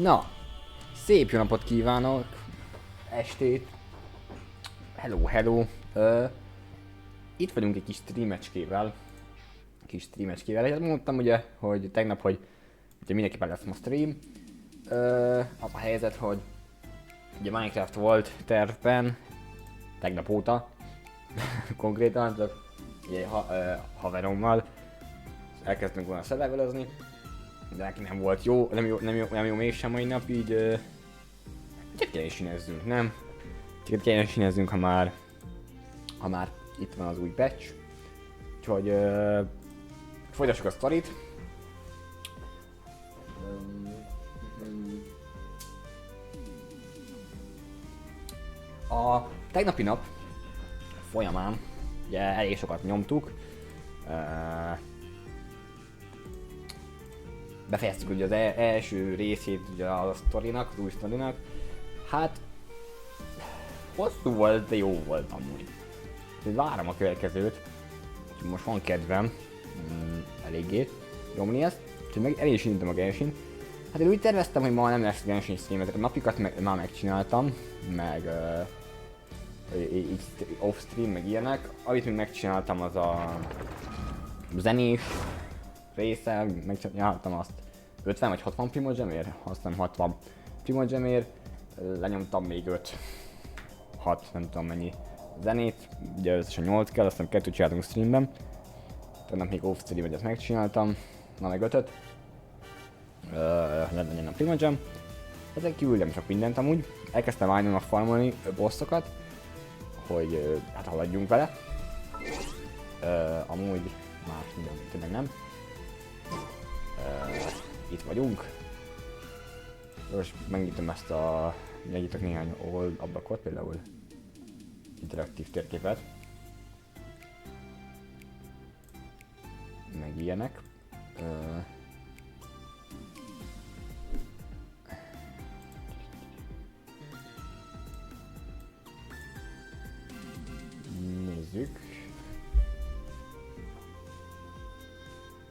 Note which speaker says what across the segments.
Speaker 1: Na, szép jó napot kívánok, estét, hello. Itt vagyunk egy kis streamecskével, mondtam ugye, hogy tegnap, hogy ugye mindenképpen lesz ma stream. Az a helyzet, hogy ugye Minecraft volt tervben, tegnap óta, konkrétan, csak ugye haverommal elkezdtünk volna survivalozni, de neki nem volt jó, nem jó mégsem mai nap, így csak kell is színezzünk, nem? Csak kell is színezzünk, ha már itt van az új patch. Úgyhogy folytassuk a storyt. A tegnapi nap folyamán ugye elég sokat nyomtuk. Befejeztük ugye az első részét ugye a sztorinak, az új sztorinak. Hát hosszú volt, de jó volt amúgy. Várom a következőt. Most van kedvem eléggé nyomni ezt. Úgyhogy meg el is indítom a Genshin. Hát én úgy terveztem, hogy ma nem lesz Genshin stream, ezeket a napikat már megcsináltam, meg off stream, meg ilyenek. Amit még megcsináltam, az a zenés része, megcsináltam azt 50 vagy 60 primogemért, azt hiszem 60 primogemért, lenyomtam még 6, nem tudom mennyi zenét, ugye összesen 8 kell, aztán 2 csináltunk streamben. Tegnap még off stream, hogy ezt megcsináltam, na meg 5-öt. Legyen a primogem. Ezek kívül nem csak mindent amúgy. Elkezdtem állnom farmolni bossokat, hogy hát haladjunk vele. Amúgy más minden tényleg nem. Itt vagyunk. Most megnyitom ezt megnyitok néhány ablakot, például interaktív térképet. Meg ilyenek. Nézzük.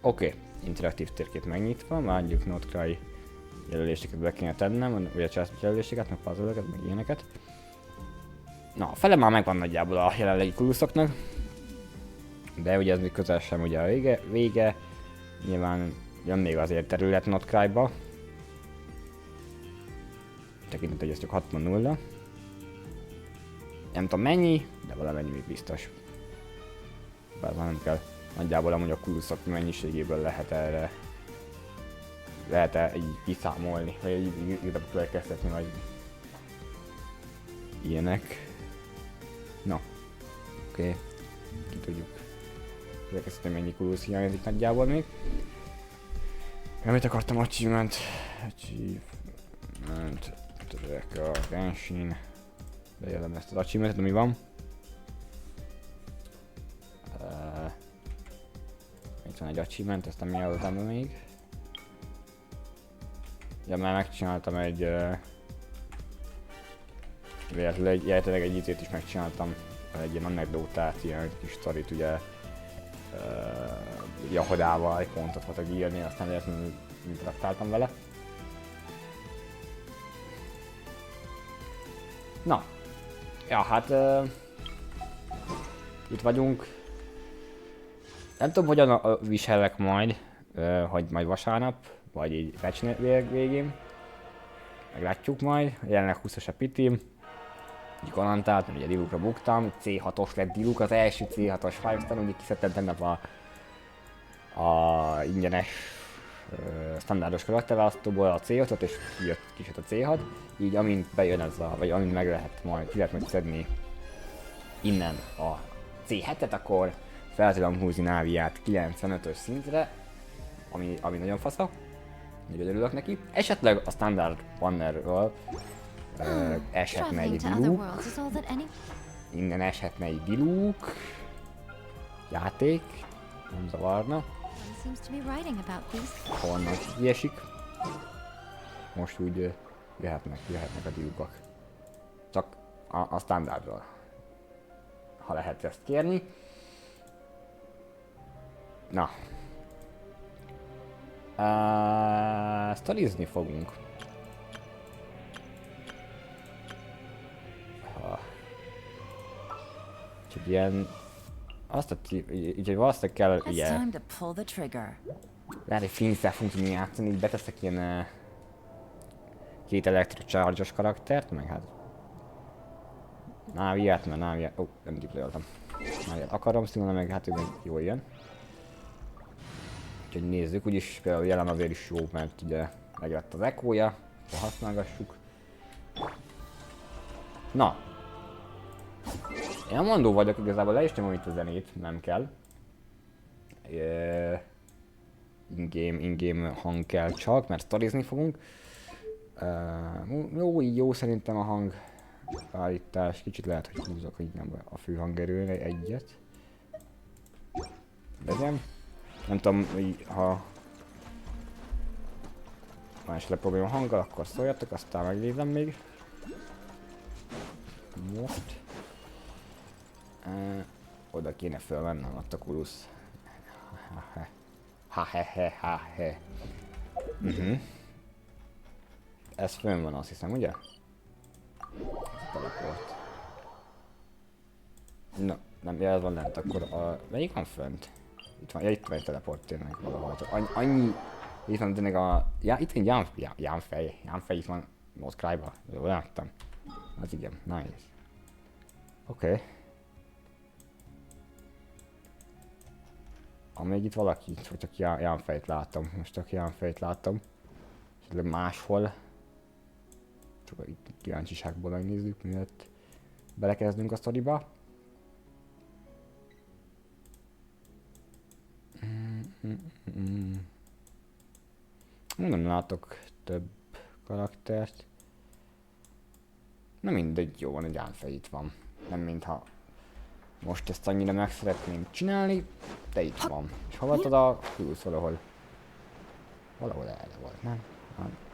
Speaker 1: Oké, interaktív térkép megnyitva, várjuk notkrai jelöléseket be kéne tennem, vagy a császpit jelöléseket, meg puzzle-öket, meg ilyeneket. Na, a fele már megvan nagyjából a jelenlegi kuluszoknak. De ugye ez még közel sem ugye a vége. Nyilván jön még azért terület notkrájba. Tekintet, hogy ez csak 60-0. Nem tudom mennyi, de valamennyi még biztos. Bár már nem kell. Nagyjából amúgy a kuluszok mennyiségéből lehet így kiszámolni, vagy így igazából következtetni, vagy ilyenek. Na, oké. Ki tudjuk következtetni, mennyi kulusz hiányzik nagyjából még. Amit akartam, achievement, török a Genshin. Bejelem ezt az achievementet, ami van. Itt van egy achievement, ezt nem jelöltem még. Ja, már megcsináltam véletlenül egy izét is megcsináltam. Egy ilyen anekdótát, ilyen kis sztorit ugye Jahodával egy pontot voltak írni, aztán véletlenül interaktáltam vele. Na, ja hát itt vagyunk. Nem tudom, hogyan viselek majd, hogy majd vasárnap, vagy így patch végén. Meglátjuk majd, jelenleg 20-as a pitim. Így garantált, mert ugye Dilukra buktam, C6-os lett Diluk, az első C6-os 5-star, úgy kiszedtem tegnap a ingyenes standardos karakterválasztóból a C5-ot, és kijött a C6. Így amint bejön ez vagy amint meg lehet majd szedni innen a C7-et, akkor fel tudom húzni Náviát 95-ös szintre, ami nagyon fasza. Nagyon örülök neki. Esetleg a standard bannerről eshetne egy Diluk. Innen eshetne egy Diluk. Játék. Nem zavarna. Honnan kiesik. Most úgy jöhetnek a Dilukok. Csak a standardról. Ha lehet ezt kérni. Na. Sztorizni fogunk. Úgyhogy ilyen... Úgyhogy valószínűleg kell ilyen... Lehet, hogy Flintszel fogunk tudni játszani, így beteszek ilyen... két elektrocharge-os karaktert, meg hát... Náviát, mert Náviát... Ó, nem diploltam. Náviát akarom, színűleg meg hát ő meg jól jön. Úgyhogy nézzük, úgyis például jelen azért is jó, mert ugye meglett az ekója, akkor használgassuk. Na! Én mondó vagyok, igazából le is nyomom itt a zenét, nem kell. In-game hang kell csak, mert sztorizni fogunk. Jó szerintem a hang állítás, kicsit lehet, hogy húzok így nem a fő hangerőre egyet. Legyen. Nem tudom, ha van esetleg probléma hanggal, akkor szóljatok, aztán megnézem még. Most. Oda kéne fölmennem, ott a kulusz. Ha-he-he-ha-he. Ez fönn van, azt hiszem, ugye? Teleport. Na, nem, ez van lent, akkor a... Melyik van fönt? Itt van, ja, itt van egy teleport tényleg valahol. Annyi... Itt van tényleg a... Ja, itt van Jánfej itt van Moszkrájba, jól láttam. Az igen, nice. Oké. Amíg itt valaki, hogy csak Jánfejt látom, most csak Jánfejt látom. És máshol. Csak itt kíváncsiságból megnézzük, mielőtt belekezdünk a sztoriba. Nem látok több karaktert. Nem mindegy, jó van, egy álfej itt van. Nem mintha most ezt annyira meg szeretném csinálni, de itt van. És hova ad a kulusz valahol? Valahol erre volt, nem?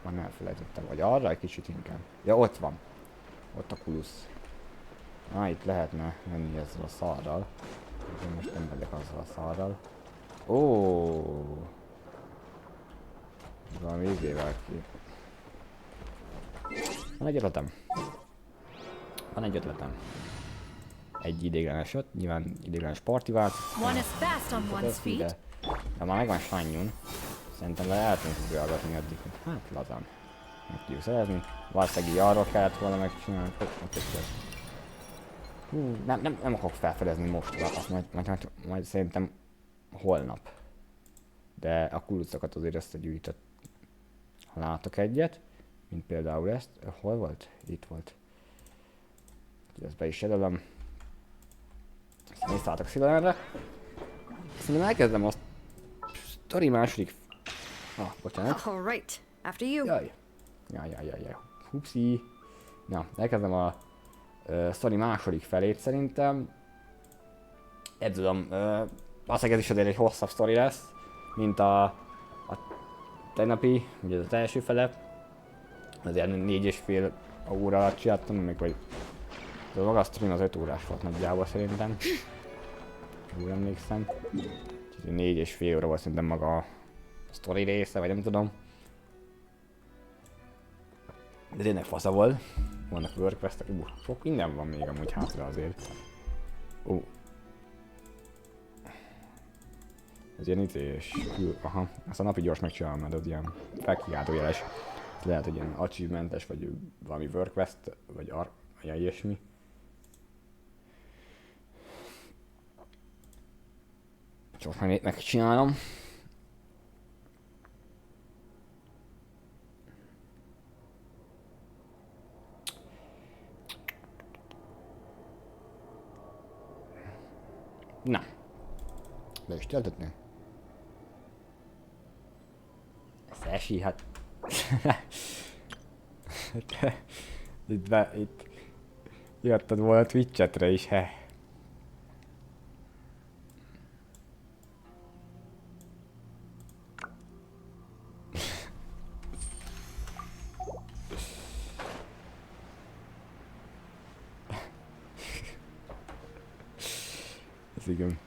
Speaker 1: Már elfelejtettem, vagy arra egy kicsit inkább. Ja, ott van. Ott a kulusz. Itt lehetne menni ezzel a szarral. Én most nem megyek azzal a szarral. Ó. Valami izével ki. Van egy ötletem. Egy ideiglenes öt, nyilván ideiglenes partivát. De már megvan sányun. Szerintem le el tudunk bőrgatni addig, hogy hát lazán. Meg tudjuk szerezni. Valószínűleg így arról kellett volna megcsinálni. Nem akarok felfedezni most, azt majd szerintem holnap. De a kulucokat azért összegyűjtött. Ha látok egyet, mint például ezt. Hol volt? Itt volt. Ezt be is jelölöm. Néztátok szívemre. Szerintem elkezdem a sztori második... bocsánat. Jaj. Hupszi. Na, elkezdem a sztori második felét szerintem. Nem tudom, valószínűleg ez is azért egy hosszabb sztori lesz, mint a tegnapi, ugye ez az első fele. Azért 4,5 óra alatt csináltam, még vagy a maga a stream az 5 órás volt nagyjából szerintem. Úgy emlékszem. 4,5 óra volt szerintem maga a sztori része, vagy nem tudom. De tényleg fasza volt. Vannak workquestek, sok minden van még amúgy hátra azért. Ez ilyen izés, aha, azt a napi gyors megcsinálom, mert az ilyen felkiáltójeles. Lehet, hogy ilyen achievementes, vagy valami workquest, vagy ilyesmi. Csak megcsinálom. Na. Le is töltötni? Ez esi, hát... itt jötted volna Twitch-etre is, he. Ez igen.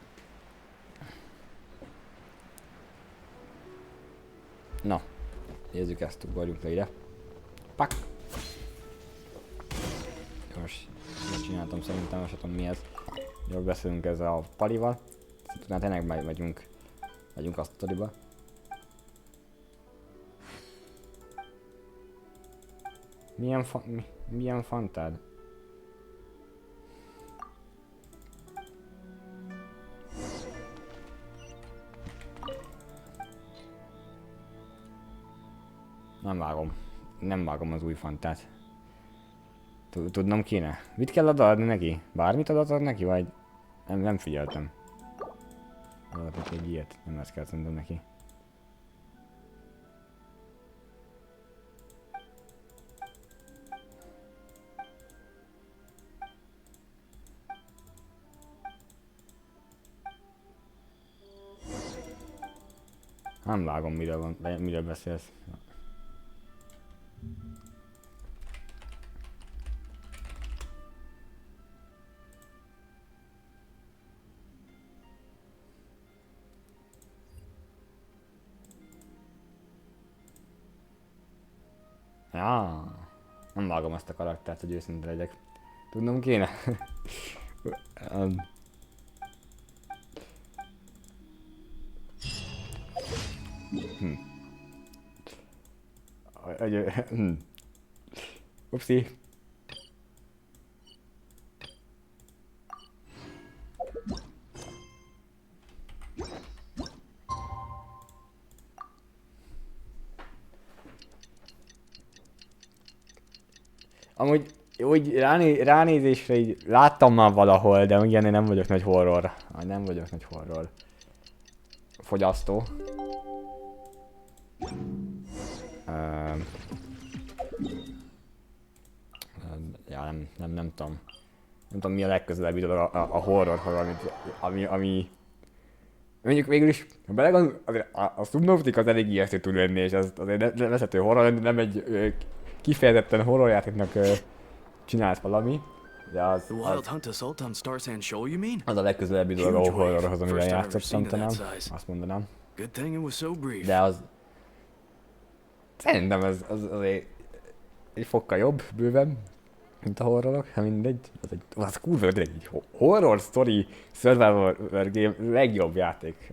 Speaker 1: Na, nézzük ezt, ugorjunk le ide. Pak! Most megcsináltam szerintem, most tudom mi ez. Jól beszélünk ezzel a palival. Szóval tényleg megyünk a sztoriba. Milyen fantád? Nem vágom az új fantát. Tudnom kéne. Mit kell adni neki? Bármit adod neki, vagy nem figyeltem. Adok egy ilyet, nem ezt kell mondom neki. Nem vágom, miről beszélsz. Ja, nem vágom ezt a karaktert, hogy őszinte legyek. Tudnom kéne. Upsi. Amúgy úgy ránézésre így láttam már valahol, de ugye én nem vagyok nagy horror. Nem vagyok nagy horror fogyasztó. Ja, nem tudom. Nem tudom, mi a legközelebbi dolog a horrorhoz, ami... Mondjuk végül is, ha belegondolunk, azért a Subnautica az elég ijesztő tud lenni, és az azért vezető horror, nem egy kifejezetten horrorjátéknak csinálsz valami, de az a legközelebbi dolog a horrorhoz, amivel játszottam talán, azt mondanám. De az... Szerintem az azért egy fokkal jobb, bőven, mint a horrorok, ha mindegy. Az kurva, egy horror story survival game legjobb játék,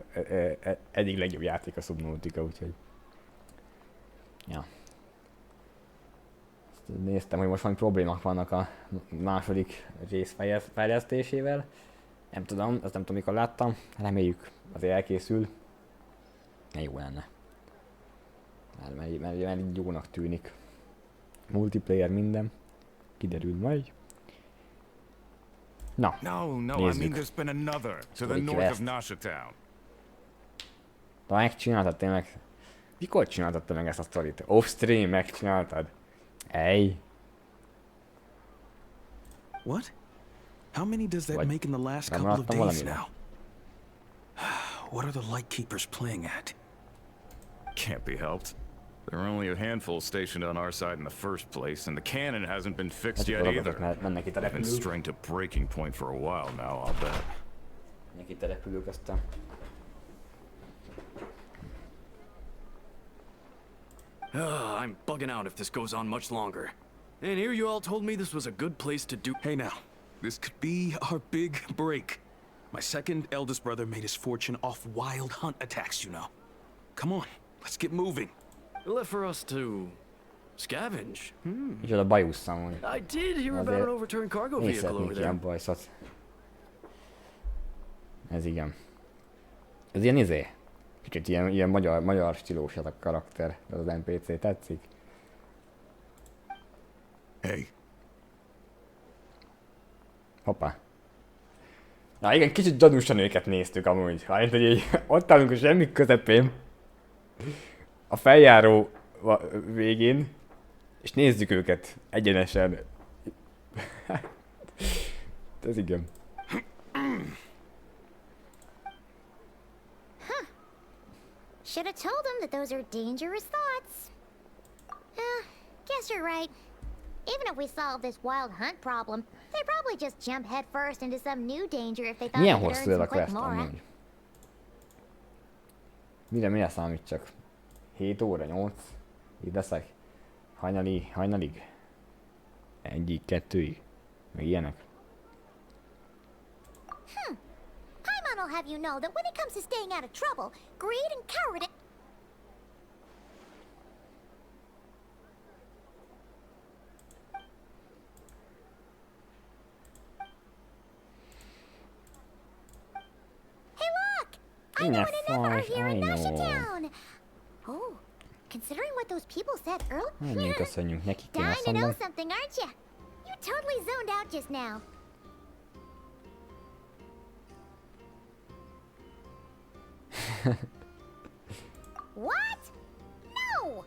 Speaker 1: egyik legjobb játék a Subnautica, úgyhogy... Ja. Néztem, hogy most valami problémák vannak a második rész fejlesztésével. Nem tudom, azt nem tudom mikor láttam, reméljük azért elkészül. Jó lenne. Mert így jónak tűnik. Multiplayer minden. Kiderül majd. Na, nézzük. Megcsináltad tényleg? Mikor csináltad te meg ezt a sztorit? Off-stream megcsináltad? Ej.
Speaker 2: What? How many does that make in the last couple of days now? What are the Lightkeepers playing at?
Speaker 3: Can't be helped. There are only a handful stationed on our side in the first place, and the cannon hasn't been fixed yet either. I've been straying to breaking point for a while now, I'll bet.
Speaker 4: I'm bugging out if this goes on much longer. And here you all told me this was a good place to do—
Speaker 2: Hey now, this could be our big break. My second eldest brother made his fortune off wild hunt attacks, you know. Come on, let's get moving.
Speaker 4: Left for us to scavenge.
Speaker 1: Micsoda bajusszam, hogy
Speaker 4: I did hear about an overturned cargo vehicle over
Speaker 1: nézhetnék
Speaker 4: there.
Speaker 1: ilyen bajszot. Ez igen. Ez ilyen kicsit ilyen magyar stílus az a karakter, az az NPC, tetszik?
Speaker 2: Hey.
Speaker 1: Hoppá. Na igen, kicsit gyanúsan őket néztük amúgy. Hát, hogy így ott állunk a semmi közepén. A feljáró végén. És nézzük őket egyenesen. Ez igen.
Speaker 5: Should have told them that those are dangerous thoughts. Guess you're right. Even if we solve this wild hunt problem, they'd probably just jump headfirst into some new danger if they thought
Speaker 1: Milyen
Speaker 5: they could
Speaker 1: hosszú
Speaker 5: earn
Speaker 1: ez a
Speaker 5: some quick
Speaker 1: quest
Speaker 5: more.
Speaker 1: amúgy? Mire számít csak? 7 óra, 8? Így leszek? Hajnalig? 1-2-ig? Meg ilyenek?
Speaker 5: Paimon will have you know that when it comes to staying out of trouble, greed and cowardice... Hey look! I know an endeavor here in Nashatown! Oh, considering what those people said earlier...
Speaker 1: Köszönjük nekik, én
Speaker 5: Dying
Speaker 1: azt
Speaker 5: to know
Speaker 1: mondom.
Speaker 5: something, aren't you? You totally zoned out just now. What? No!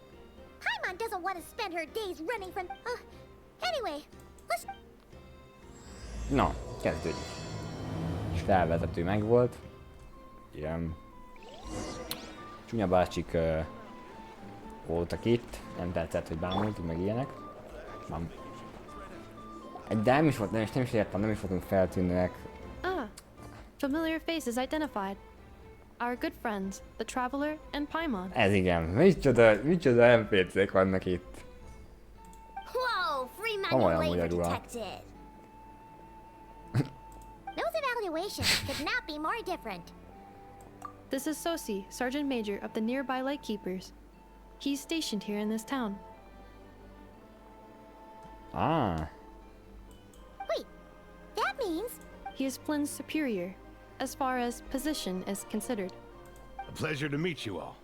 Speaker 5: Paimon doesn't want to spend her days running from... anyway, let's...
Speaker 1: Na, kezdődik. És felvezető megvolt. Ilyen... Csúnya bácsik voltak itt. Nem tetszett, hogy bámultunk, meg ilyenek. De nem is volt, nem is értem, nem is voltunk feltűnőek.
Speaker 6: Ah, familiar faces identified. Our good friends, the Traveler and Paimon.
Speaker 1: Ez igen, micsoda NPC-k vannak itt.
Speaker 5: Whoa, free
Speaker 1: Komolyan
Speaker 5: manual labor
Speaker 1: magyarul.
Speaker 5: detected. Those evaluations could not be more different.
Speaker 6: This is Sosi, Sergeant Major of the nearby Lightkeepers. He's stationed here in this town.
Speaker 1: Ah,
Speaker 5: Wait, that means...
Speaker 6: He is Flynn's superior, as far as position is considered.
Speaker 7: A pleasure to meet you all.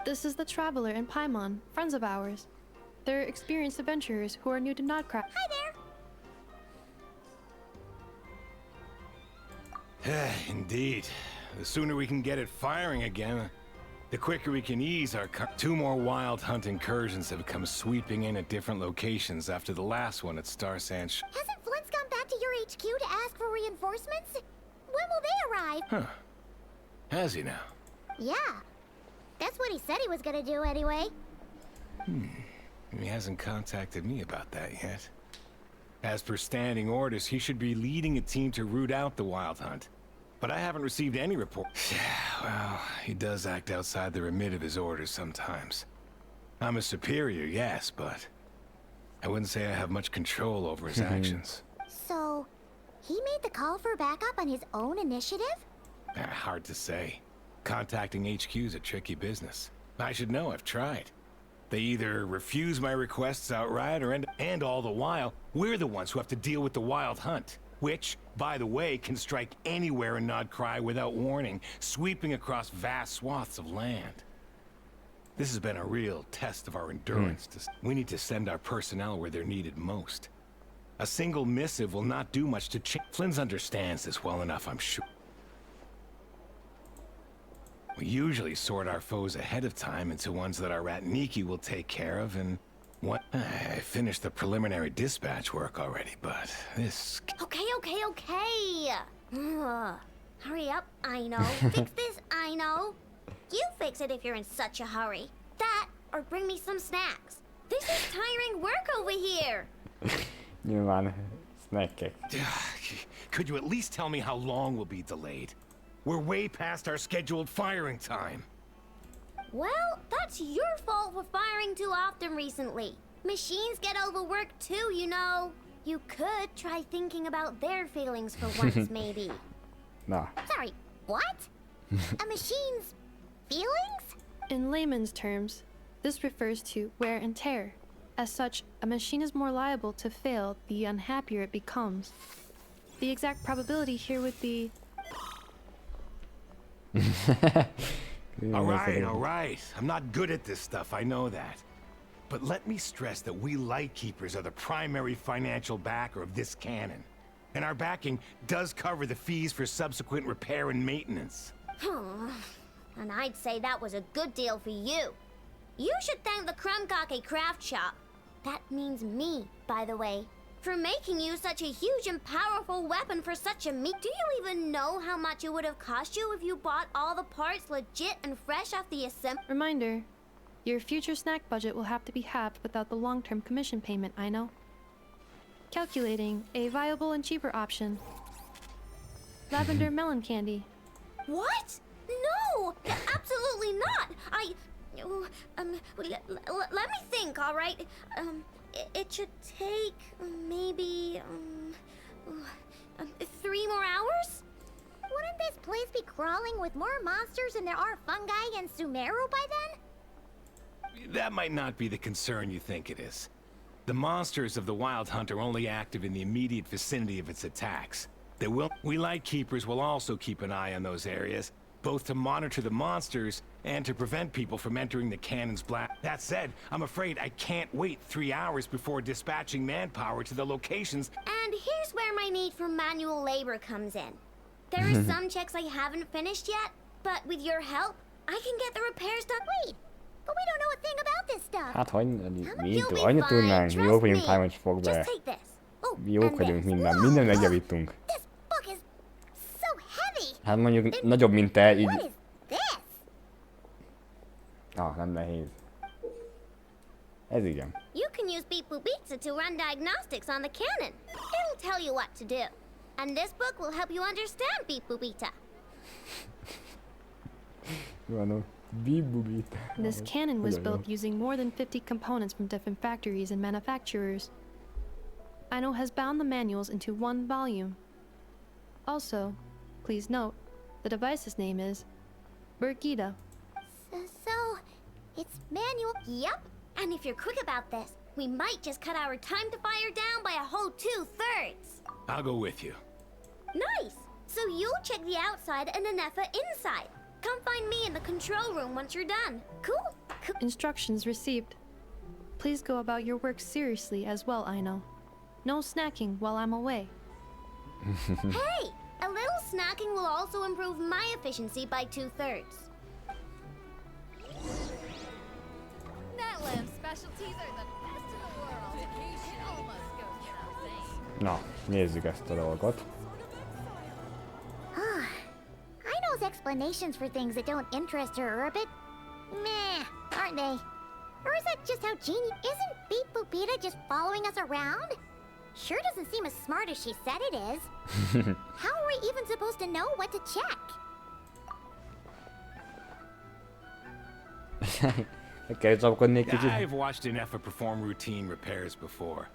Speaker 6: This is the Traveler and Paimon, friends of ours. They're experienced adventurers who are new to Nodcraft.
Speaker 5: Hi there!
Speaker 7: Indeed. The sooner we can get it firing again, the quicker we can ease our... Two more wild hunt incursions have come sweeping in at different locations after the last one at Star Sands.
Speaker 5: Hasn't Flint's gone back to your HQ to ask for reinforcements? When will they arrive?
Speaker 7: Huh. Has he now?
Speaker 5: Yeah. That's what he said he was gonna do anyway.
Speaker 7: He hasn't contacted me about that yet. As per standing orders, he should be leading a team to root out the wild hunt. But I haven't received any report. Well, he does act outside the remit of his orders sometimes. I'm a superior, yes, but I wouldn't say I have much control over his actions.
Speaker 5: So, he made the call for backup on his own initiative?
Speaker 7: Hard to say. Contacting HQ is a tricky business. I should know, I've tried. They either refuse my requests outright or and all the while, we're the ones who have to deal with the wild hunt. Which, by the way, can strike anywhere in Nodcry without warning, sweeping across vast swaths of land. This has been a real test of our endurance. We need to send our personnel where they're needed most. A single missive will not do much to change. Flynn understands this well enough, I'm sure. We usually sort our foes ahead of time into ones that our rat Niki will take care of, and what? I finished the preliminary dispatch work already, but this...
Speaker 5: Okay. Hurry up, I know. Fix this, I know. You fix it if you're in such a hurry. That, or bring me some snacks. This is tiring work over here.
Speaker 1: Nyilván snackek.
Speaker 7: Could you at least tell me how long we'll be delayed? We're way past our scheduled firing time.
Speaker 5: Well, that's your fault for firing too often recently. Machines get overworked too, you know. You could try thinking about their feelings for once, maybe.
Speaker 1: Na,
Speaker 5: Sorry, what? A machine's feelings?
Speaker 6: In layman's terms, this refers to wear and tear. As such, a machine is more liable to fail the unhappier it becomes. The exact probability here would be...
Speaker 7: All right. I'm not good at this stuff, I know that. But let me stress that we Lightkeepers are the primary financial backer of this cannon. And our backing does cover the fees for subsequent repair and maintenance.
Speaker 5: And I'd say that was a good deal for you. You should thank the Krumkake craft shop. That means me, by the way. For making you such a huge and powerful weapon for such a Do you even know how much it would have cost you if you bought all the parts legit and fresh off the assembly?
Speaker 6: Reminder, your future snack budget will have to be halved without the long-term commission payment, I know. Calculating a viable and cheaper option. Lavender melon candy.
Speaker 5: What? No! Absolutely not! Let me think, all right? It should take maybe 3 more hours? crawling with more monsters than there are fungi and Sumeru by then?
Speaker 7: That might not be the concern you think it is. The monsters of the Wild Hunt are only active in the immediate vicinity of its attacks. We Light Keepers will also keep an eye on those areas, both to monitor the monsters and to prevent people from entering the cannon's blast. That said, I'm afraid I can't wait 3 hours before dispatching manpower to the locations.
Speaker 8: And here's where my need for manual labor comes in. There are some checks I haven't finished yet, but with your help, I can get the repairs done.
Speaker 5: Wait, but we don't know a thing about this stuff.
Speaker 1: Hát, hogy mi
Speaker 5: You'll be
Speaker 1: annyit
Speaker 5: fine,
Speaker 1: tudnánk, mi
Speaker 5: trust
Speaker 1: jók vagyunk
Speaker 5: me.
Speaker 1: Time, hogy fog
Speaker 5: Just
Speaker 1: be.
Speaker 5: take this. Oh,
Speaker 1: Mi jók
Speaker 5: and
Speaker 1: vagyunk
Speaker 5: this.
Speaker 1: minden,
Speaker 5: Whoa,
Speaker 1: mindent
Speaker 5: whoa.
Speaker 1: megjavítunk.
Speaker 5: This book is so heavy.
Speaker 1: Hát mondjuk nagyobb, mint te, így...
Speaker 5: What is this?
Speaker 1: Ah, nem nehéz. Ez igen.
Speaker 8: You can use Beep Boop Pizza to run diagnostics on the cannon. It'll tell you what to do. And this book will help you understand Beep Boop Pizza.
Speaker 6: This cannon was built using more than 50 components from different factories and manufacturers. Aino has bound the manuals into one volume. Also, please note, the device's name is Birgitta.
Speaker 5: So, it's manual.
Speaker 8: Yep. And if you're quick about this, we might just cut our time to fire down by a whole 2/3.
Speaker 7: I'll go with you.
Speaker 8: Nice. So you'll check the outside and Anefa inside. Come find me in the control room once you're done. Cool?
Speaker 6: Instructions received. Please go about your work seriously as well, Aino. No snacking while I'm away.
Speaker 8: Hey, a little snacking will also improve my efficiency by 2/3.
Speaker 9: That lamb's specialties are the best in the world. It almost goes without saying.
Speaker 1: Na, nézzük ezt a dolgot.
Speaker 5: Aino's explanations for things that don't interest her are a bit meh, aren't they? Or is that just how genius? Isn't Beep Boopita just following us around? Sure doesn't seem as smart as she said it is. How are we even supposed to know what to check?
Speaker 7: I've watched Anefa perform routine repairs before.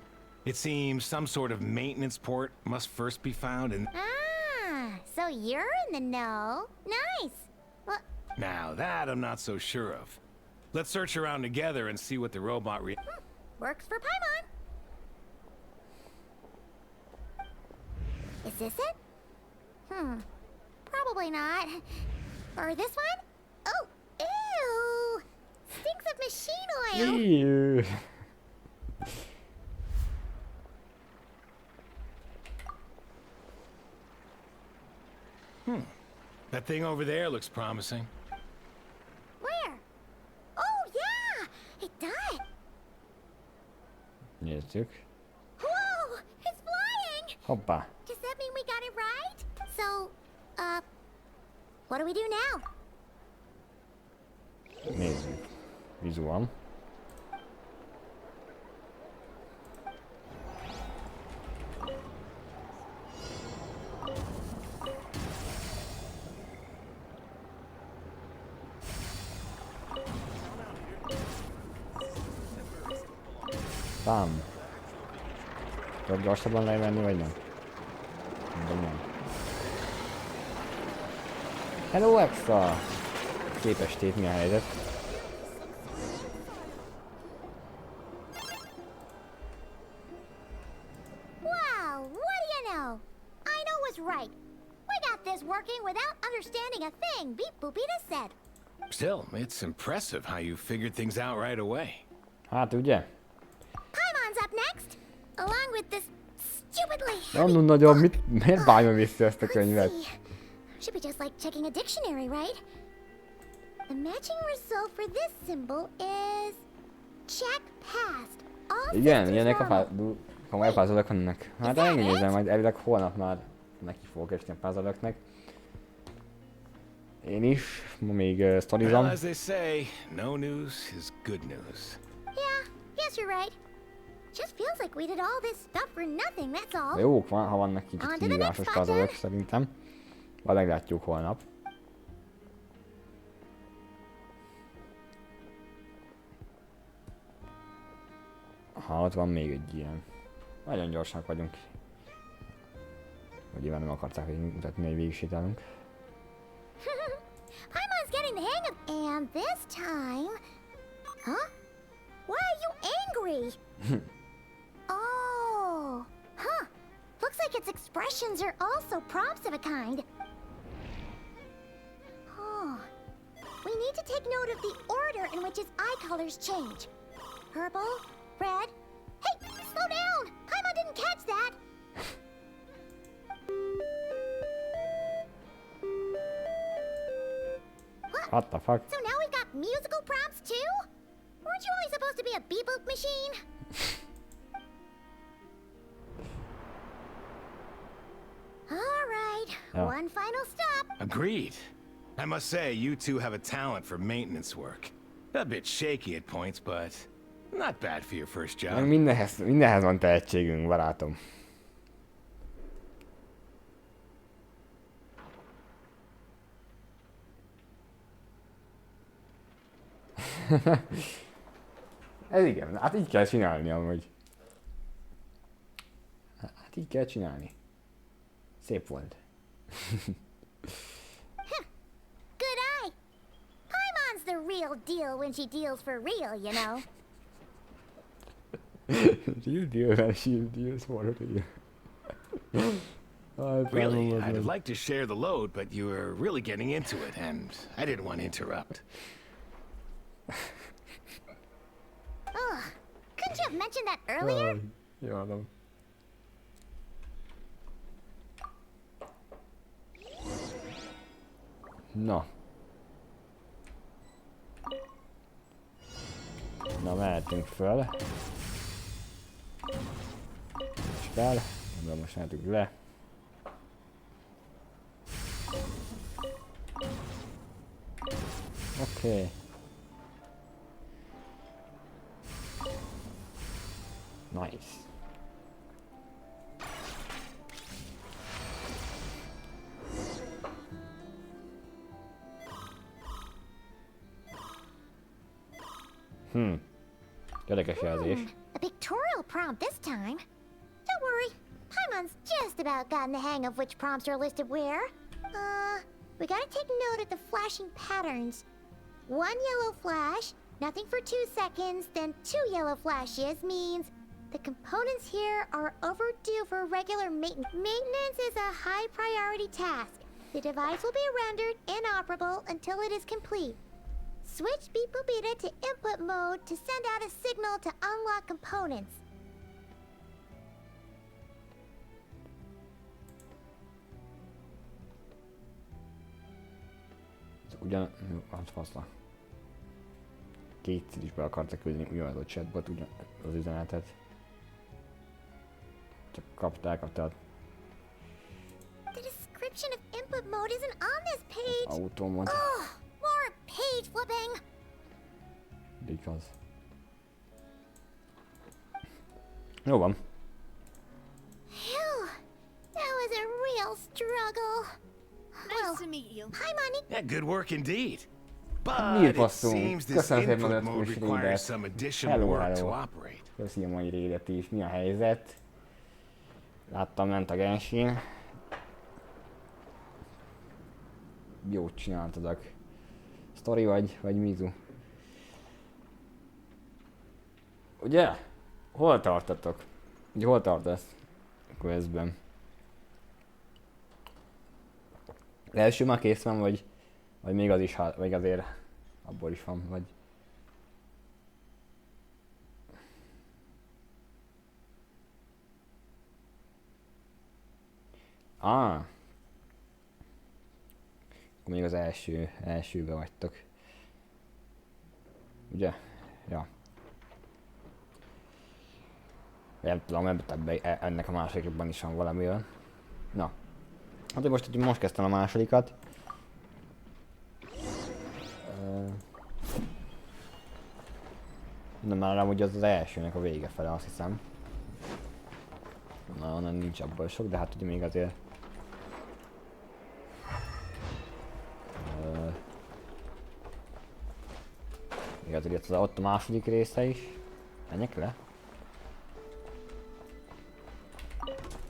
Speaker 7: It seems some sort of maintenance port must first be found and...
Speaker 5: Ah, so you're in the know. Nice. Well,
Speaker 7: Now that I'm not so sure of. Let's search around together and see what the robot
Speaker 5: works for Paimon. Is this it? Probably not. Or this one? Oh, ew! Stinks of machine oil.
Speaker 1: Ew.
Speaker 7: That thing over there looks promising.
Speaker 5: Where? Oh, yeah! It does.
Speaker 1: Nézzük.
Speaker 5: Whoa! It's flying!
Speaker 1: Hoppá.
Speaker 5: Does that mean we got it right? So, what do we do now?
Speaker 1: Nézzük. Vizual. Tám. Tudod gyorsabban lemenni, vagy nem? Nem. Hello, Extra! Szép estét, mi a helyzet?
Speaker 5: Wow, what do you know? Aino was right. We got this working without understanding a thing, Beep Boopita said.
Speaker 7: Still, it's impressive how you figured things out right away.
Speaker 1: Hát ugye?
Speaker 5: Paimon's up next, along with this stupidly
Speaker 1: Nem nagyon, miért bájma vissza ezt a könyvet?
Speaker 5: Should be just like checking a dictionary, right? The matching result for this symbol is check passed. All
Speaker 1: Igen,
Speaker 5: systems
Speaker 1: ilyenek a
Speaker 5: normal.
Speaker 1: komoly puzzle-ök vannak. Hát elnézem, majd elvileg holnap már neki fogok esni a puzzle-öknek. Én is, ma még sztorizom.
Speaker 7: Well, as they say, no news is good news.
Speaker 5: Yeah, guess you're right. Just feels like we did all this stuff for nothing, that's all.
Speaker 1: Jók van, ha vannak kicsit
Speaker 5: On to the next
Speaker 1: kihívásos
Speaker 5: project.
Speaker 1: puzzle-ök szerintem. Majd meglátjuk holnap. Ha ott van még egy ilyen. Nagyon gyorsak vagyunk. Hogy nyilván nem akarták, hogy mutatni, hogy végigsétálunk.
Speaker 5: Paimon's getting the hang of... And this time... Huh? Why are you angry? Oh. Huh. Looks like its expressions are also prompts of a kind. Oh. We need to take note of the order in which his eye colors change. Purple, red... Hey, slow down! Paimon didn't catch that!
Speaker 1: What the fuck?
Speaker 5: So now we've got musical prompts too? Weren't you only supposed to be a beep boop machine? Alright, one final stop.
Speaker 7: Agreed. I must say, you two have a talent for maintenance work. A bit shaky at points, but not bad for your first job.
Speaker 1: Mindenhez van tehetségünk, barátom. Ez igen, hát így kell csinálni amúgy. Hát így kell csinálni. Szép volt.
Speaker 5: Good eye. Paimon's the real deal when she deals for real, you know.
Speaker 1: Real deal when she deals for real.
Speaker 7: Really, I'd have liked to share the load, but you were really getting into it, and I didn't want to interrupt.
Speaker 5: Ugh. Couldn't you have mentioned that earlier?
Speaker 1: Jó, nem. Na. Na, mehetünk föl. És fel. Ebből most mehetünk le. Oké. Nice. Érdekes jelzés.
Speaker 5: A pictorial prompt this time. Don't worry, Paimon's just about gotten the hang of which prompts are listed where. We gotta take note of the flashing patterns. One yellow flash, nothing for 2 seconds, then 2 yellow flashes means the components here are overdue for regular maintenance. Maintenance is a high priority task. The device will be rendered inoperable until it is complete. Switch beep boopita to input mode to send out a signal to unlock components.
Speaker 1: Ugyan... Hát faszla. Kétszer is be akarta küldeni ugyanaz a chatbot az üzenetet. Csak kapták, tehát...
Speaker 5: The description of input mode isn't on this page.
Speaker 1: Automod.
Speaker 5: Oh, more page flipping.
Speaker 1: Igaz. Jó van.
Speaker 5: Phew, that was a real struggle.
Speaker 9: Nice to meet you.
Speaker 5: Hi, Money.
Speaker 7: Yeah, good work indeed.
Speaker 1: Miért
Speaker 7: But it
Speaker 1: passzunk?
Speaker 7: seems this
Speaker 1: Köszönöm szépen
Speaker 7: input
Speaker 1: a
Speaker 7: mode
Speaker 1: kis
Speaker 7: requires
Speaker 1: raidet.
Speaker 7: some additional work to operate.
Speaker 1: Köszi a mai raidet is. Mi a helyzet? Láttam, ment a Genshin. Jót csináltatok. Story vagy Mizu? Ugye? Hol tartatok? Ugye hol tartasz? A questben. Az első már kész van, vagy még az is, vagy azért abból is van, vagy... Akkor még az elsőbe vagytok. Ugye? Ja. Nem tudom, ennek a másodikban is van valami olyan. Na. Hát most kezdtem a másodikat. De már amúgy az elsőnek a vége fele, azt hiszem. Na, onnan nincs abból sok, de hát ugye még azért... Még azért ott a második része is. Menjek le?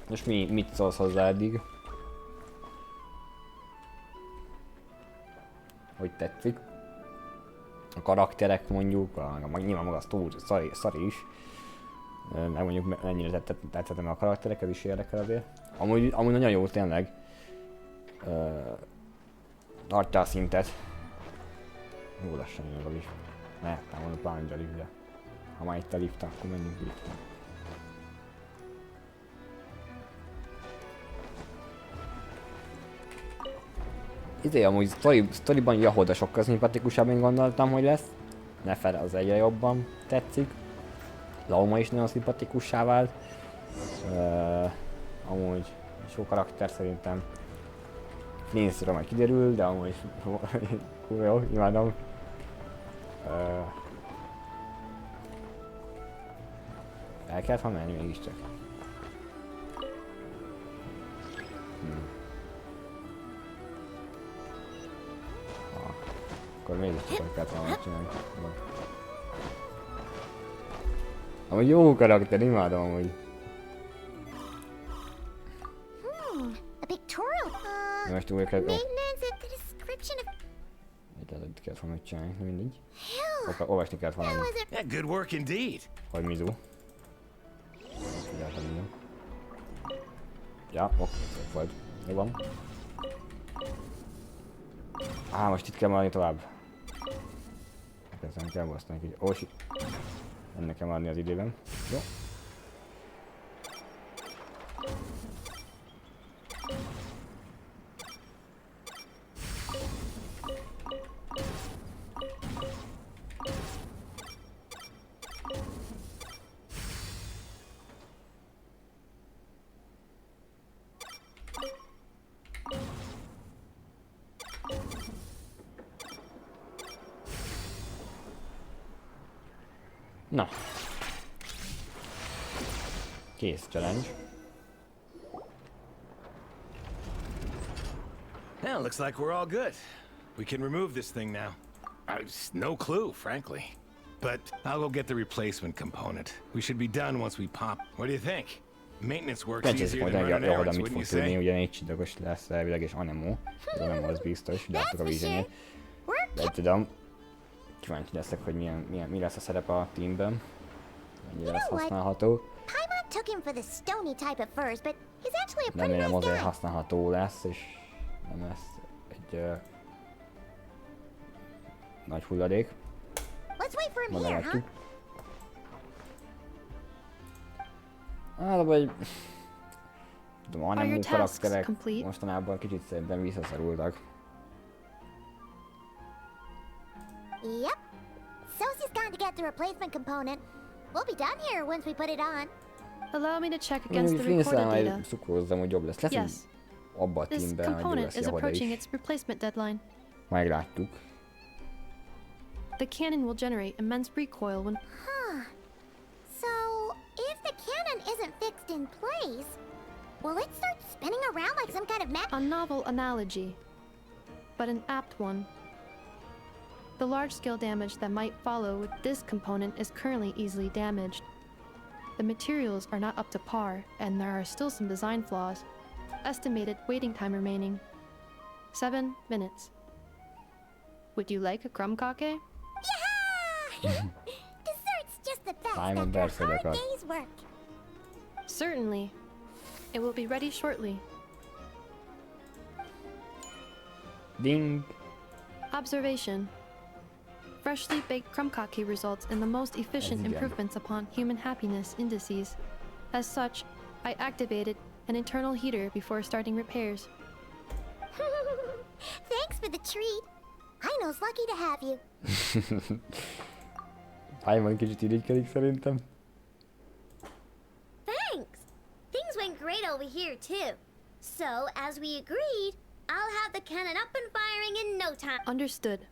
Speaker 1: Most mit szólsz hozzá eddig? hogy tetszik. A karakterek mondjuk, nyilván maga a sztori is. Meg mondjuk mennyire tetszettem a karakterek, ez is érdekel azért. Amúgy nagyon jó tényleg. Tartja a szintet. Jó lassan jön a lift. Ne, támadom pláne a lift, de ha már itt a lift, akkor menjünk liften. Amúgy sztoriban Yahoda sokkal szimpatikusabb, mint gondoltam, hogy lesz. Nefer az egyre jobban tetszik. Lauma is nagyon szimpatikussá vált. Amúgy sok karakter szerintem. Linszről majd kiderül, de amúgy jó, imádom. El kellett volna menni mégiscsak. Akkor mégiscsak el kellett volna csinálni. Amúgy jó karakter, imádom amúgy.
Speaker 5: A pictorial.
Speaker 1: Most újra kell...
Speaker 5: Maintenance and the description of...
Speaker 1: Itt kellett volna csinálni, mindegy. Olvasni kellett volna.
Speaker 7: Yeah, good work indeed.
Speaker 1: Hogy Mizu. Ja, oké, volt. Jó van. Most itt kell maradni tovább. Kezdem kell basztani egy ósi. Ennek kell maradni az időben. Jó. Na. Kész challenge.
Speaker 7: Well, looks like we're all good. We can remove this thing now. No clue, frankly. But I'll go get the replacement component. We should be done once we pop. What do you think? Maintenance works easier than running errands, wouldn't you say?
Speaker 1: Ugye 4 csillagos lesz elvileg és Anemo. Az Anemo az biztos, láttuk a vízényét. De tudom. Kíváncsi leszek, hogy mi lesz a szerep a teamben. Mennyire lesz használható. Remélem azért használható lesz, és nem lesz egy nagy hulladék. Meglátjuk. Vagy... tudom, Anemo karakterek mostanában kicsit szerintem visszaszorultak.
Speaker 5: Yep. Sosie's gone to get the replacement component. We'll be done here once we put it on.
Speaker 6: Allow me to check against the recorded data.
Speaker 1: Szukózzam, hogy jobb lesz. Lesz abba a teamben, hogy jó lesz Yahoda is. Meglátjuk.
Speaker 6: The cannon will generate immense recoil when...
Speaker 5: So, if the cannon isn't fixed in place, will it start spinning around like some kind of
Speaker 6: A novel analogy, but an apt one. The large-scale damage that might follow with this component is currently easily damaged. The materials are not up to par, and there are still some design flaws. Estimated waiting time remaining 7 minutes. Would you like a crumb cake?
Speaker 5: Yeah! Dessert's just the best after a hard day's work.
Speaker 6: Certainly. It will be ready shortly.
Speaker 1: Ding!
Speaker 6: Observation. Freshly baked crumb cake results in the most efficient improvements upon human happiness indices. As such, I activated an internal heater before starting repairs.
Speaker 5: Thanks for the treat. Aino's lucky to have you.
Speaker 1: Aino kicsit irigykedik szerintem.
Speaker 8: Thanks. Things went great over here too. So, as we agreed, I'll have the cannon up and firing in no time.
Speaker 6: Understood.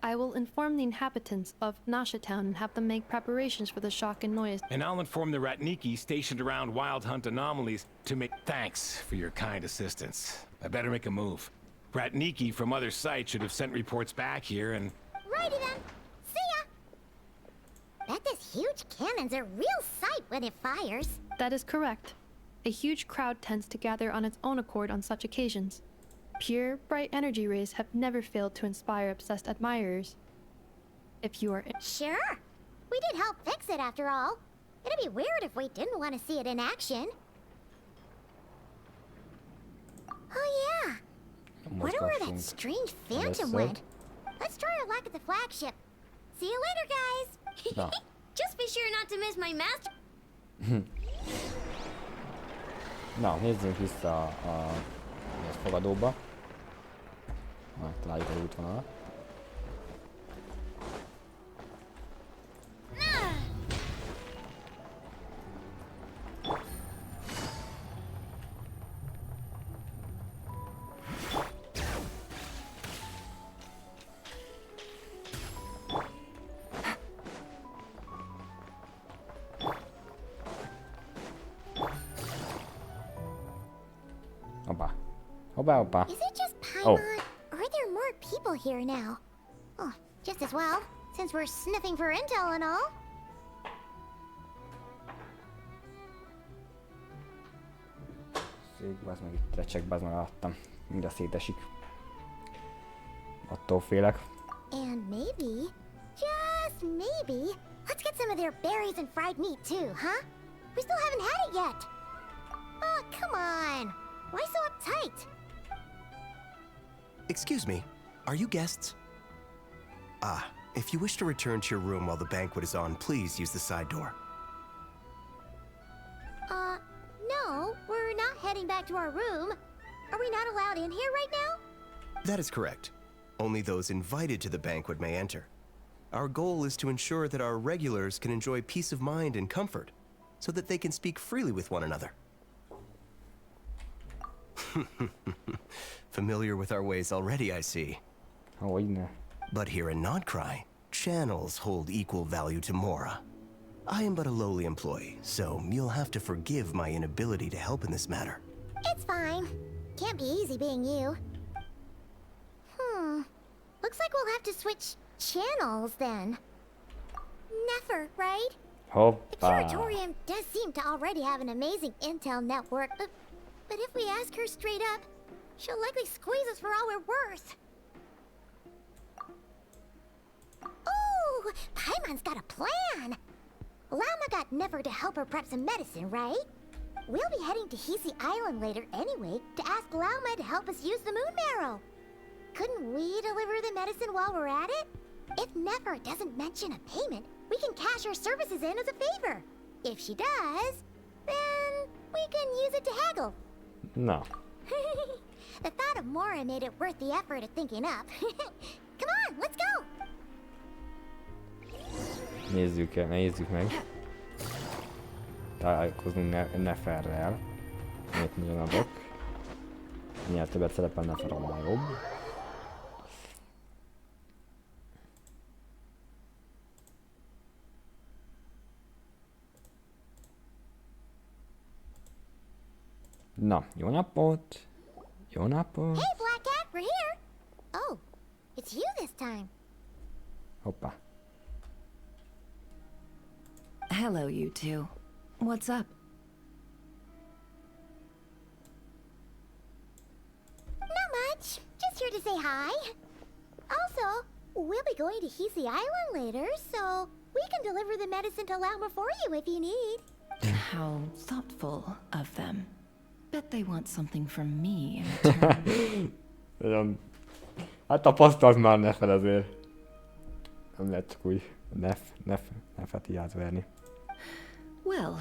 Speaker 6: I will inform the inhabitants of Nasha Town and have them make preparations for the shock and noise.
Speaker 7: And I'll inform the Ratniki stationed around Wild Hunt anomalies to make... Thanks for your kind assistance. I better make a move. Ratniki from other sites should have sent reports back here and...
Speaker 5: Righty then. See ya! Bet this huge cannon's a real sight when it fires.
Speaker 6: That is correct. A huge crowd tends to gather on its own accord on such occasions. pure, bright energy rays have never failed to inspire obsessed admirers. If you are
Speaker 5: Sure. We did help fix it after all. It'd be weird if we didn't want to see it in action. Oh yeah. Wonder where that strange phantom went. Let's try our luck at the flagship. See you later, guys.
Speaker 1: Na.
Speaker 8: Just be sure not to miss my master.
Speaker 1: Na, nézzünk vissza a fogadóba. Találjuk az útvonalat. Opa.
Speaker 5: Is it just Paimon, or are there more people here now? Oh, just as well, since we're sniffing for intel and all.
Speaker 1: Bazd meg, itt recsek, bazd meg alattam. Minden szétesik. Attól félek.
Speaker 5: And maybe, just maybe, let's get some of their berries and fried meat too, huh? We still haven't had it yet. Oh, come on. Why so uptight?
Speaker 10: Excuse me, are you guests? Ah, if you wish to return to your room while the banquet is on, please use the side door.
Speaker 5: No, we're not heading back to our room. Are we not allowed in here right now?
Speaker 10: That is correct. Only those invited to the banquet may enter. Our goal is to ensure that our regulars can enjoy peace of mind and comfort, so that they can speak freely with one another. Familiar with our ways already, I see.
Speaker 1: Hogyne.
Speaker 10: But here in Nodcry, channels hold equal value to Mora. I am but a lowly employee, so you'll have to forgive my inability to help in this matter.
Speaker 5: It's fine. Can't be easy being you. Looks like we'll have to switch channels then. Never, right? The
Speaker 1: Hoppa.
Speaker 5: Curatorium does seem to already have an amazing intel network, but if we ask her straight up, she'll likely squeeze us for all we're worth. Ooh, Paimon's got a plan! Lauma got Never to help her prep some medicine, right? We'll be heading to Hisi Island later anyway to ask Lauma to help us use the moon marrow. Couldn't we deliver the medicine while we're at it? If Never doesn't mention a payment, we can cash our services in as a favor. If she does, then we can use it to haggle.
Speaker 1: Na.
Speaker 5: The thought of Mora made it worth the effort of thinking up. Come on, let's go!
Speaker 1: Nézzük meg. Találkozunk Neferrel. Miért nagyon adok. Minél többet szerepel Nefer, annál jobb. Na, jó napot! Jó napot!
Speaker 5: Hey, Black Cat, we're here! Oh, it's you this time.
Speaker 1: Hoppá.
Speaker 11: Hello, you two. What's up?
Speaker 5: Not much. Just here to say hi. Also, we'll be going to Hisi Island later, so we can deliver the medicine to Lauma for you if you need.
Speaker 11: How thoughtful of them. Bet they want something from me in return.
Speaker 1: Hát tapasztalt már Nefer azért. Nem lehet csak úgy Nefet így átverni.
Speaker 11: Well,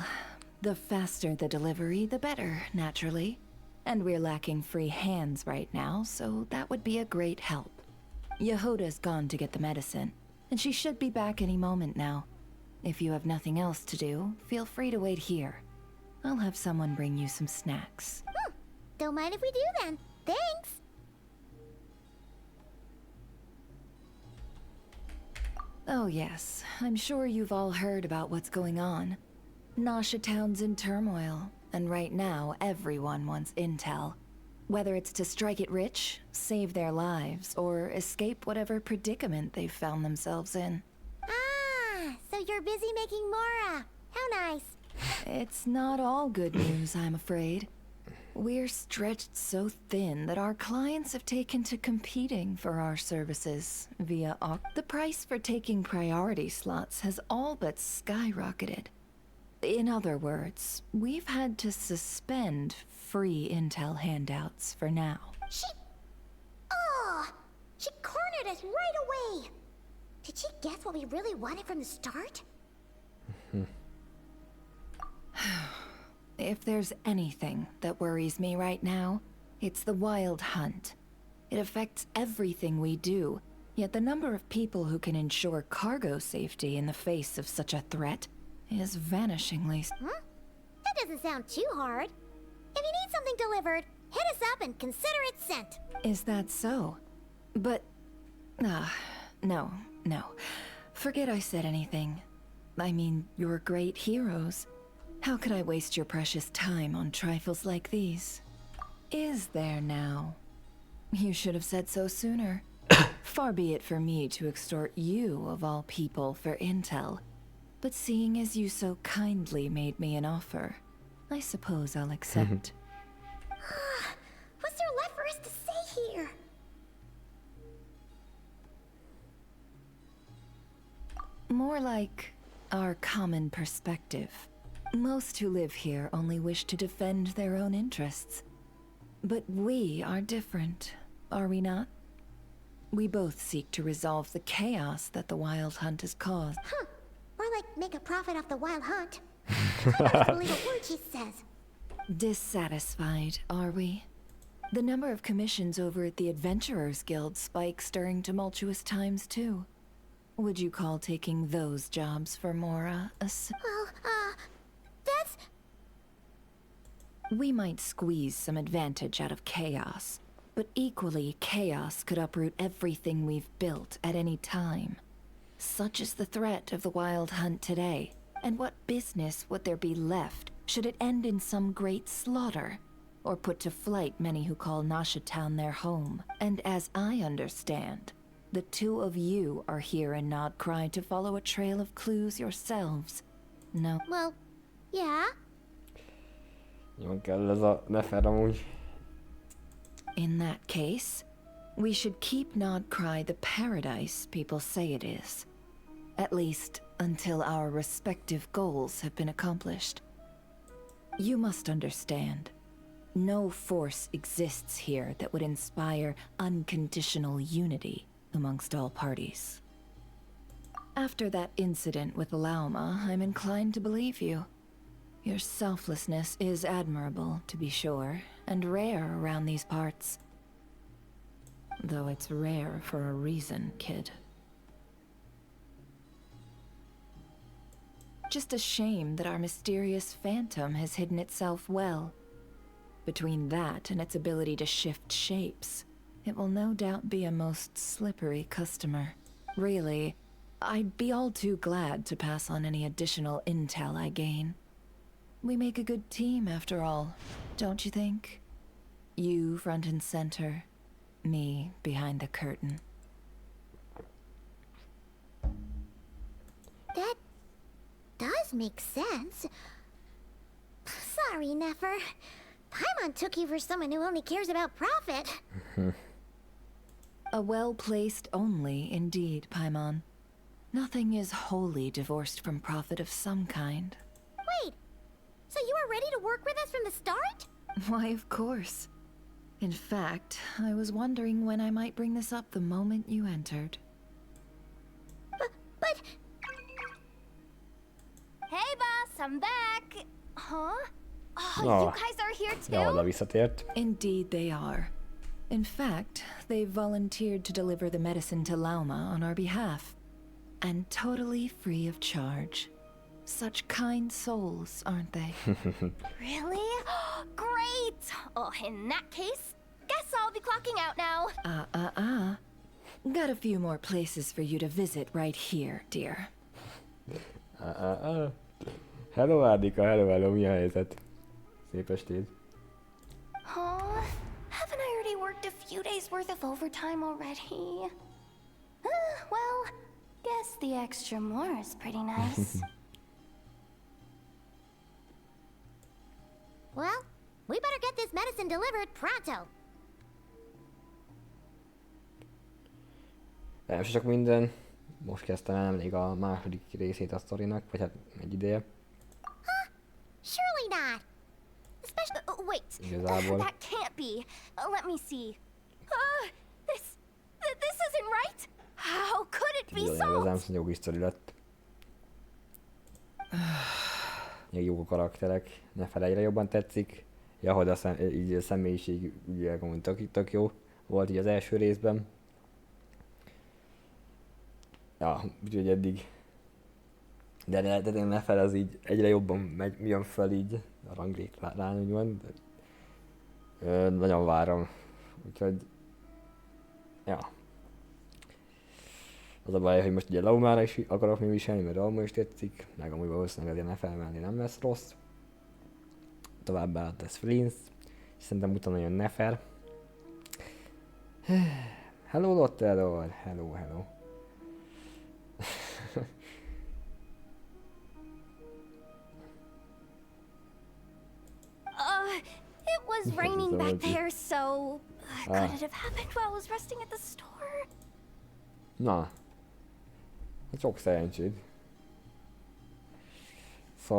Speaker 11: the faster the delivery, the better, naturally. And we're lacking free hands right now, so that would be a great help. Yehoda's gone to get the medicine, and she should be back any moment now. If you have nothing else to do, feel free to wait here. I'll have someone bring you some snacks.
Speaker 5: Don't mind if we do then. Thanks!
Speaker 11: Oh yes, I'm sure you've all heard about what's going on. Nasha Town's in turmoil, and right now everyone wants intel. Whether it's to strike it rich, save their lives, or escape whatever predicament they've found themselves in.
Speaker 5: Ah, so you're busy making Mora. How nice.
Speaker 11: It's not all good news, I'm afraid. We're stretched so thin that our clients have taken to competing for our services via the price for taking priority slots has all but skyrocketed. In other words, we've had to suspend free intel handouts for now.
Speaker 5: She cornered us right away. Did she guess what we really wanted from the start?
Speaker 11: If there's anything that worries me right now, it's the wild hunt. It affects everything we do, yet the number of people who can ensure cargo safety in the face of such a threat is vanishingly...
Speaker 5: That doesn't sound too hard. If you need something delivered, hit us up and consider it sent.
Speaker 11: Is that so? But... no. Forget I said anything. I mean, you're great heroes. How could I waste your precious time on trifles like these? Is there now? You should have said so sooner. Far be it for me to extort you, of all people, for intel. But seeing as you so kindly made me an offer, I suppose I'll accept.
Speaker 5: What's there left for us to say here?
Speaker 11: More like our common perspective. Most who live here only wish to defend their own interests. But we are different, are we not? We both seek to resolve the chaos that the wild hunt has caused.
Speaker 5: Or like make a profit off the wild hunt. I don't believe a word she says.
Speaker 11: Dissatisfied, are we? The number of commissions over at the Adventurers Guild spikes during tumultuous times too. Would you call taking those jobs for Mora
Speaker 5: that's...
Speaker 11: We might squeeze some advantage out of chaos, but equally, chaos could uproot everything we've built at any time. Such is the threat of the wild hunt today, and what business would there be left should it end in some great slaughter, or put to flight many who call Nasha Town their home? And as I understand, the two of you are here in Nodcry to follow a trail of clues yourselves. No.
Speaker 5: Well, yeah.
Speaker 11: In that case, we should keep Nodcry the paradise people say it is. At least, until our respective goals have been accomplished. You must understand, no force exists here that would inspire unconditional unity amongst all parties. After that incident with Lauma, I'm inclined to believe you. Your selflessness is admirable, to be sure, and rare around these parts. Though it's rare for a reason, kid. Just a shame that our mysterious phantom has hidden itself well. Between that and its ability to shift shapes, it will no doubt be a most slippery customer. Really, I'd be all too glad to pass on any additional intel I gain. We make a good team, after all, don't you think? You front and center, me behind the curtain.
Speaker 5: That does make sense. Sorry, Nefer. Paimon took you for someone who only cares about profit.
Speaker 11: A well-placed only, indeed, Paimon. Nothing is wholly divorced from profit of some kind.
Speaker 5: Wait, so you were ready to work with us from the start?
Speaker 11: Why, of course. In fact, I was wondering when I might bring this up the moment you entered.
Speaker 5: But...
Speaker 8: Hey, boss, I'm back. Huh? Oh,
Speaker 1: Oh.
Speaker 8: you guys are here too?
Speaker 1: Ja, oda visszatért.
Speaker 11: Indeed they are. In fact, they volunteered to deliver the medicine to Lauma on our behalf. And totally free of charge. Such kind souls, aren't they?
Speaker 8: Really? Great! Oh, in that case, guess I'll be clocking out now.
Speaker 11: Got a few more places for you to visit right here, dear.
Speaker 1: Hello, Ádika, hello, mi a helyzet? Szép estét.
Speaker 8: Huh? Haven't I already worked a few days worth of overtime already? Well, guess the extra more is pretty nice.
Speaker 5: Well, We better get this medicine delivered pronto.
Speaker 1: Nem csak minden. Most kezdtem el nemrég a második részét a sztorinak, vagy hát egy ideje.
Speaker 5: Huh? Surely not. Especially, wait.
Speaker 1: Igazából.
Speaker 8: That can't be. Let me see. This isn't right. How could it be
Speaker 1: solved? Ez nem jogi sztori lett. Még jók a karakterek. Ne felejre jobban tetszik. Ja, hogy így a személyiség ugye tök jó volt így az első részben. Ja, úgyhogy eddig. De ne fel, az így egyre jobban jön fel így a ranglétrán, úgymond. Nagyon várom. Úgyhogy... Ja. Az a baj, hogy most ugye Laumára is akarok még viselni, mert Lauma is tetszik. Meg amúgy valószínűleg azért ne felmelni nem lesz rossz. Továbbá lesz Flinsz. És szerintem utána jön Nefer. Hello Lottador! Hello.
Speaker 8: It was raining back there, so could it have happened while I was resting at the store?
Speaker 1: Na, hát sok szerencséd.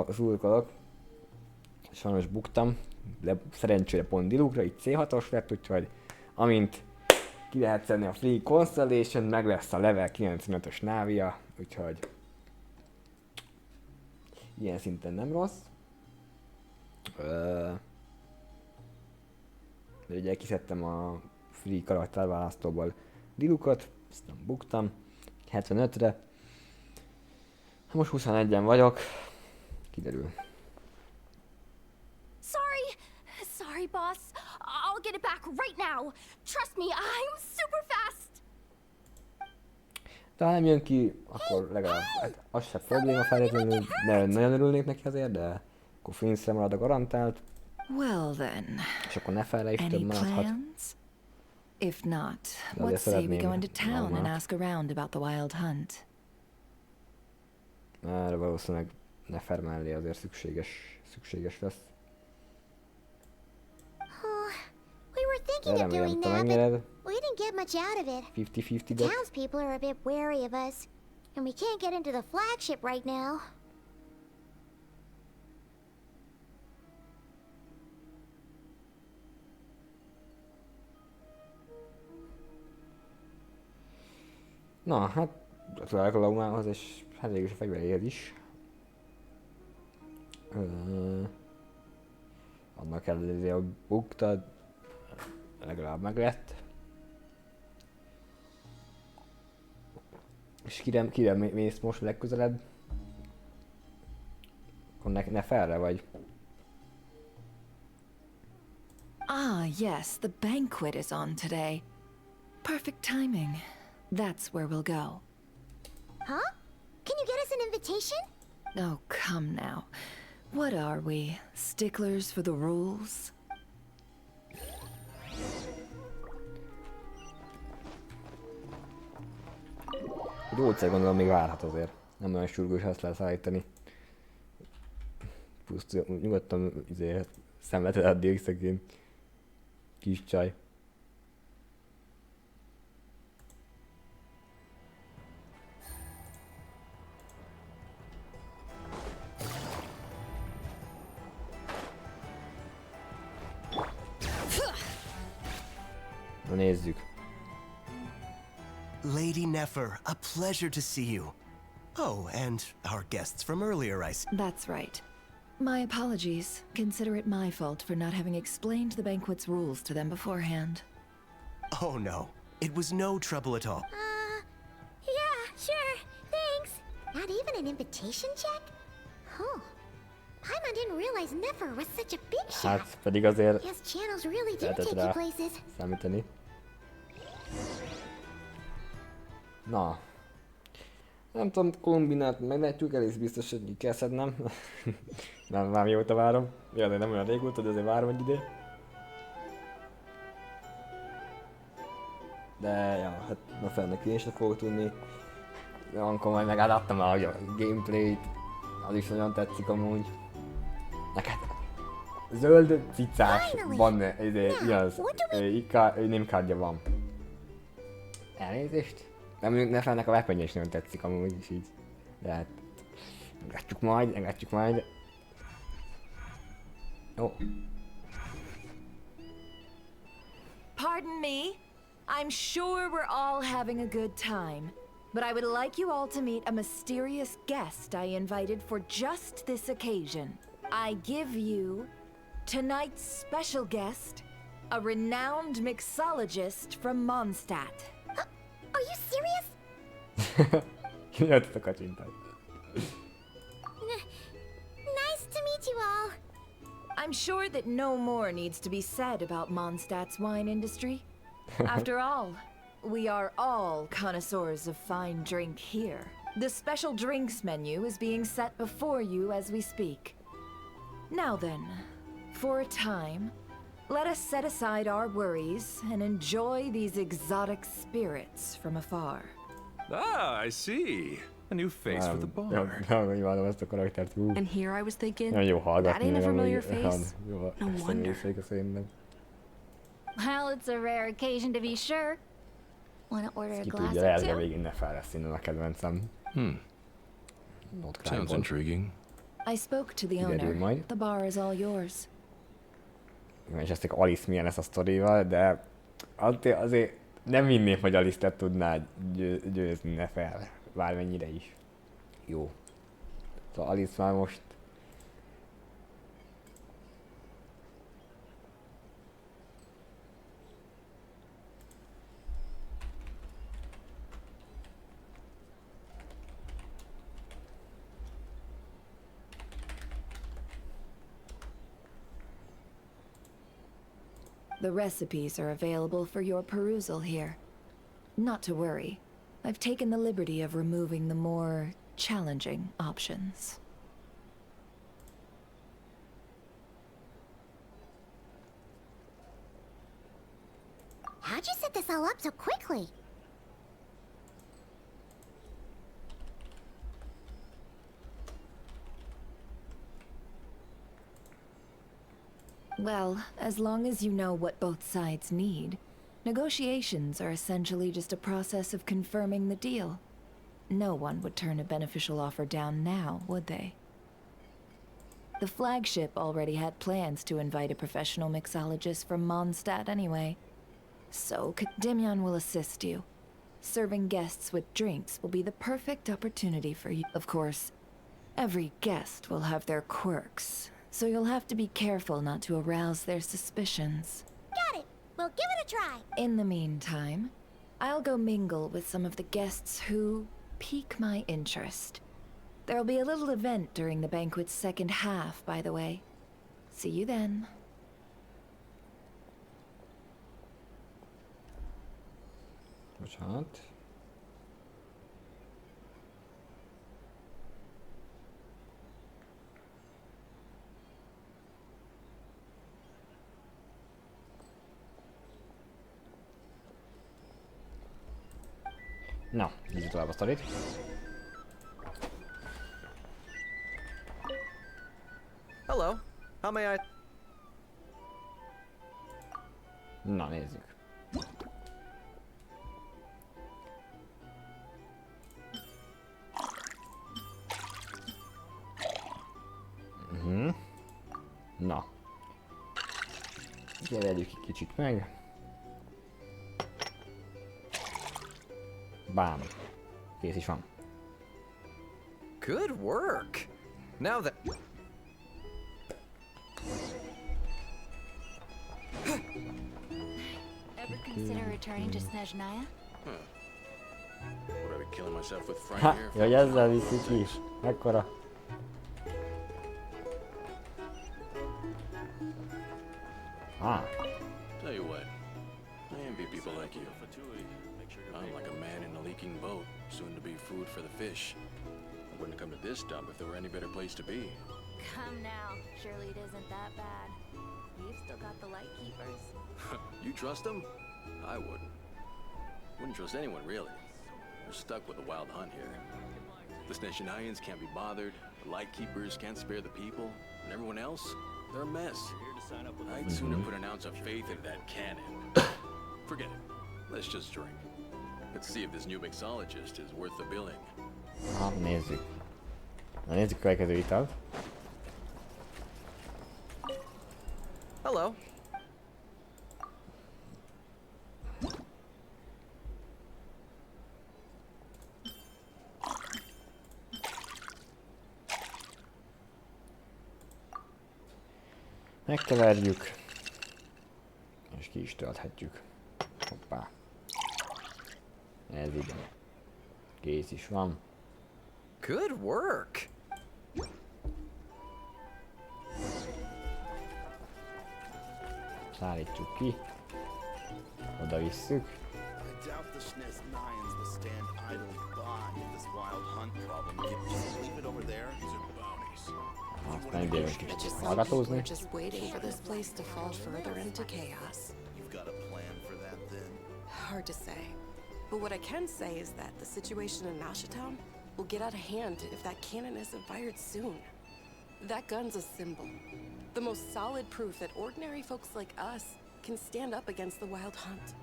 Speaker 1: Szurkolok. Sajnos buktam, de szerencsére pont Dilukra, itt C6-os lett, úgyhogy amint ki lehet szedni a Free Constellation, meg lesz a level 95-ös návia, úgyhogy ilyen szinten nem rossz. De ugye kiszedtem a Free karakterválasztóból Dilukot, aztán buktam 75-re. Most 21-en vagyok, kiderül.
Speaker 8: Sorry, boss. I'll get it back right now. Trust me, I'm super fast.
Speaker 1: De ha nem jön ki, akkor legalább hát az se probléma feltétlenül, de nagyon örülnék neki azért, de akkor Flinszre marad a garantált.
Speaker 11: Well then.
Speaker 1: És akkor ne felre is több maradhat.
Speaker 11: If not, what say we go into town and ask around about the wild hunt?
Speaker 1: Erre valószínűleg Nefer mellé azért szükséges lesz.
Speaker 5: We were thinking of doing that, but we didn't get much out of it.
Speaker 1: 50-50
Speaker 5: The townspeople are a bit wary of us, and we can't get into the flagship right now.
Speaker 1: Na, hát gratulálok a Laumához, és hát végül is a fegyveréhez is. Annak ellenére, hogy buktad, legalább meg lett. És kire mész most legközelebb? Akkor ne felre vagy.
Speaker 11: Ah, yes, the banquet is on today. Perfect timing. That's where we'll go.
Speaker 5: Huh? Can you get us an invitation?
Speaker 11: Oh, come now. What are we? Sticklers for the rules?
Speaker 1: A gyógyszer gondolom még várhat azért. Nem olyan sürgős ezt leszállítani. Plusz nyugodtan szenveded addig szegény kis csaj. Na nézzük.
Speaker 10: Lady Nefer, a pleasure to see you. Oh, and our guests from earlier,
Speaker 11: That's right. My apologies. Consider it my fault for not having explained the banquet's rules to them beforehand.
Speaker 10: Oh no, it was no trouble at all.
Speaker 5: Yeah, sure, thanks. Not even an invitation check? Oh, Paimon didn't realize Nefer was such a big shot.
Speaker 1: Hát pedig azért
Speaker 5: His channels really do take you places.
Speaker 1: Számítani. Na. Nem tudom, Kolumbinát meglehetjük, egész biztos, hogy ki kell szednem. Már mióta várom. Ja, de nem olyan régóta, de azért várom egy ide. De, ja, hát ma felnek én sem fogok tudni. Akkor majd megállaptam a gameplayt. Az is nagyon tetszik amúgy. Neked Zöld cicás van, igaz, némkártya van. Elnézést? Nem, Nefelnek a weaponja is nagyon tetszik amúgy is így. De hát... Engedjük majd. Jó.
Speaker 11: Pardon me? I'm sure we're all having a good time. But I would like you all to meet a mysterious guest I invited for just this occasion. I give you tonight's special guest, a renowned mixologist from Mondstadt.
Speaker 5: Are you serious?
Speaker 1: Kinyomtad a kacsintást.
Speaker 5: Nice to meet you all.
Speaker 11: I'm sure that no more needs to be said about Mondstadt's wine industry. After all, we are all connoisseurs of fine drink here. The special drinks menu is being set before you as we speak. Now then, for a time, let us set aside our worries and enjoy these exotic spirits from afar.
Speaker 3: Ah, I see. A new face for the bar.
Speaker 1: Imádom ezt a karaktert.
Speaker 8: And here I was thinking,
Speaker 1: Nagyon jó hallgatni.
Speaker 8: that ain't a familiar face.
Speaker 1: No wonder.
Speaker 5: Well, it's a rare occasion to be sure. Wanna order a
Speaker 1: Ki
Speaker 5: glass
Speaker 1: tudja,
Speaker 5: or
Speaker 1: lehet, hogy
Speaker 5: two?
Speaker 1: végén ne fel lesz innen a kedvencem.
Speaker 3: Sounds intriguing.
Speaker 11: I spoke to the
Speaker 1: Kiderül
Speaker 11: owner.
Speaker 1: majd.
Speaker 11: The bar is all yours.
Speaker 1: És ezt Alice milyen lesz a sztorival, de azért nem hinném, hogy Alice le tudná győzni, ne fel. Bármennyire is. Jó. Szóval Alice már most...
Speaker 11: The recipes are available for your perusal here. Not to worry. I've taken the liberty of removing the more challenging options.
Speaker 5: How'd you set this all up so quickly?
Speaker 11: Well, as long as you know what both sides need, negotiations are essentially just a process of confirming the deal. No one would turn a beneficial offer down now, would they? The flagship already had plans to invite a professional mixologist from Mondstadt anyway. So, Demyan will assist you. Serving guests with drinks will be the perfect opportunity for you. Of course, every guest will have their quirks, so you'll have to be careful not to arouse their suspicions.
Speaker 5: Got it. We'll give it a try.
Speaker 11: In the meantime, I'll go mingle with some of the guests who pique my interest. There'll be a little event during the banquet's second half, by the way. See you then.
Speaker 1: Bocsánat. Na, nézzük tovább a sztorit.
Speaker 12: Hello. How may I...
Speaker 1: Na, nézzük. Na. Gyeregyük egy kicsit meg. Bám. Kész is van.
Speaker 12: Good work. Now that...
Speaker 9: Ever consider returning to Snezhnaya?
Speaker 4: Would I be killing myself with fright
Speaker 1: Ha,
Speaker 4: here?
Speaker 1: jaj, ezzel viszik ki. Mekkora. Ah.
Speaker 4: Tell you what, I envy people like you. I'm like a man in a leaking boat, soon to be food for the fish. I wouldn't come to this dump if there were any better place to be.
Speaker 9: Come now. Surely it isn't that bad. We've still got the light keepers.
Speaker 4: You trust them? I wouldn't. Wouldn't trust anyone, really. We're stuck with the wild hunt here. The Snezhnayans can't be bothered, the light keepers can't spare the people, and everyone else? They're a mess. I'd sooner put an ounce of faith into that cannon. Forget it. Let's just drink. Let's see if this new mixologist is worth the billing.
Speaker 1: Hát nézzük. Na nézzük a következő italt.
Speaker 12: Hello.
Speaker 1: Megkeverjük. És ki is tölthetjük. Hoppá. Ez így. Kész is van.
Speaker 12: Good work.
Speaker 1: Szállítjuk ki. Oda visszük. Aztán idejön kicsit hallgatózni.
Speaker 13: Hard to say. But what I can say is that the situation in Nashatown will get out of hand if that cannon isn't fired soon. That gun's a symbol. The most solid proof that ordinary folks like us can stand up against the wild hunt.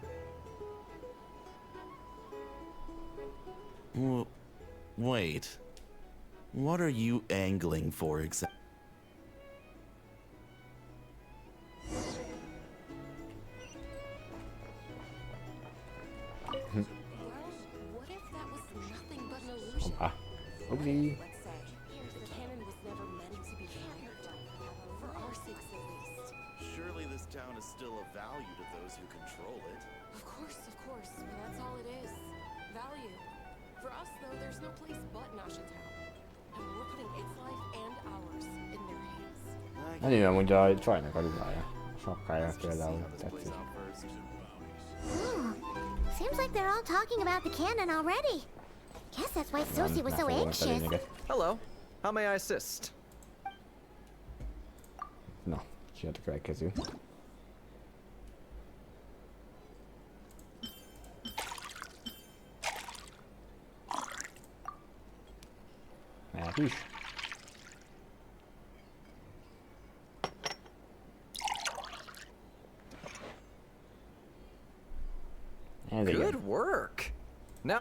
Speaker 14: Well, wait. What are you angling for exactly?
Speaker 1: Hoppá. Upsi.
Speaker 14: Surely this town is still of value to those who control it.
Speaker 13: Of course, but that's all it is. Value. For us, though, there's no place but Nashatown. And we're putting its life and ours in their hands.
Speaker 1: Nagyon amúgy a csajnak a ruhája. Sapkája például tetszik.
Speaker 5: Seems like they're all talking about the cannon already. Guess that's why Susie was so anxious.
Speaker 12: Hello. How may I assist?
Speaker 1: Na, csinált a következő. Mehet is.
Speaker 12: Good work. Now.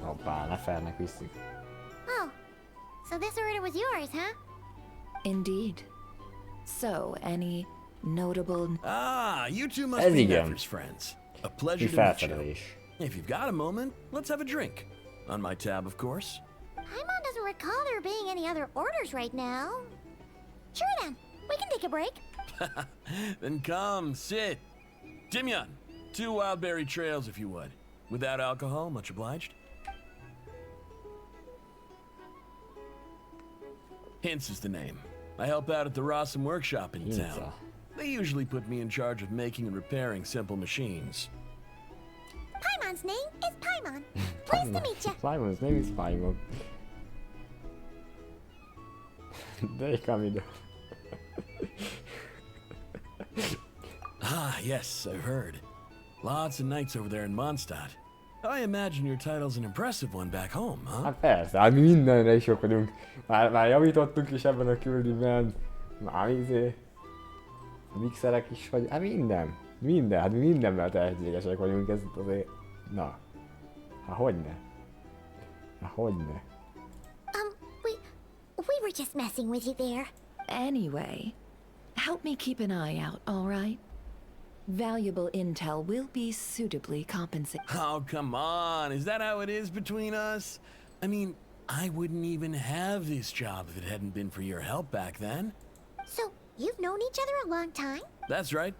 Speaker 1: Hoppá, Nefernek visszük.
Speaker 5: Oh, so this order was yours, huh?
Speaker 11: Indeed. So, any notable...
Speaker 15: Ah, you two must be Nefer's friends. A pleasure to meet you. If you've got a moment, let's have a drink. On my tab, of course.
Speaker 5: Paimon doesn't recall there being any other orders right now. Sure then, we can take a break.
Speaker 15: Then come, sit. Timyon, 2 wildberry trails if you would. Without alcohol, much obliged. Hints is the name. I help out at the Rossum workshop in town. They usually put me in charge of making and repairing simple machines.
Speaker 5: Paimon's name is Paimon. Pleased to meet you.
Speaker 1: Paimon's name is Paimon. They come in.
Speaker 15: Ah, yes, I've heard. Lots of nights over there in Mondstadt. I imagine your title's an impressive one back home, huh?
Speaker 1: Hát persze, hát mi mindenre is jók vagyunk. Már javítottunk is ebben a küldőben. Már a mixerek is, vagy hát minden, hát mi mindenben tehetségesek vagyunk, ez azért, na. Hát hogyne? Hát hogyne?
Speaker 5: We were just messing with you there.
Speaker 11: Anyway, help me keep an eye out, all right? Valuable intel will be suitably compensated.
Speaker 15: Oh, come on. Is that how it is between us? I mean, I wouldn't even have this job if it hadn't been for your help back then.
Speaker 5: So, you've known each other a long time?
Speaker 15: That's right.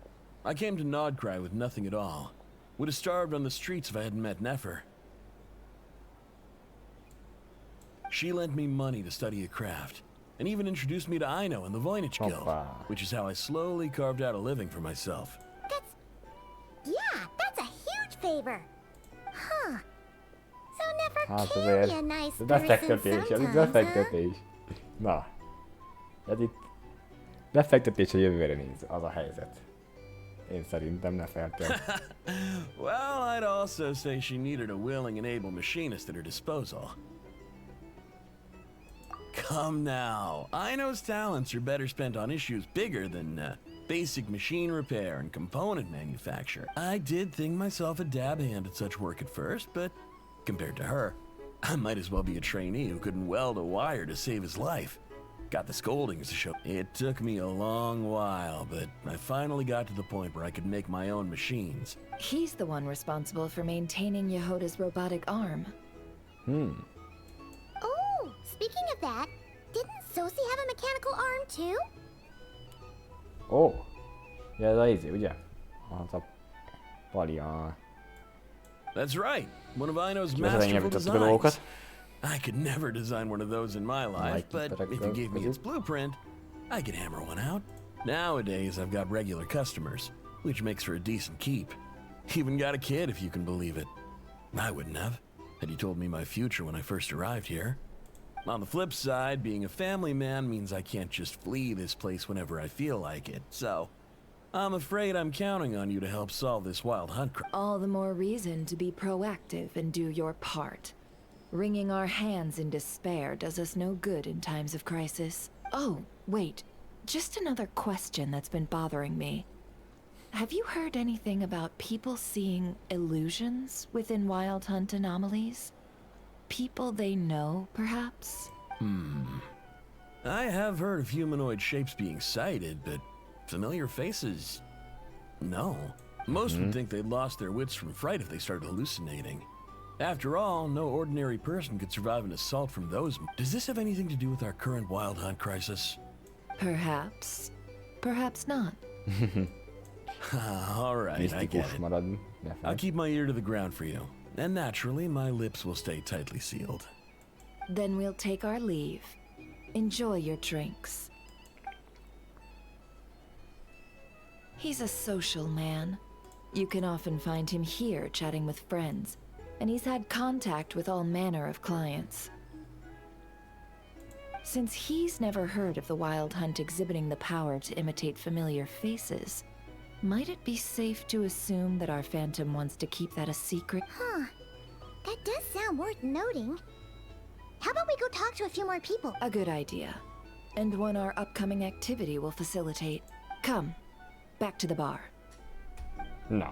Speaker 15: I came to Nodcry with nothing at all. Would have starved on the streets if I hadn't met Nefer. She lent me money to study a craft, and even introduced me to Aino and the Voynich Guild, which is how I slowly carved out a living for myself.
Speaker 5: That's a huge favor. Huh. So Nefer
Speaker 1: Hát
Speaker 5: can
Speaker 1: azért,
Speaker 5: be a nice
Speaker 1: ez
Speaker 5: person
Speaker 1: befektetés, ez
Speaker 5: sometimes,
Speaker 1: befektetés. Na, ez itt befektetés a jövőre néz, az a helyzet. Én szerintem ne feltél.
Speaker 15: Well, I'd also say she needed a willing and able machinist at her disposal. Come now, Aino's talents are better spent on issues bigger than basic machine repair and component manufacture. I did think myself a dab hand at such work at first, but compared to her, I might as well be a trainee who couldn't weld a wire to save his life. Got the scoldings to show. It took me a long while, but I finally got to the point where I could make my own machines.
Speaker 11: He's the one responsible for maintaining Yehoda's robotic arm.
Speaker 5: Oh, speaking of that, didn't Sosie have a mechanical arm too?
Speaker 1: Ó, ja, ez a izé, ugye? Az a pali a...
Speaker 15: That's right, one of Aino's masterful designs. I could never design one of those in my life, but if you gave me its blueprint, I could hammer one out. Nowadays, I've got regular customers, which makes for a decent keep. Even got a kid, if you can believe it. I wouldn't have, had you told me my future when I first arrived here. On the flip side, being a family man means I can't just flee this place whenever I feel like it, so I'm afraid I'm counting on you to help solve this wild hunt crime.
Speaker 11: All the more reason to be proactive and do your part. Wringing our hands in despair does us no good in times of crisis. Oh, wait. Just another question that's been bothering me. Have you heard anything about people seeing illusions within Wild Hunt anomalies? People they know, perhaps?
Speaker 15: I have heard of humanoid shapes being sighted, but familiar faces? No. Most would think they'd lost their wits from fright if they started hallucinating. After all, no ordinary person could survive an assault from those. Does this have anything to do with our current Wild Hunt crisis?
Speaker 11: Perhaps. Perhaps not.
Speaker 15: All right, I get it. I'll keep my ear to the ground for you. And naturally, my lips will stay tightly sealed.
Speaker 11: Then we'll take our leave. Enjoy your drinks. He's a social man. You can often find him here chatting with friends, and he's had contact with all manner of clients. Since he's never heard of the Wild Hunt exhibiting the power to imitate familiar faces, might it be safe to assume that our Phantom wants to keep that a secret?
Speaker 5: Huh. That does sound worth noting. How about we go talk to a few more people?
Speaker 11: A good idea. And one our upcoming activity will facilitate. Come, back to the bar.
Speaker 1: Na.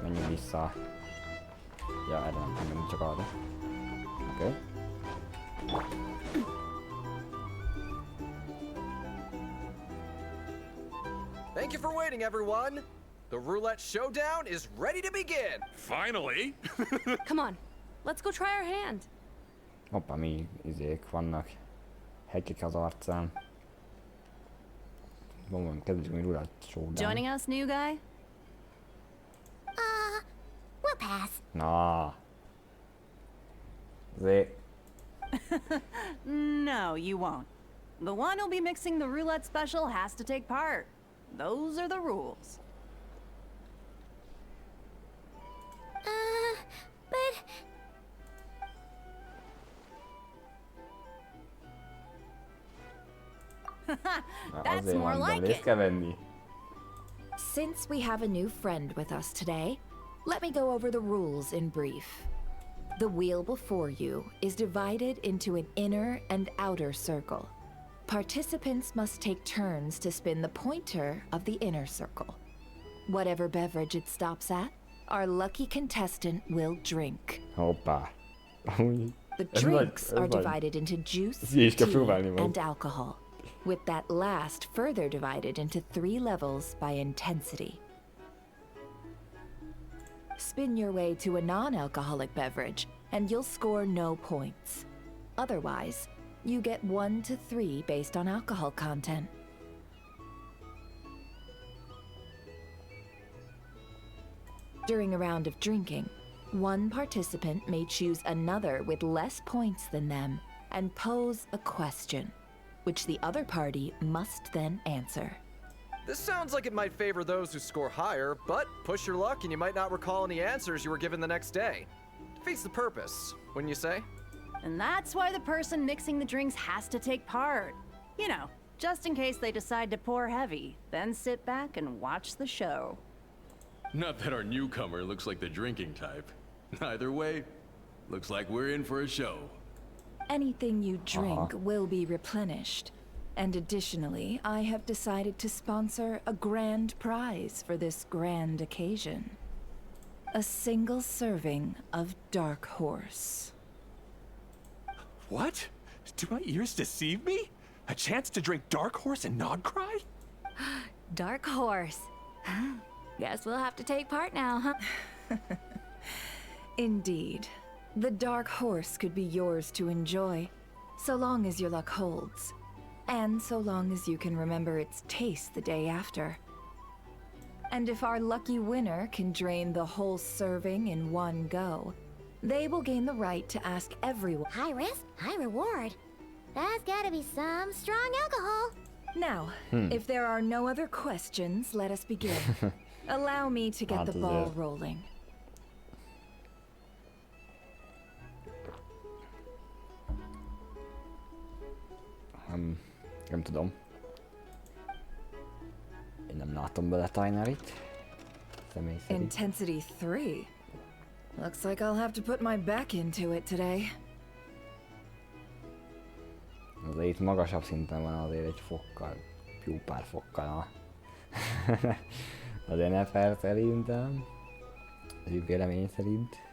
Speaker 1: Menjünk vissza. Ja, erre nem menjünk, csak arra. Oké.
Speaker 12: Thank you for waiting, everyone. The roulette showdown is ready to begin.
Speaker 3: Finally!
Speaker 6: Come on, let's go try our hand.
Speaker 1: Hoppa, mi izék vannak. Hegyek az arcán. Mondom, kezdjük mi roulette showdown.
Speaker 9: Joining us, new guy?
Speaker 5: We'll pass.
Speaker 1: Na. Zé.
Speaker 9: No, you won't. The one who'll be mixing the roulette special has to take part. Those are the rules.
Speaker 5: But...
Speaker 9: That's more like it.
Speaker 11: Since we have a new friend with us today, let me go over the rules in brief. The wheel before you is divided into an inner and outer circle. Participants must take turns to spin the pointer of the inner circle. Whatever beverage it stops at, our lucky contestant will drink.
Speaker 1: Hoppa.
Speaker 11: The drinks are divided into juice, tea, and alcohol, with that last further divided into 3 levels by intensity. Spin your way to a non-alcoholic beverage, and you'll score no points. Otherwise, you get 1 to 3 based on alcohol content. During a round of drinking, one participant may choose another with less points than them and pose a question, which the other party must then answer.
Speaker 12: This sounds like it might favor those who score higher, but push your luck and you might not recall any answers you were given the next day. Defeats the purpose, wouldn't you say?
Speaker 9: And that's why the person mixing the drinks has to take part. You know,
Speaker 16: just in case they decide to pour heavy. Then sit back and watch the show.
Speaker 4: Not that our newcomer looks like the drinking type. Either way, looks like we're in for a show.
Speaker 11: Anything you drink will be replenished. And additionally, I have decided to sponsor a grand prize for this grand occasion. A single serving of Dark Horse.
Speaker 17: What? Do my ears deceive me? A chance to drink Dark Horse and not cry?
Speaker 18: Dark Horse. Guess we'll have to take part now, huh?
Speaker 11: Indeed. The Dark Horse could be yours to enjoy, so long as your luck holds. And so long as you can remember its taste the day after. And if our lucky winner can drain the whole serving in one go, they will gain the right to ask everyone.
Speaker 5: High risk, high reward. That's gotta be some strong alcohol.
Speaker 11: Now, if there are no other questions, let us begin. Allow me to get the ball rolling.
Speaker 1: Nem tudom. Én nem látom bele Tinerit. Személy szerint.
Speaker 11: Intensity 3. Looks like I'll have to put my back into it today.
Speaker 1: Azért itt magasabb szinten van azért egy fokkal. Jó pár fokkal. Az NFL szerintem. Az így vélemény szerint.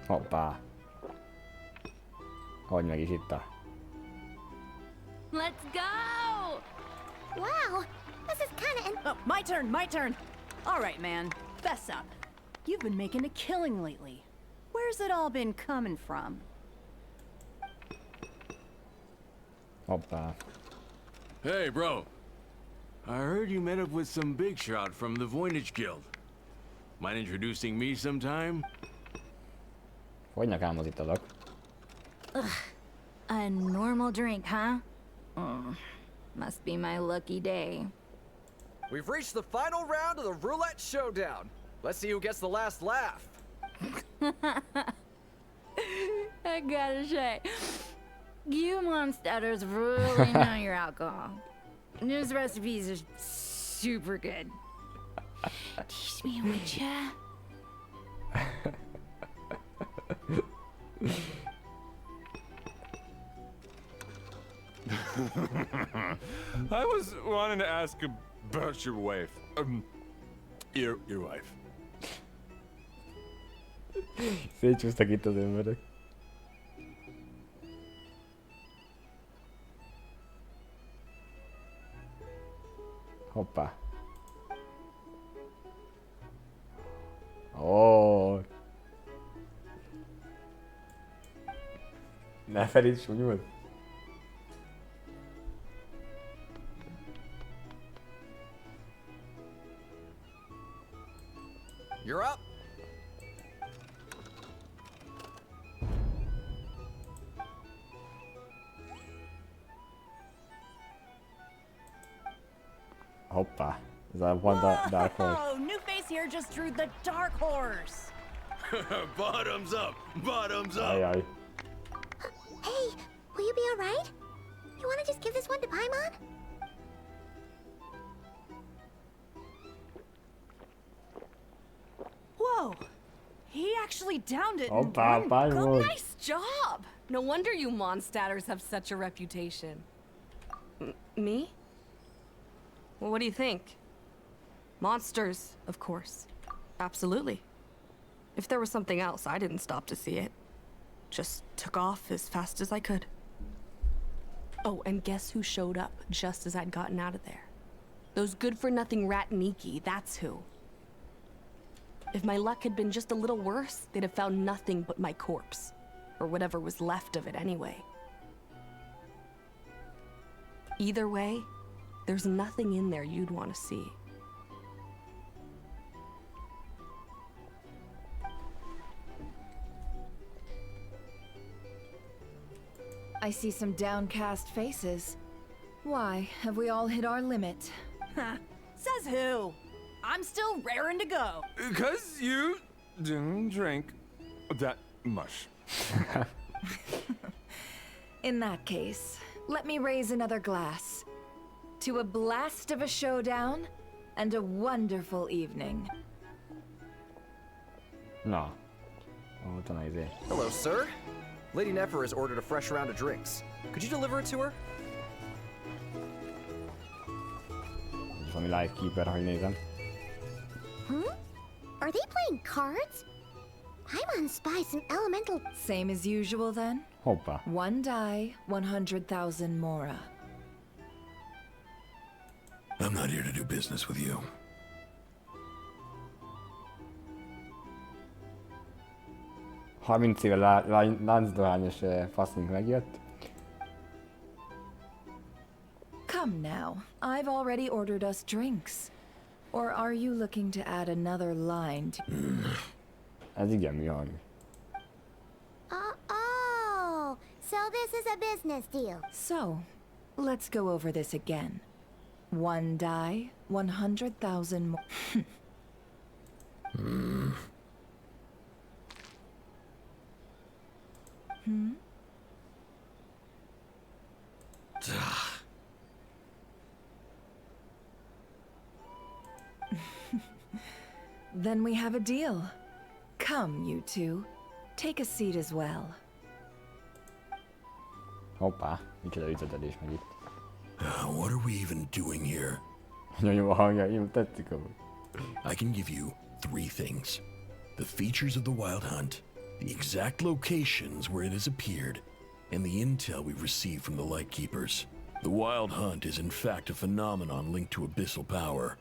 Speaker 1: Hoppá. Hogy meg is itt a...
Speaker 18: Let's go!
Speaker 5: Wow, this is kinda
Speaker 16: Oh, my turn, my turn. All right, man, fess up. You've been making a killing lately. Where's it all been coming from?
Speaker 1: Hoppá.
Speaker 4: Hey, bro. I heard you met up with some big shot from the Voynich Guild. Mind introducing me sometime?
Speaker 1: Hogynak álmozik azok?
Speaker 18: Ugh, a normal drink, huh? Must be my lucky day.
Speaker 12: We've reached the final round of the roulette showdown. Let's see who gets the last laugh.
Speaker 18: I gotta say, you monsters really know your alcohol. These recipes are super good. Teach me, would ya?
Speaker 17: I was wanting to ask about your wife. Your wife.
Speaker 1: Szétcsúsztak itt az emberek. Hoppá. Ó. Ne felíts súnyul.
Speaker 12: You're up.
Speaker 1: Hoppá. Ez a van Dark Horse.
Speaker 16: Oh, new face here just drew the Dark Horse.
Speaker 4: Bottoms up! Bottoms up!
Speaker 1: Ajaj.
Speaker 5: Hey, will you be alright? You wanna just give this one to Paimon?
Speaker 16: Whoa, he actually downed it.
Speaker 1: Oh, Paimon.
Speaker 13: Nice job! No wonder you monstaters have such a reputation. Me? Well, what do you think? Monsters, of course. Absolutely. If there was something else, I didn't stop to see it. Just took off as fast as I could. Oh, and guess who showed up just as I'd gotten out of there? Those good-for-nothing rat Niki, that's who. If my luck had been just a little worse, they'd have found nothing but my corpse. Or whatever was left of it anyway. Either way, there's nothing in there you'd want to see.
Speaker 11: I see some downcast faces. Why, have we all hit our limit?
Speaker 16: Says who? I'm still raring to go.
Speaker 17: 'Cause you didn't drink that much.
Speaker 11: In that case, let me raise another glass. To a blast of a showdown and a wonderful evening.
Speaker 1: Na. Ott van izé.
Speaker 12: Hello, sir. Lady Nefer has ordered a fresh round of drinks. Could you deliver it to her?
Speaker 1: Valami Lightkeeper, hogy nézem.
Speaker 5: Are they playing cards? I want to spy some elemental...
Speaker 11: Same as usual then?
Speaker 1: Hoppá.
Speaker 11: One die, 100,000 mora.
Speaker 15: I'm not here to do business with you.
Speaker 1: 30 éve láncdohányos faszink megjött.
Speaker 11: Come now, I've already ordered us drinks. Or are you looking to add another line to...
Speaker 1: Ez igen műhang.
Speaker 5: Oh, so this is a business deal.
Speaker 11: So, let's go over this again. One die, 100,000 more. Then we have a deal. Come, you two. Take a seat as well.
Speaker 1: Hoppá, micsoda üzetelés meg itt.
Speaker 15: What are we even doing here?
Speaker 1: Nagyon jó a hangja, én tetszik amúgy.
Speaker 15: I can give you 3 things. The features of the Wild Hunt, the exact locations where it has appeared, and the intel we've received from the Lightkeepers. The Wild Hunt is in fact a phenomenon linked to abyssal power.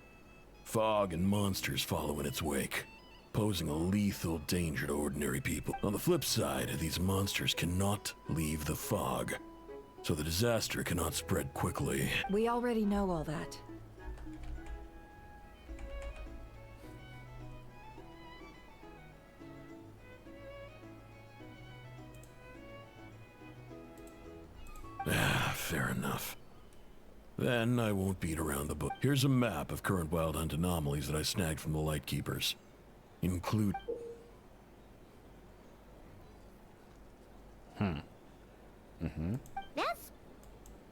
Speaker 15: Fog and monsters follow in its wake, posing a lethal danger to ordinary people. On the flip side, these monsters cannot leave the fog, so the disaster cannot spread quickly.
Speaker 11: We already know all that.
Speaker 15: Fair enough. Then I won't beat around the bush. Here's a map of current Wild Hunt anomalies that I snagged from the Lightkeepers. Include...
Speaker 5: That's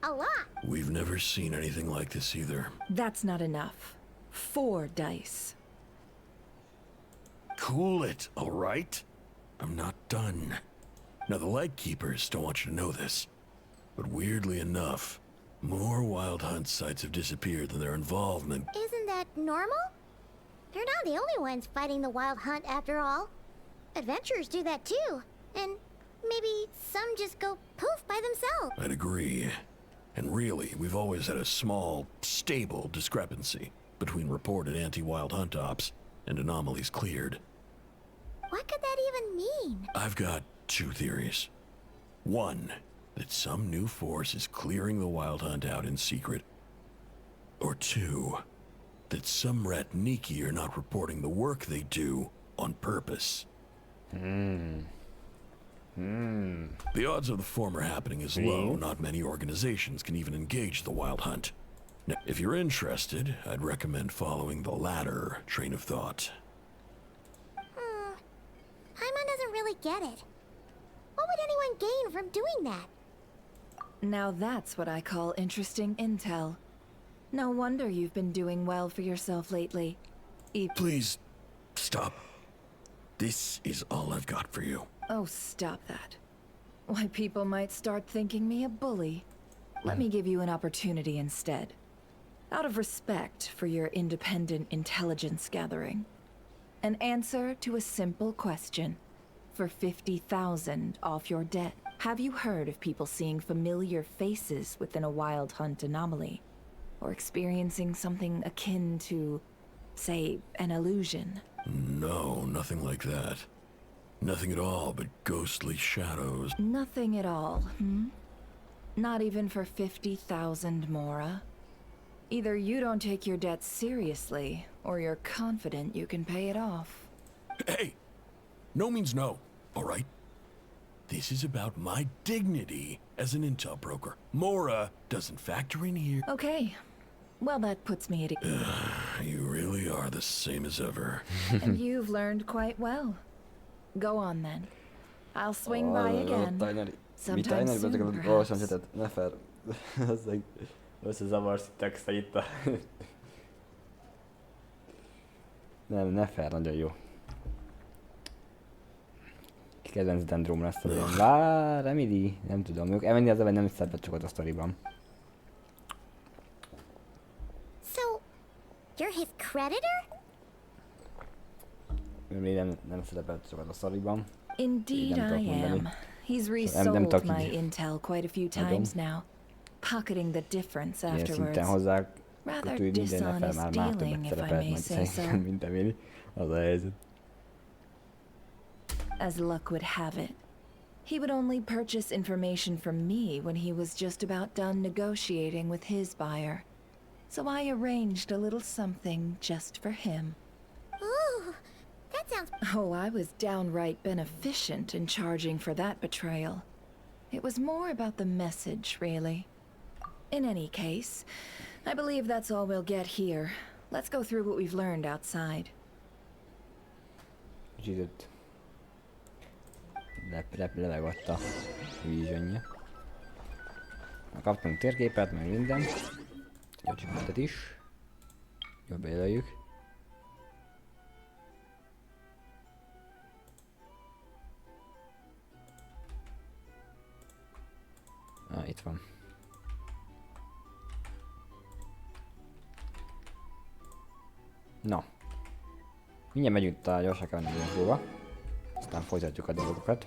Speaker 5: a lot.
Speaker 15: We've never seen anything like this either.
Speaker 11: That's not enough. 4 dice.
Speaker 15: Cool it, all right? I'm not done. Now, the Lightkeepers don't want you to know this, but weirdly enough, more Wild Hunt sites have disappeared than their involvement.
Speaker 5: Isn't that normal? They're not the only ones fighting the Wild Hunt after all. Adventurers do that too. And maybe some just go poof by themselves.
Speaker 15: I'd agree. And really, we've always had a small, stable discrepancy between reported anti-Wild Hunt ops and anomalies cleared.
Speaker 5: What could that even mean?
Speaker 15: I've got 2 theories. One, that some new force is clearing the Wild Hunt out in secret. Or 2, that some Ratniki are not reporting the work they do on purpose. The odds of the former happening is low. Not many organizations can even engage the Wild Hunt. Now, if you're interested, I'd recommend following the latter train of thought.
Speaker 5: Paimon doesn't really get it. What would anyone gain from doing that?
Speaker 11: Now that's what I call interesting intel. No wonder you've been doing well for yourself lately.
Speaker 15: Please, stop. This is all I've got for you.
Speaker 11: Oh, stop that. Why, people might start thinking me a bully. Let me give you an opportunity instead. Out of respect for your independent intelligence gathering. An answer to a simple question. For 50,000 off your debt. Have you heard of people seeing familiar faces within a Wild Hunt anomaly? Or experiencing something akin to, say, an illusion?
Speaker 15: No, nothing like that. Nothing at all but ghostly shadows.
Speaker 11: Nothing at all, Not even for 50,000 mora? Either you don't take your debt seriously, or you're confident you can pay it off.
Speaker 15: Hey! No means no, all right? This is about my dignity as an intel broker. Mora doesn't factor in here.
Speaker 11: Okay. Well, that puts me at ease.
Speaker 15: You really are the same as ever.
Speaker 11: And you've learned quite well. Go on, then. I'll swing by again. Sometime soon,
Speaker 1: Olvasom
Speaker 11: perhaps.
Speaker 1: csetet, ne fel. Összezavarsz texte itt a... Nem, ne fel, nagyon jó. Kedvenc dendróm lesz az én. Vár, Emily, nem tudom. Ők elmenni az vagy nem szerepet sokat a sztoriban.
Speaker 5: So, you're his creditor?
Speaker 1: Emily nem szerepet sokat a sztoriban.
Speaker 11: Indeed I am. He's resold my intel quite a few times now, pocketing the difference afterwards. Rather dishonest dealing, if I may say so.
Speaker 1: Mint Emily. Az a helyzet.
Speaker 11: As luck would have it, he would only purchase information from me when he was just about done negotiating with his buyer. So I arranged a little something just for him.
Speaker 5: Ooh, that sounds...
Speaker 11: Oh, I was downright beneficent in charging for that betrayal. It was more about the message, really. In any case, I believe that's all we'll get here. Let's go through what we've learned outside.
Speaker 1: Zsidott. Levegott a vízsönnye. Kaptunk térképet, meg minden. Gyöcsöketet is. Jól bejelöljük. Itt van. Na. Mindjárt megyünk a gyorsakan a aztán folytatjuk a dolgokat.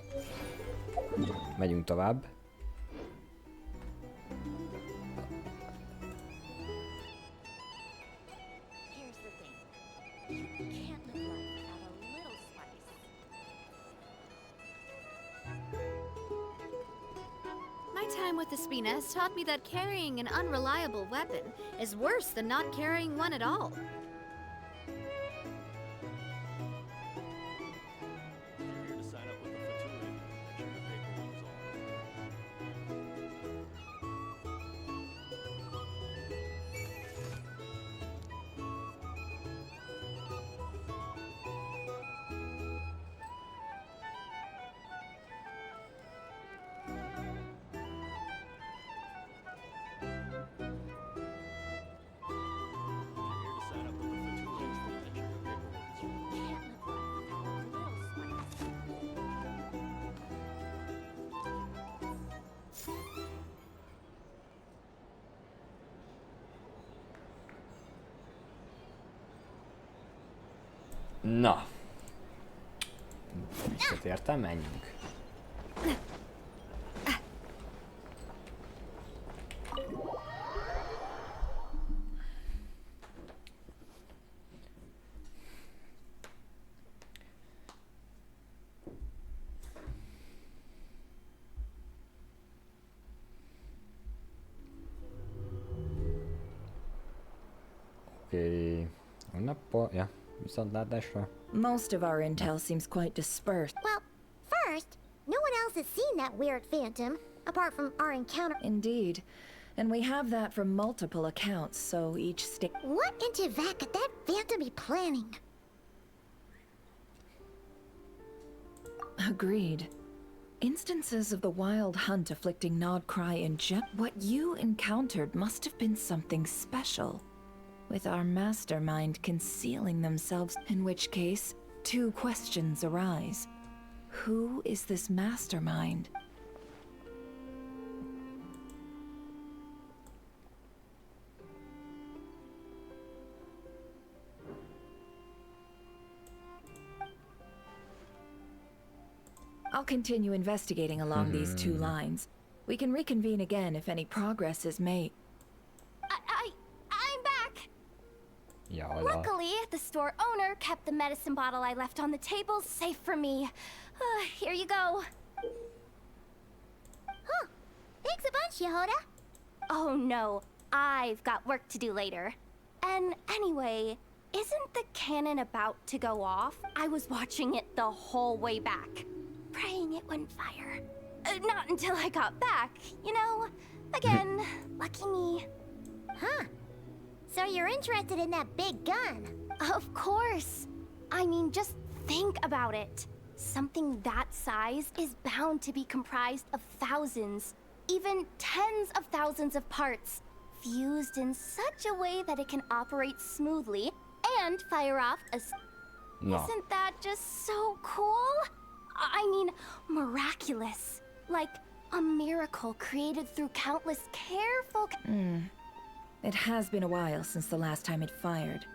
Speaker 1: Megyünk tovább.
Speaker 9: My time with the Spina has taught me that carrying an unreliable weapon is worse than not carrying one at all.
Speaker 1: Na. Visszatértem, menjünk. Oké. Honnappal, ja. Viszontlátásra.
Speaker 11: Most of our intel seems quite dispersed.
Speaker 5: Well, first, no one else has seen that weird phantom, apart from our encounter.
Speaker 11: Indeed. And we have that from multiple accounts, so each stick...
Speaker 5: What in Tibet could that phantom be planning?
Speaker 11: Agreed. Instances of the wild hunt afflicting Nodcry and Jet. What you encountered must have been something special, with our mastermind concealing themselves, in which case, two questions arise. Who is this mastermind? I'll continue investigating along these two lines. We can reconvene again if any progress is made.
Speaker 8: I'm back! Luckily, the store owner kept the medicine bottle I left on the table safe for me. Here you go.
Speaker 5: Huh. Thanks a bunch, Yehoda.
Speaker 8: Oh no, I've got work to do later. And anyway, isn't the cannon about to go off? I was watching it the whole way back, praying it wouldn't fire. Not until I got back, you know? Again, lucky me.
Speaker 5: Huh. So you're interested in that big gun?
Speaker 8: Of course. I mean, just think about it. Something that size is bound to be comprised of thousands, even tens of thousands of parts, fused in such a way that it can operate smoothly and fire off a...
Speaker 1: No.
Speaker 8: Isn't that just so cool? I mean, miraculous. Like a miracle created through countless careful...
Speaker 11: It has been a while since the last time it fired.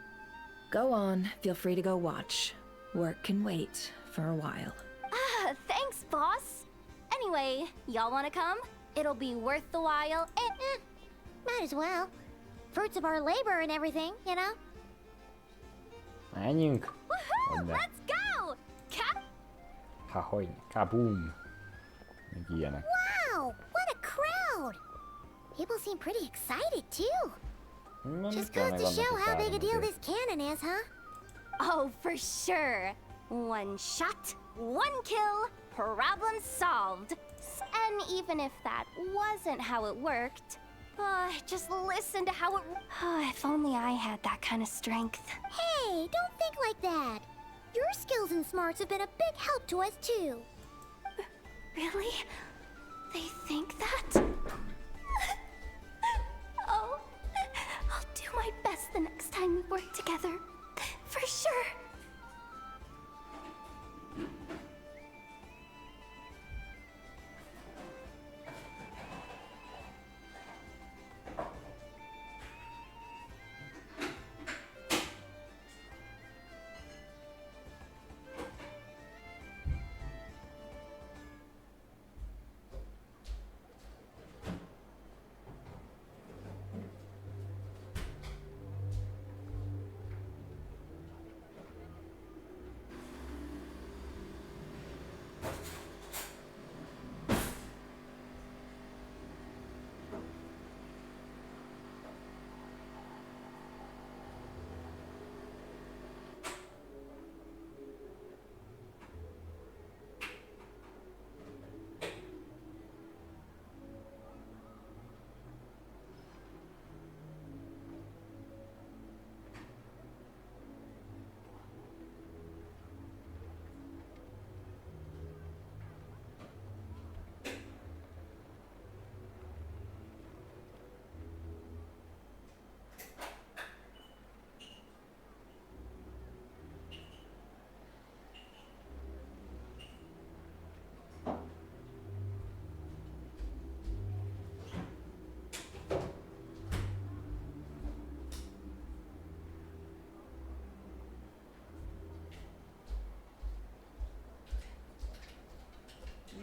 Speaker 11: Go on, feel free to go watch. Work can wait for a while.
Speaker 8: Ah, thanks, boss. Anyway, y'all wanna come? It'll be worth the while and...
Speaker 5: Might as well. Fruits of our labor and everything, you know?
Speaker 1: Menjünk!
Speaker 8: Woohoo! Let's go!
Speaker 1: Hahogy, kaboom! Meg ilyenek.
Speaker 5: Wow! What a crowd! People seem pretty excited, too. Just goes to show how big a deal this cannon is, huh?
Speaker 8: Oh, for sure. One shot, one kill, problem solved. And even if that wasn't how it worked, just listen to how it... if only I had that kind of strength.
Speaker 5: Hey, don't think like that. Your skills and smarts have been a big help to us, too.
Speaker 8: Really? They think that? Oh, I'll do my best the next time we work together. For sure.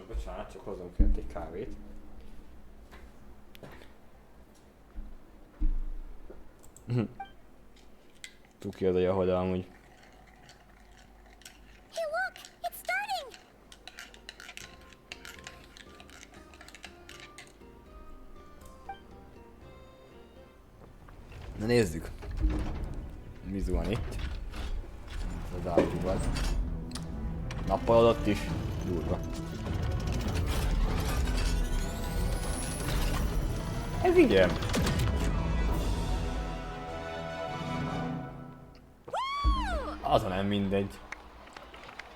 Speaker 1: Bocsánat, csak hozom kellett egy kávét. Tuki az a Jahoda amúgy.
Speaker 5: Hey, look! It's starting!
Speaker 1: Na nézzük. Mi zuhan itt. Az ágyúval. Nappal adott is. Durva. Ez igen. Az nem mindegy.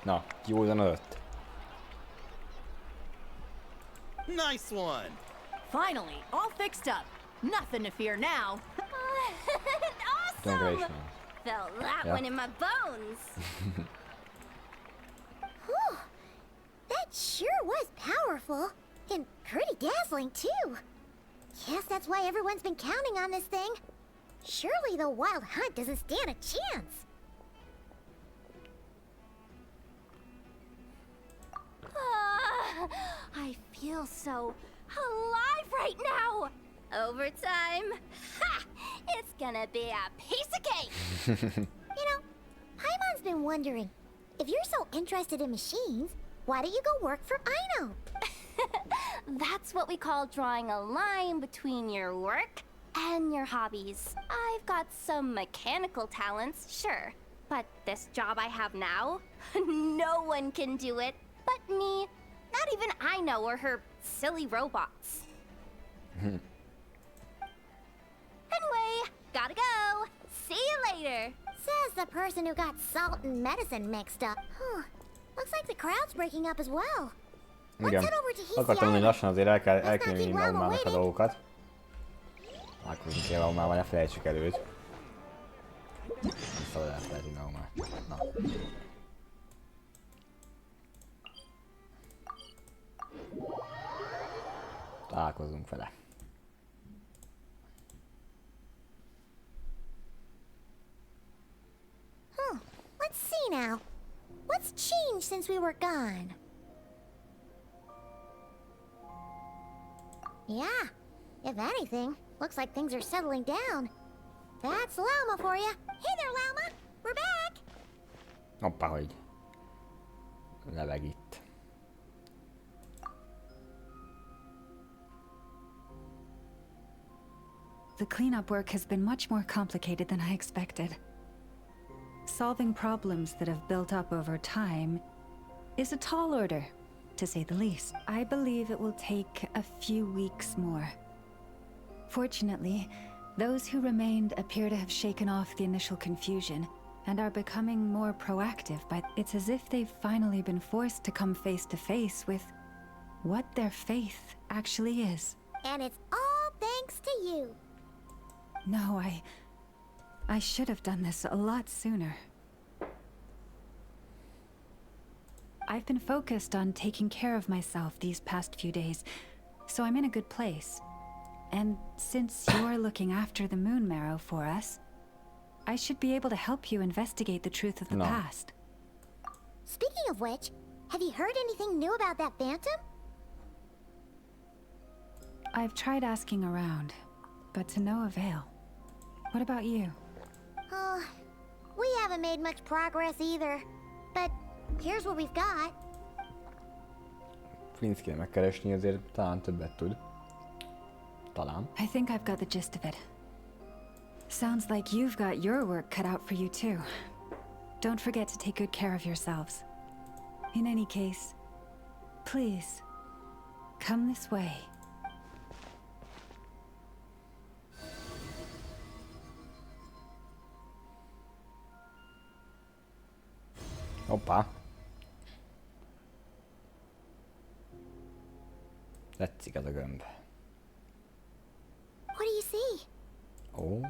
Speaker 1: Na, józan adott.
Speaker 16: Nice one. Finally, all fixed up. Nothing to fear now.
Speaker 8: Awesome! Felt that one in my bones.
Speaker 5: Whew. That sure was powerful. And pretty dazzling, too. Guess that's why everyone's been counting on this thing. Surely the wild hunt doesn't stand a chance.
Speaker 8: I feel so alive right now. Overtime. Ha! It's gonna be a piece of cake.
Speaker 5: You know, Paimon's been wondering, if you're so interested in machines, why don't you go work for Aino?
Speaker 8: That's what we call drawing a line between your work and your hobbies. I've got some mechanical talents, sure. But this job I have now, no one can do it but me. Not even Aino or her silly robots. Anyway, gotta go. See you later.
Speaker 5: Says the person who got salt and medicine mixed up. Looks like the crowd's breaking up as well.
Speaker 1: Igen. Akartam, hogy lassan azért el kell vinni Naumának a dolgokat. Találkozunk el Naumával, ne felejtsük el őt. Vissza lehet felejteni Naumát. Na. Találkozunk vele.
Speaker 5: Let's see now. What's changed since we were gone? Yeah, if anything, looks like things are settling down. That's Llama for you. Hey there, Llama. We're back.
Speaker 1: Hoppá, hogy leveg itt.
Speaker 19: The cleanup work has been much more complicated than I expected. Solving problems that have built up over time is a tall order, to say the least. I believe it will take a few weeks more. Fortunately, those who remained appear to have shaken off the initial confusion and are becoming more proactive, but it's as if they've finally been forced to come face to face with what their faith actually is.
Speaker 5: And it's all thanks to you.
Speaker 19: No, I should have done this a lot sooner. I've been focused on taking care of myself these past few days, so I'm in a good place. And since you're looking after the moon marrow for us, I should be able to help you investigate the truth of the past.
Speaker 5: Speaking of which, have you heard anything new about that phantom?
Speaker 19: I've tried asking around, but to no avail. What about you?
Speaker 5: We haven't made much progress either. But here's what we've got.
Speaker 1: Finsz kéne megkeresni, azért talán többet tud. Talán.
Speaker 19: I think I've got the gist of it. Sounds like you've got your work cut out for you too. Don't forget to take good care of yourselves. In any case, please, come this way.
Speaker 1: Hoppá. Tetszik ez a gömb.
Speaker 5: What do you see?
Speaker 1: Ó.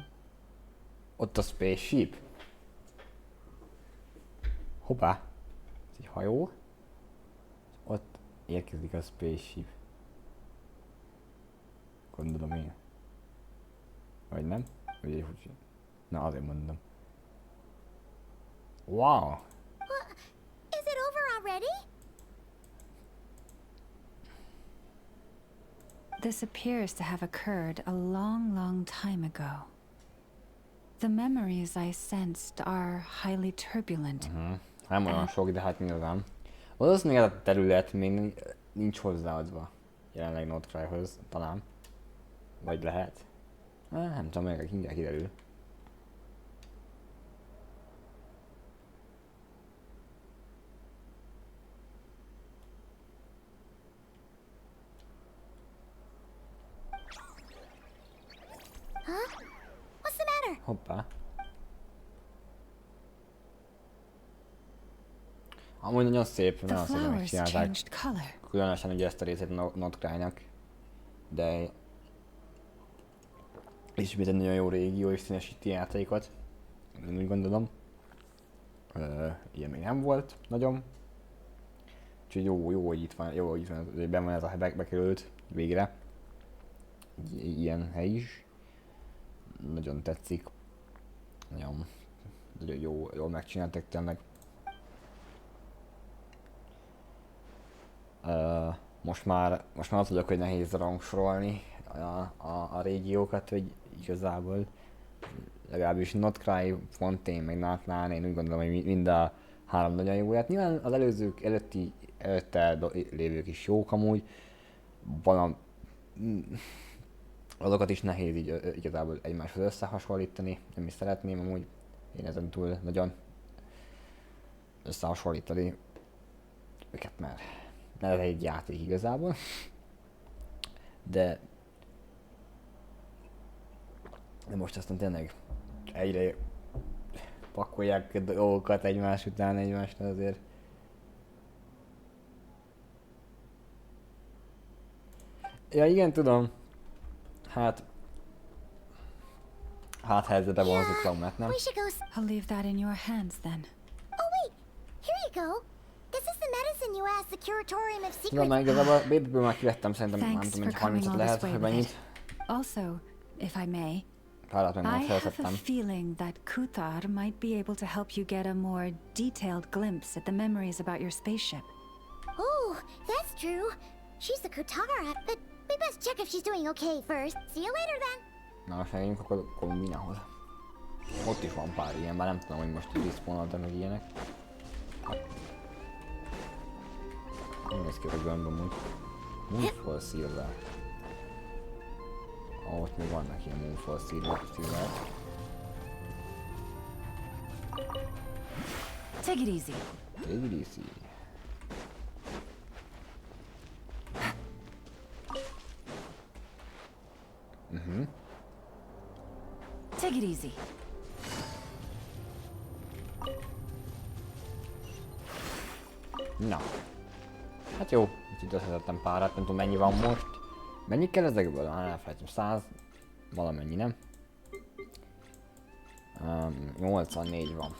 Speaker 1: Ott a spaceship. Hoppá. Ez egy hajó. Ott érkezik a spaceship. Gondolom én. Vagy nem? Vagy úgy. Na, azért mondom. Wow.
Speaker 5: Is it over already?
Speaker 19: This appears to have occurred a long, long time ago. The memories I sensed are highly turbulent.
Speaker 1: Nem olyan sok, de hát nyilván. Valószínűleg ez a terület még nincs hozzáadva. Jelenleg Notcryhoz, talán. Vagy lehet. Nem tudom, meg mindjárt kiderül.
Speaker 5: Huh? What's the matter?
Speaker 1: Hoppá. Amúgy nagyon szép, nagyon szépen megcsinálták. Különösen ugye ezt a részét Notcrynak. De ismét egy nagyon jó régió és színesíti játékot. Én úgy gondolom. Ilyen még nem volt nagyon. Úgyhogy jó, hogy itt van, hogy benn van ez a bekerült végre. Ilyen hely is. Nagyon tetszik. Nagyon jól megcsináltak tényleg. Most már azt tudok, hogy nehéz rangsorolni a régiókat, hogy igazából legalábbis Notcry, Fontaine, meg Nátnál én úgy gondolom, hogy mind a három nagyon jó. Hát nyilván az előzők előtte lévők is jók amúgy. Azokat is nehéz így igazából egymáshoz összehasonlítani, nem is szeretném amúgy. Én ezen túl nagyon összehasonlítani őket, mert ez egy játék igazából. De most aztán tényleg egyre pakolják dolgokat egymás után egymásra, azért Ja igen, tudom. Hát helyzetbe vonzuk Clownát, nem?
Speaker 19: I'll leave that in your hands then.
Speaker 5: Oh wait, here you go. This is the medicine you asked the curatorium of
Speaker 1: Tudom, már
Speaker 5: secrets.
Speaker 1: igazából babyből már kivettem, szerintem nem
Speaker 19: Thanks
Speaker 1: tudom,
Speaker 19: for
Speaker 1: hogy
Speaker 19: coming
Speaker 1: 30-at
Speaker 19: all
Speaker 1: lehet,
Speaker 19: this way
Speaker 1: hogy
Speaker 19: with
Speaker 1: mennyit.
Speaker 19: it. Also, if I may,
Speaker 1: Párat meg már
Speaker 19: I have a
Speaker 1: feltettem.
Speaker 19: feeling that Kuthar might be able to help you get a more detailed glimpse at the memories about your spaceship.
Speaker 5: Oh, that's true. She's the Kutara, but we best check if she's doing okay first. See you later then.
Speaker 1: Na, most megyünk akkor Kolumbinához. Ott is van pár ilyen, bár nem tudom, hogy most így respawnoltam meg ilyenek. Nem néz ki a gömb amúgy. Moonfall Silver. Ott még vannak ilyen Moonfall Silver.
Speaker 19: Take it easy.
Speaker 1: Take it easy.
Speaker 19: Take it easy.
Speaker 1: Na. Hát jó, úgyhogy összeszedtem párat, nem tudom mennyi van most. Mennyi kell ezekből? Hát elfelejtem, 100 valamennyi, nem? 84 van.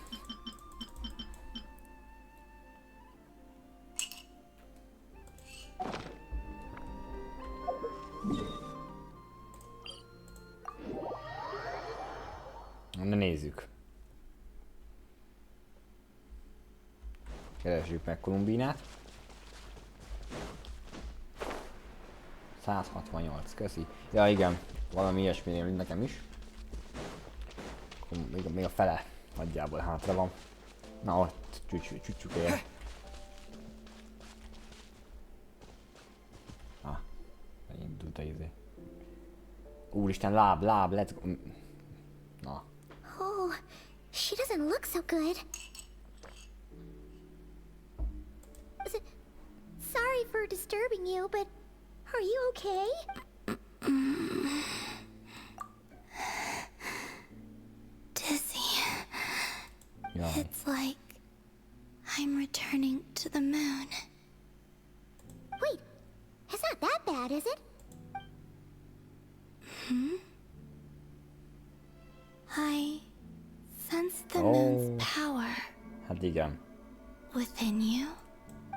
Speaker 1: Na nézzük. Keressük meg Kolumbinát. 168, köszi. Ja igen, valami ilyesmi nekem is. Még a fele nagyjából hátra van. Na ott csücsük ér. Elindult a izé. Úristen, láb, let's go. Na.
Speaker 5: Oh, she doesn't look so good. Sorry for disturbing you, but are you okay?
Speaker 20: Dizzy.
Speaker 1: Yeah.
Speaker 20: It's like I'm returning to the moon.
Speaker 5: Wait, it's not that bad, is it?
Speaker 20: I sense the moon's power.
Speaker 1: Hát igen.
Speaker 20: Within you?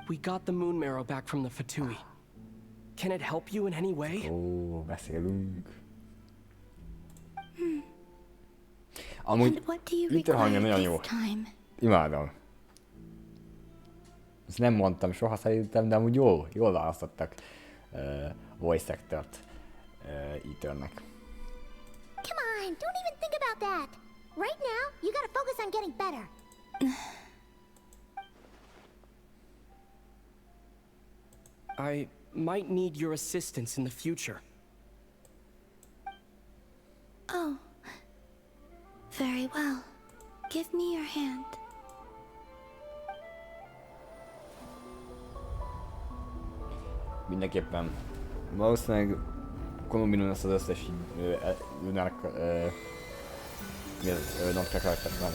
Speaker 21: We got the moon marrow back from the Fatui. Can it help you in any way?
Speaker 1: Ó, beszélünk. Amúgy Winter hangja nagyon jó. Imádom. Ezt nem mondtam soha szerintem, de amúgy jól választottak voice actort Ethernek.
Speaker 5: Come on, don't even think about that. Right now, you gotta focus on getting better.
Speaker 21: I might need your assistance in the future.
Speaker 20: Oh. Very well. Give me your hand.
Speaker 1: Mindenképpen. Valószínűleg Kolumbinon lesz az összes Lunának Noctra karaktert van.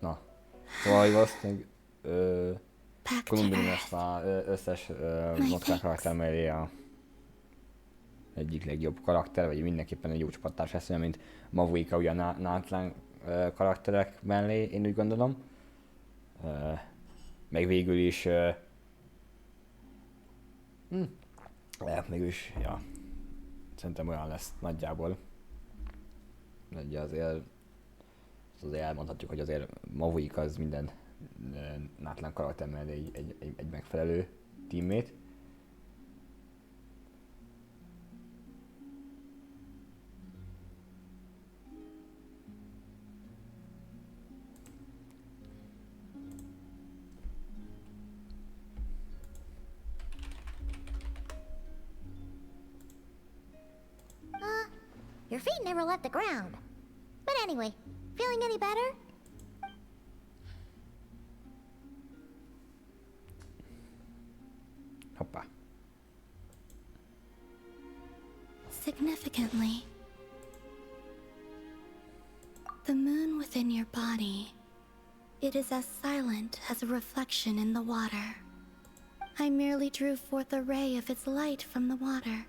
Speaker 1: Na. Szóval, hogy valószínűleg Kolumbinon lesz az összes Noctra karakter mellé a egyik legjobb karakter, vagy mindenképpen egy jó csapattárs lesz, olyan, mint Mavuika, ugye a nátlán karakterek mellé, én úgy gondolom. Meg végül is... mégis, ja. Szerintem olyan lesz nagyjából. Ugye azért elmondhatjuk, hogy azért Mavuika az minden nátlán karakter mellé egy megfelelő teammate.
Speaker 5: Your feet never left the ground. But anyway, feeling any better?
Speaker 1: Hoppá.
Speaker 20: Significantly. The moon within your body. It is as silent as a reflection in the water. I merely drew forth a ray of its light from the water.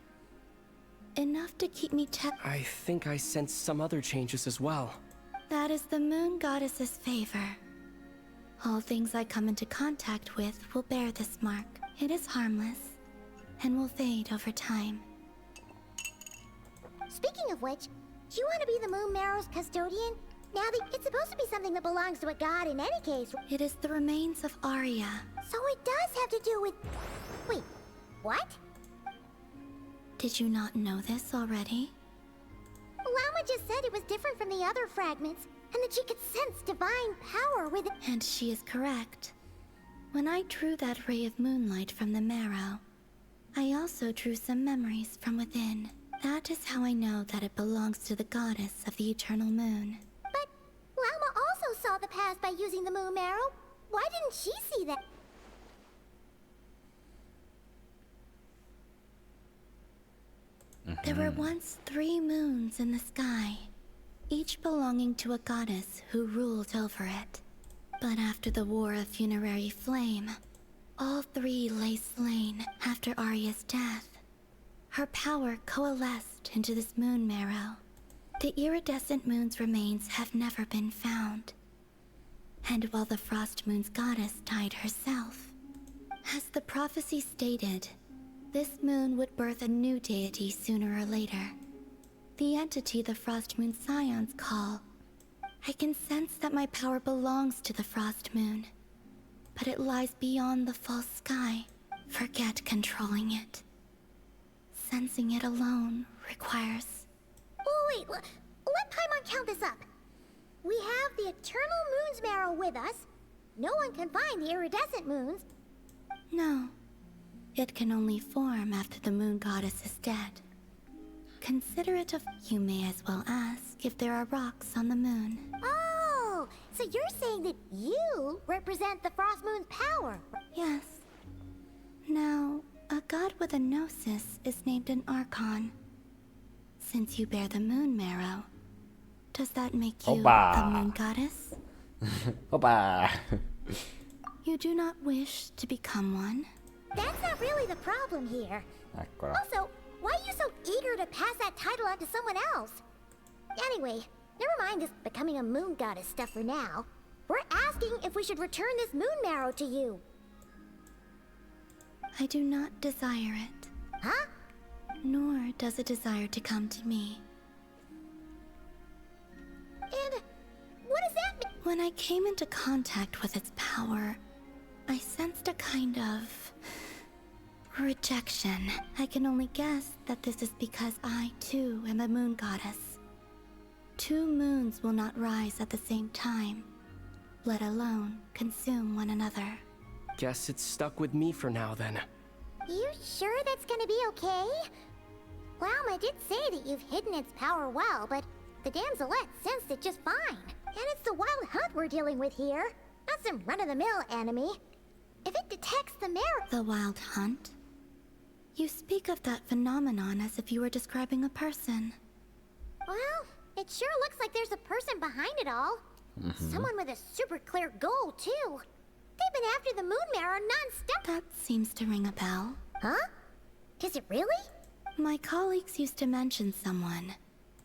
Speaker 20: Enough to keep me
Speaker 21: I think I sense some other changes as well.
Speaker 20: That is the moon goddess's favor. All things I come into contact with will bear this mark. It is harmless, and will fade over time.
Speaker 5: Speaking of which, do you want to be the Moon Marrow's custodian? Now, it's supposed to be something that belongs to a god in any case.
Speaker 20: It is the remains of Arya.
Speaker 5: So it does have to do with... Wait, what?
Speaker 20: Did you not know this already?
Speaker 5: Lama just said it was different from the other fragments, and that she could sense divine power with it.
Speaker 20: And she is correct. When I drew that ray of moonlight from the marrow, I also drew some memories from within. That is how I know that it belongs to the goddess of the eternal moon.
Speaker 5: But Lama also saw the past by using the moon marrow. Why didn't she see that?
Speaker 20: There were once 3 moons in the sky, each belonging to a goddess who ruled over it. But after the War of Funerary Flame, all 3 lay slain after Arya's death. Her power coalesced into this moon marrow. The iridescent moon's remains have never been found. And while the Frost Moon's goddess died herself, as the prophecy stated, this moon would birth a new deity sooner or later. The entity the Frost Moon Scions call. I can sense that my power belongs to the Frost Moon, but it lies beyond the false sky. Forget controlling it. Sensing it alone requires...
Speaker 5: Oh, wait, let Paimon count this up. We have the Eternal Moon's marrow with us. No one can find the iridescent moons.
Speaker 20: No. It can only form after the moon goddess is dead. Consider it a... You may as well ask if there are rocks on the moon.
Speaker 5: Oh, so you're saying that you represent the Frost Moon's power?
Speaker 20: Yes. Now, a god with a gnosis is named an Archon. Since you bear the moon marrow, does that make you a moon goddess?
Speaker 1: Opa!
Speaker 20: You do not wish to become one?
Speaker 5: That's not really the problem here.
Speaker 1: Akkor.
Speaker 5: Also, why are you so eager to pass that title on to someone else? Anyway, never mind this becoming a moon goddess stuff for now. We're asking if we should return this moon marrow to you.
Speaker 20: I do not desire it.
Speaker 5: Huh?
Speaker 20: Nor does it desire to come to me.
Speaker 5: And what does that mean?
Speaker 20: When I came into contact with its power, I sensed a kind of... rejection. I can only guess that this is because I, too, am a moon goddess. 2 moons will not rise at the same time, let alone consume one another.
Speaker 21: Guess it's stuck with me for now, then.
Speaker 5: You sure that's gonna be okay? Lama did say that you've hidden its power well, but the damselette sensed it just fine. And it's the wild hunt we're dealing with here, not some run-of-the-mill enemy. If it detects the marrow...
Speaker 20: The wild hunt? You speak of that phenomenon as if you were describing a person.
Speaker 5: Well, it sure looks like there's a person behind it all. Someone with a super clear goal, too. They've been after the moon marrow non-stop.
Speaker 20: That seems to ring a bell.
Speaker 5: Huh? Does it really?
Speaker 20: My colleagues used to mention someone,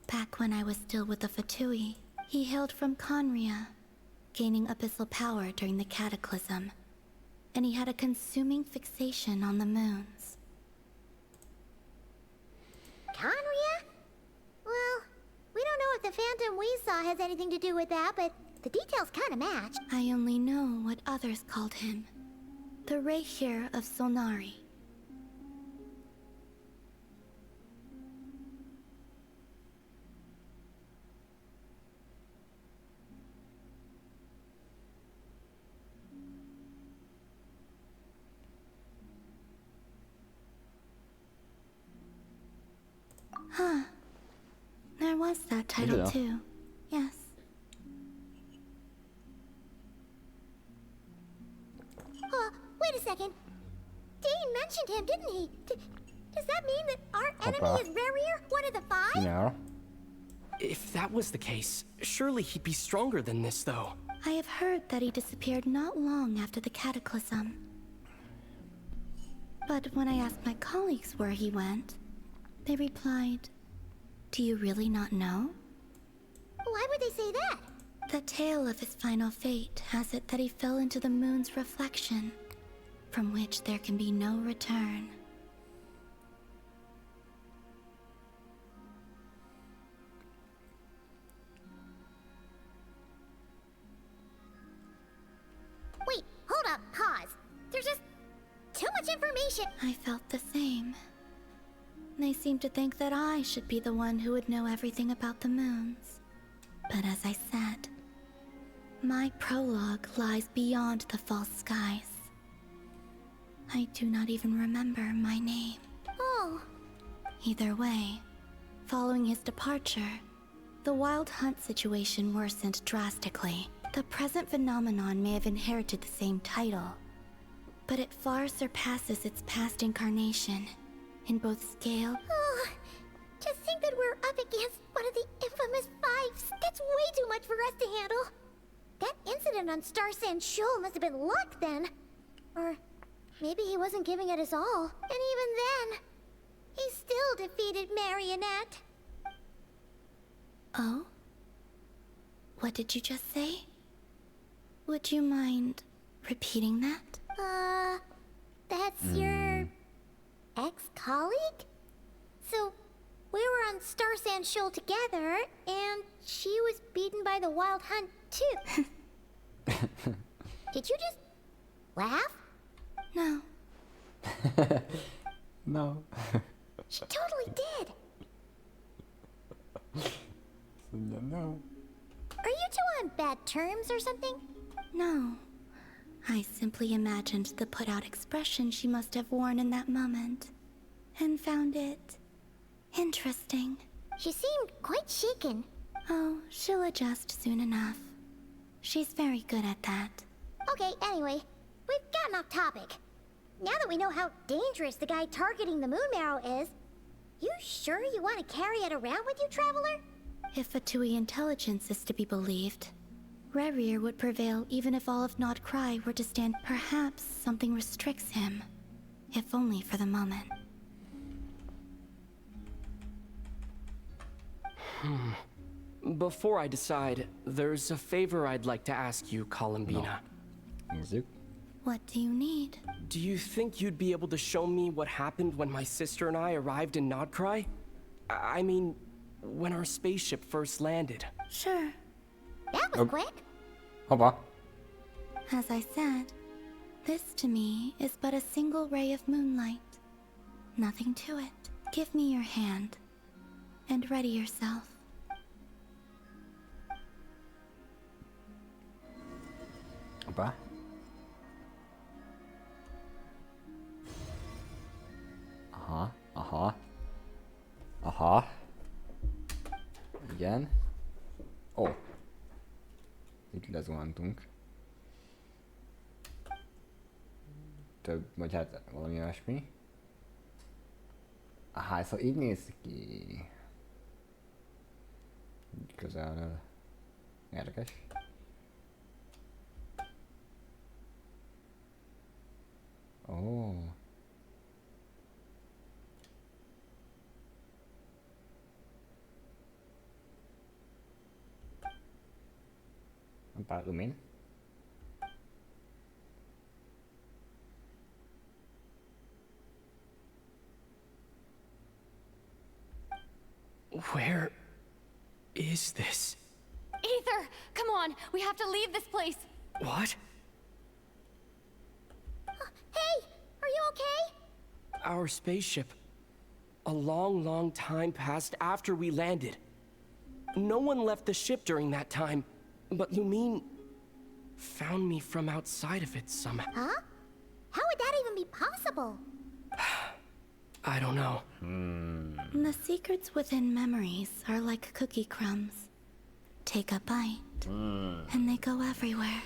Speaker 20: back when I was still with the Fatui. He hailed from Conria, gaining abyssal power during the Cataclysm, and he had a consuming fixation on the moons.
Speaker 5: Conria? Well, we don't know if the phantom we saw has anything to do with that, but the details kind of match.
Speaker 20: I only know what others called him. The Rehir of Solnari. Huh. There was that title too. Yes.
Speaker 5: Wait a second. Dane mentioned him, didn't he? Does that mean that our enemy is Rarier, one of the 5?
Speaker 1: No.
Speaker 21: If that was the case, surely he'd be stronger than this, though.
Speaker 20: I have heard that he disappeared not long after the cataclysm. But when I asked my colleagues where he went, they replied, "Do you really not know?"
Speaker 5: Why would they say that?
Speaker 20: The tale of his final fate has it that he fell into the moon's reflection, from which there can be no return.
Speaker 5: Wait, hold up, pause. There's just too much information.
Speaker 20: I felt the same. They seemed to think that I should be the one who would know everything about the moons. But as I said, my prologue lies beyond the false skies. I do not even remember my name.
Speaker 5: Oh.
Speaker 20: Either way, following his departure, the wild hunt situation worsened drastically. The present phenomenon may have inherited the same title, but it far surpasses its past incarnation in both scale.
Speaker 5: Oh, to think that we're up against one of the infamous fives. That's way too much for us to handle. That incident on Star Sand Shoal must have been luck then. Or maybe he wasn't giving it his all. And even then, he still defeated Marionette.
Speaker 20: Oh? What did you just say? Would you mind repeating that?
Speaker 5: That's your ex-colleague? So, we were on Star Sand Shoal together, and she was beaten by the wild hunt too. Did you just laugh?
Speaker 20: No.
Speaker 1: No.
Speaker 5: She totally did.
Speaker 1: No.
Speaker 5: Are you two on bad terms or something?
Speaker 20: No. I simply imagined the put-out expression she must have worn in that moment, and found it interesting.
Speaker 5: She seemed quite shaken.
Speaker 20: Oh, she'll adjust soon enough. She's very good at that.
Speaker 5: Okay, anyway, we've gotten off topic. Now that we know how dangerous the guy targeting the moon marrow is, you sure you want to carry it around with you, Traveler?
Speaker 20: If Fatui intelligence is to be believed, Rerir would prevail even if all of Nod Cry were to stand. Perhaps something restricts him, if only for the moment.
Speaker 21: Before I decide, there's a favor I'd like to ask you, Columbina.
Speaker 1: Modikat.
Speaker 20: What do you need?
Speaker 21: Do you think you'd be able to show me what happened when my sister and I arrived in Nod Cry? I mean, when our spaceship first landed.
Speaker 20: Sure.
Speaker 5: That was quick.
Speaker 1: Hoppa.
Speaker 20: As I said, this to me is but a single ray of moonlight. Nothing to it. Give me your hand, and ready yourself.
Speaker 1: Hoppa. Aha, aha. Aha. Igen. Ó. Itt lezuhantunk. Több, vagy hát valami olyasmi. Aha, szóval így néz ki. Így közelről. Érdekes. Ó. Pár lumin.
Speaker 21: Where is this?
Speaker 8: Ether, come on, we have to leave this place.
Speaker 21: What?
Speaker 5: Hey, are you okay?
Speaker 21: Our spaceship. A long time passed after we landed. No one left the ship during that time, but Lumine found me from outside of it somehow.
Speaker 5: Huh? How would that even be possible?
Speaker 21: I don't know.
Speaker 20: The secrets within memories are like cookie crumbs. Take a bite, and they go everywhere.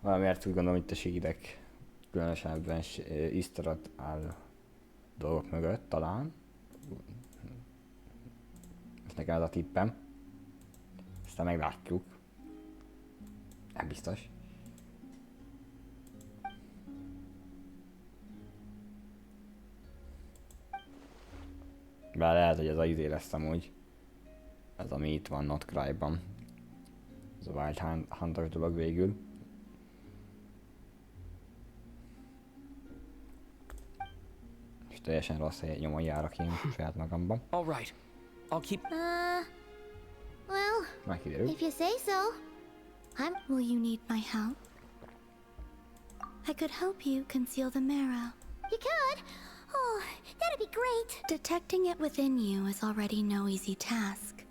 Speaker 1: Valamiért úgy gondolom, itt a sídek különösebben isztarat áll dolgok mögött, talán. Ez nekem az a tippem. Aztán meglátjuk. Nem biztos. Bár lehet, hogy ez a izé lesz amúgy. Ez ami itt van Not Cry-ban. Ez a Wild Hunter dolog végül. És teljesen rossz nyomon járok én saját magamban.
Speaker 21: All right. I'll keep...
Speaker 5: Well, if you say so.
Speaker 20: Will you need my help? I could help you conceal the marrow.
Speaker 5: You could? Oh, that'd be great.
Speaker 20: Detecting it within you is already no easy task.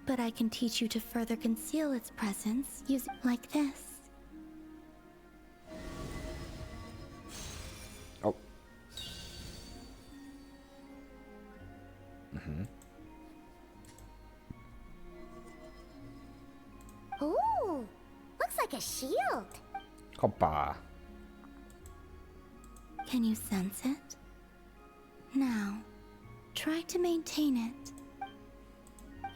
Speaker 20: But I can teach you to further conceal its presence using like this.
Speaker 1: Oh. Mhm.
Speaker 5: Ooh, looks like a shield.
Speaker 1: Hoppa.
Speaker 20: Can you sense it? Now, try to maintain it.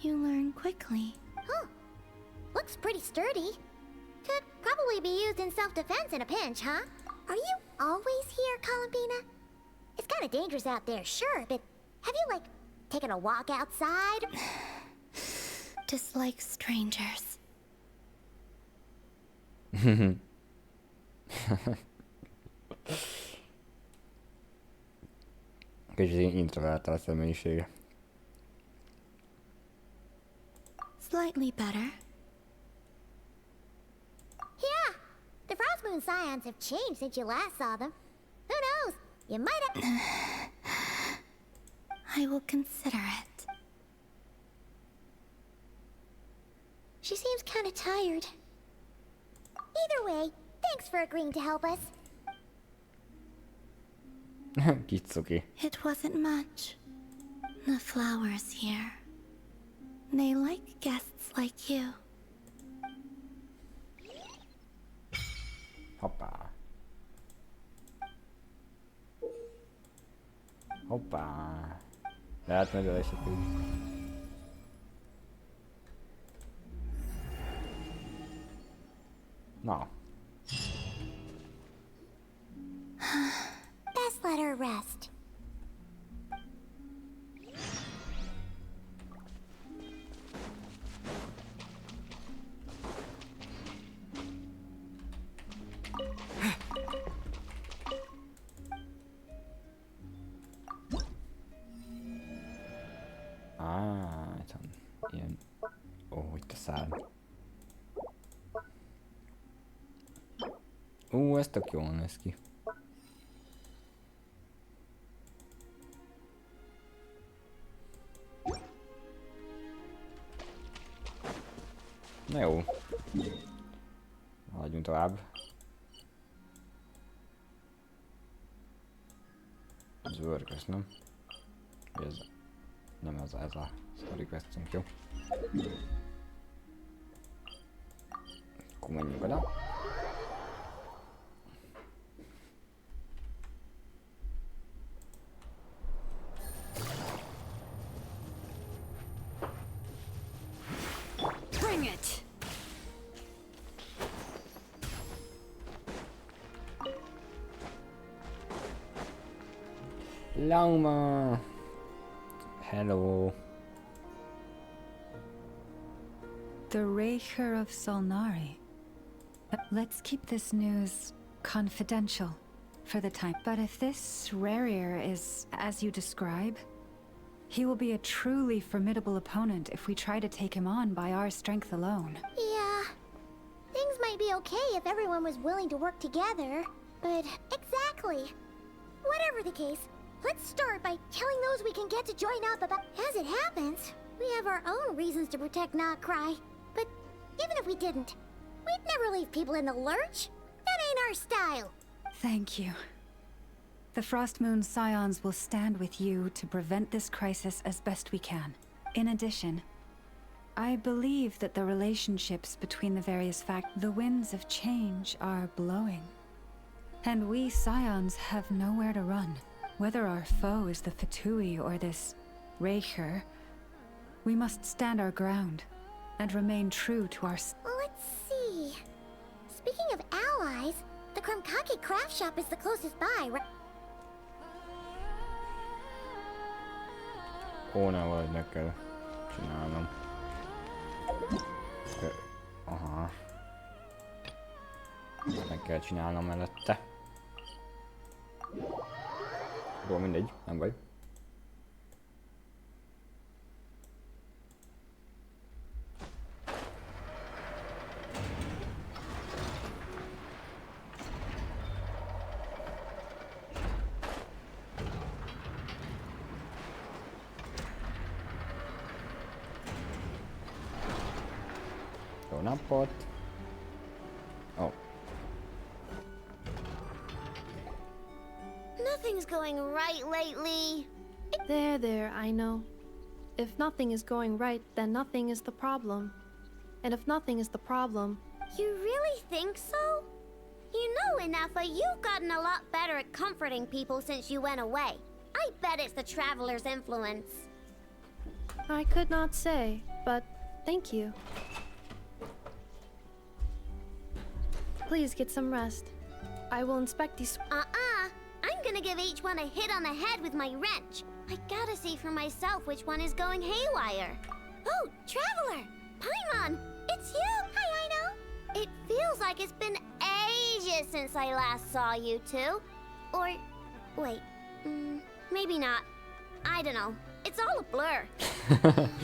Speaker 20: You learn quickly.
Speaker 5: Huh. Looks pretty sturdy. Could probably be used in self-defense in a pinch, huh? Are you always here, Columbina? It's kind of dangerous out there, sure, but have you, like, taken a walk outside?
Speaker 20: Dislike strangers.
Speaker 1: Kicsit introverta a személyisége.
Speaker 20: Slightly better.
Speaker 5: Yeah, the Frost Moon Scions have changed since you last saw them. Who knows? You might have...
Speaker 20: I will consider it.
Speaker 5: She seems kind of tired. Either way, thanks for agreeing to help us.
Speaker 1: Kitsuki.
Speaker 20: It wasn't much. The flowers here. They like guests like you.
Speaker 1: Hoppá. Hoppá. Lehet megölések úgy. Na.
Speaker 5: Best let her rest.
Speaker 1: Itt van ilyen... Ó, itt a szár. Ez tök jól néz ki. Na jó. Haladjunk tovább. Ez workos, nem? Ez... Nem ez a story questünk, jó? Akkor menjünk oda.
Speaker 18: Bring it.
Speaker 1: Lauma. Hello.
Speaker 19: The Raker of Solnari. Let's keep this news confidential for the time. But if this Rarier is as you describe, he will be a truly formidable opponent if we try to take him on by our strength alone.
Speaker 5: Yeah. Things might be okay if everyone was willing to work together, but exactly. Whatever the case, let's start by telling those we can get to join up about... As it happens, we have our own reasons to protect Not Cry. But even if we didn't, we'd never leave people in the lurch. That ain't our style.
Speaker 19: Thank you. The Frost Moon Scions will stand with you to prevent this crisis as best we can. In addition, I believe that the relationships between the various the winds of change are blowing. And we Scions have nowhere to run. Whether our foe is the Fatui or this her, we must stand our ground and remain true to our...
Speaker 5: Let's see. Speaking of allies, the commenteket craft shop is the closest by, right?
Speaker 1: Hónál valahogy meg kell csinálnom. Aha. Ezt meg kell csinálnom mellette. Jó, mindegy, nem baj. Jó napot! Oh.
Speaker 5: Nothing's going right lately.
Speaker 6: There, I know. If nothing is going right, then nothing is the problem. And if nothing is the problem...
Speaker 5: You really think so? You know, Inafa, you've gotten a lot better at comforting people since you went away. I bet it's the Traveler's influence.
Speaker 6: I could not say, but thank you. Please get some rest. I will inspect these...
Speaker 5: I'm gonna give each one a hit on the head with my wrench. I gotta see for myself which one is going haywire. Oh, Traveler! Paimon! It's you! Hi, Ino! It feels like it's been ages since I last saw you two. Or... wait. Maybe not. I don't know. It's all a blur.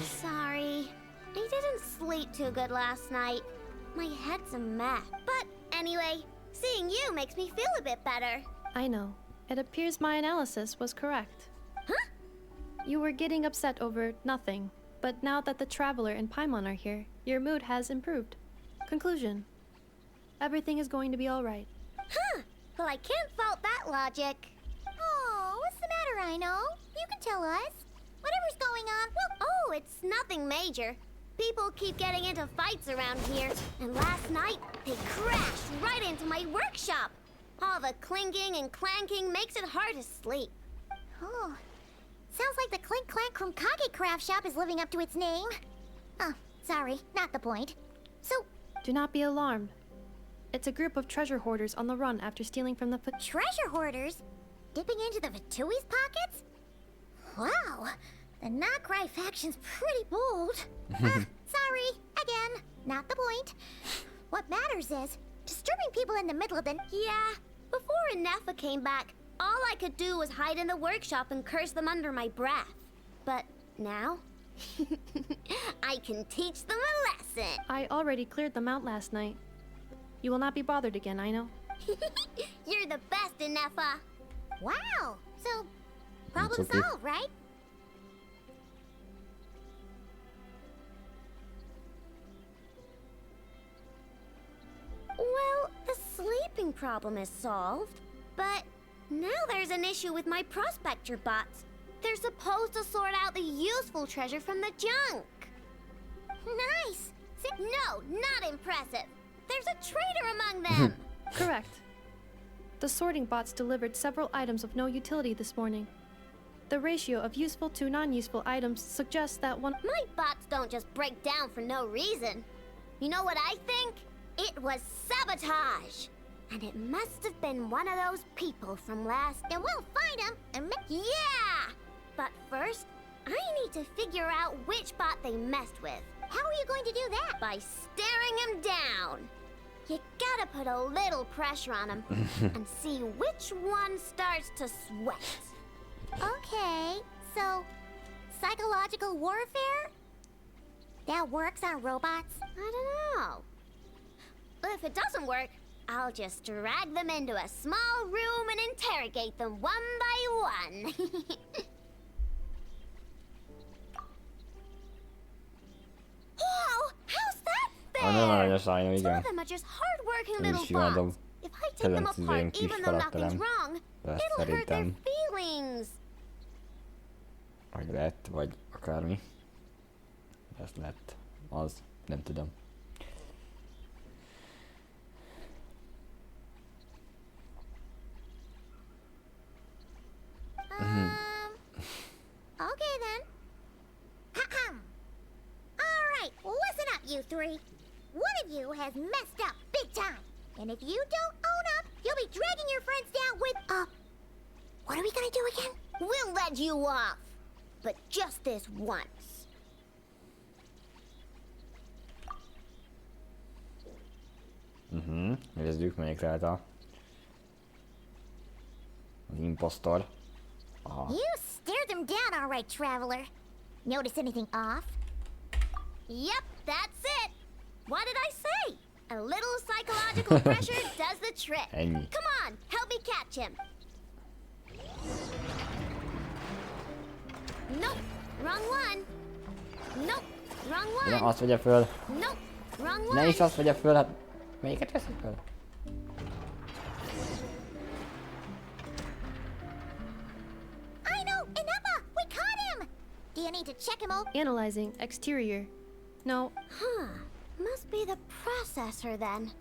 Speaker 5: Sorry. I didn't sleep too good last night. My head's a mess. But anyway, seeing you makes me feel a bit better.
Speaker 6: I know. It appears my analysis was correct.
Speaker 5: Huh?
Speaker 6: You were getting upset over nothing, but now that the Traveler and Paimon are here, your mood has improved. Conclusion. Everything is going to be alright.
Speaker 5: Huh. Well, I can't fault that logic. Oh, what's the matter, Ino? You can tell us. Whatever's going on, oh, it's nothing major. People keep getting into fights around here, and last night, they crashed right into my workshop. All the clinking and clanking makes it hard to sleep. Oh, sounds like the Clink Clank commenteket craft shop is living up to its name. Oh, sorry, not the point. So...
Speaker 6: Do not be alarmed. It's a group of treasure hoarders on the run after stealing from the...
Speaker 5: Treasure hoarders? Dipping into the Vitui's pockets? Wow, the Nokrai faction's pretty bold. Sorry, again, not the point. What matters is, disturbing people in the middle of the... Yeah, before Inefa came back, all I could do was hide in the workshop and curse them under my breath. But now, I can teach them a lesson.
Speaker 6: I already cleared them out last night. You will not be bothered again, I know.
Speaker 5: You're the best, Inefa. Wow, so problem solved, right? Well, the sleeping problem is solved, but now there's an issue with my prospector bots. They're supposed to sort out the useful treasure from the junk. Nice! No, not impressive. There's a traitor among them.
Speaker 6: Correct. The sorting bots delivered several items of no utility this morning. The ratio of useful to non-useful items suggests that one...
Speaker 5: My bots don't just break down for no reason. You know what I think? It was sabotage. And it must have been one of those people from last... And we'll find him and yeah! But first, I need to figure out which bot they messed with. How are you going to do that? By staring him down. You gotta put a little pressure on him and see which one starts to sweat. Okay, so psychological warfare? That works on robots? I don't know. If it doesn't work, I'll just drag them into a small room and interrogate them one by one. Whoa! How's that fair? Some of them are just hard-working little bots. If I take them apart even though nothing's wrong, it'll hurt their feelings.
Speaker 1: Vagy lett, vagy akármi. Ez lett. Az. Nem tudom.
Speaker 5: Okay then. you three. One of you has messed up big time. And if you don't own up, you'll be dragging your friends down with, what are we gonna do again? We'll let you off. But just this once.
Speaker 1: Nézzük, melyik lehet az impostor. Aha.
Speaker 5: You stared them down all right, traveler. Notice anything off? Yep, that's it. What did I say? A little psychological pressure does the trick.
Speaker 1: Ennyi.
Speaker 5: Come on, help me catch him. Nope, wrong one. Nope, wrong one.
Speaker 1: Nem azt vegye föl.
Speaker 5: Nope, wrong one.
Speaker 1: Ne is azt vegye föl, hát melyiket veszik föl?
Speaker 5: I know, Ineppa, we caught him. Do you need to check him out?
Speaker 6: Analyzing exterior. No.
Speaker 5: Huh. Must be the processor then.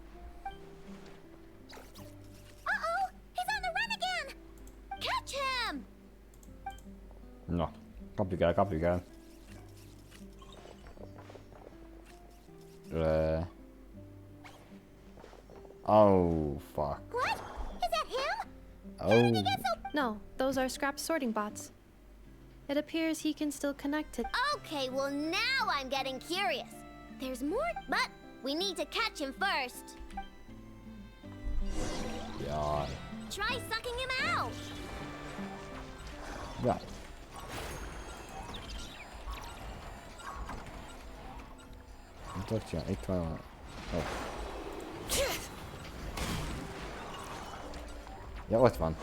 Speaker 5: Uh-oh! He's on the run again! Catch him!
Speaker 1: Na, kapjuk el, kapjuk el. Oh, fuck.
Speaker 5: What? Is that him?
Speaker 1: Oh.
Speaker 6: No, those are scrap sorting bots. It appears he can still connect it.
Speaker 5: Okay, well now I'm getting curious. There's more, but we need to catch him first.
Speaker 1: Jaj.
Speaker 5: Try sucking him out.
Speaker 1: Right. Itt van. Oh. Ja, ott van.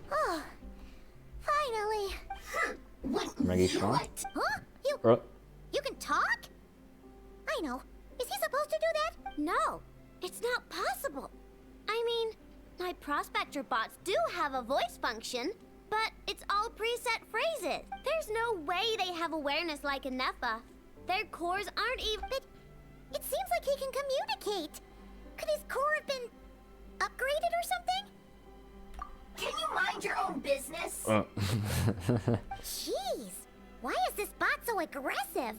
Speaker 5: Oh, finally.
Speaker 1: Meg is van.
Speaker 5: Huh? You can talk? I know. Is he supposed to do that? No, it's not possible. I mean, my prospector bots do have a voice function, but it's all preset phrases. There's no way they have awareness like Ineppa. Their cores aren't even... But it seems like he can communicate. Could his core have been upgraded or something?
Speaker 2: Can you mind your own business?
Speaker 5: Jeez, why is this bot so aggressive?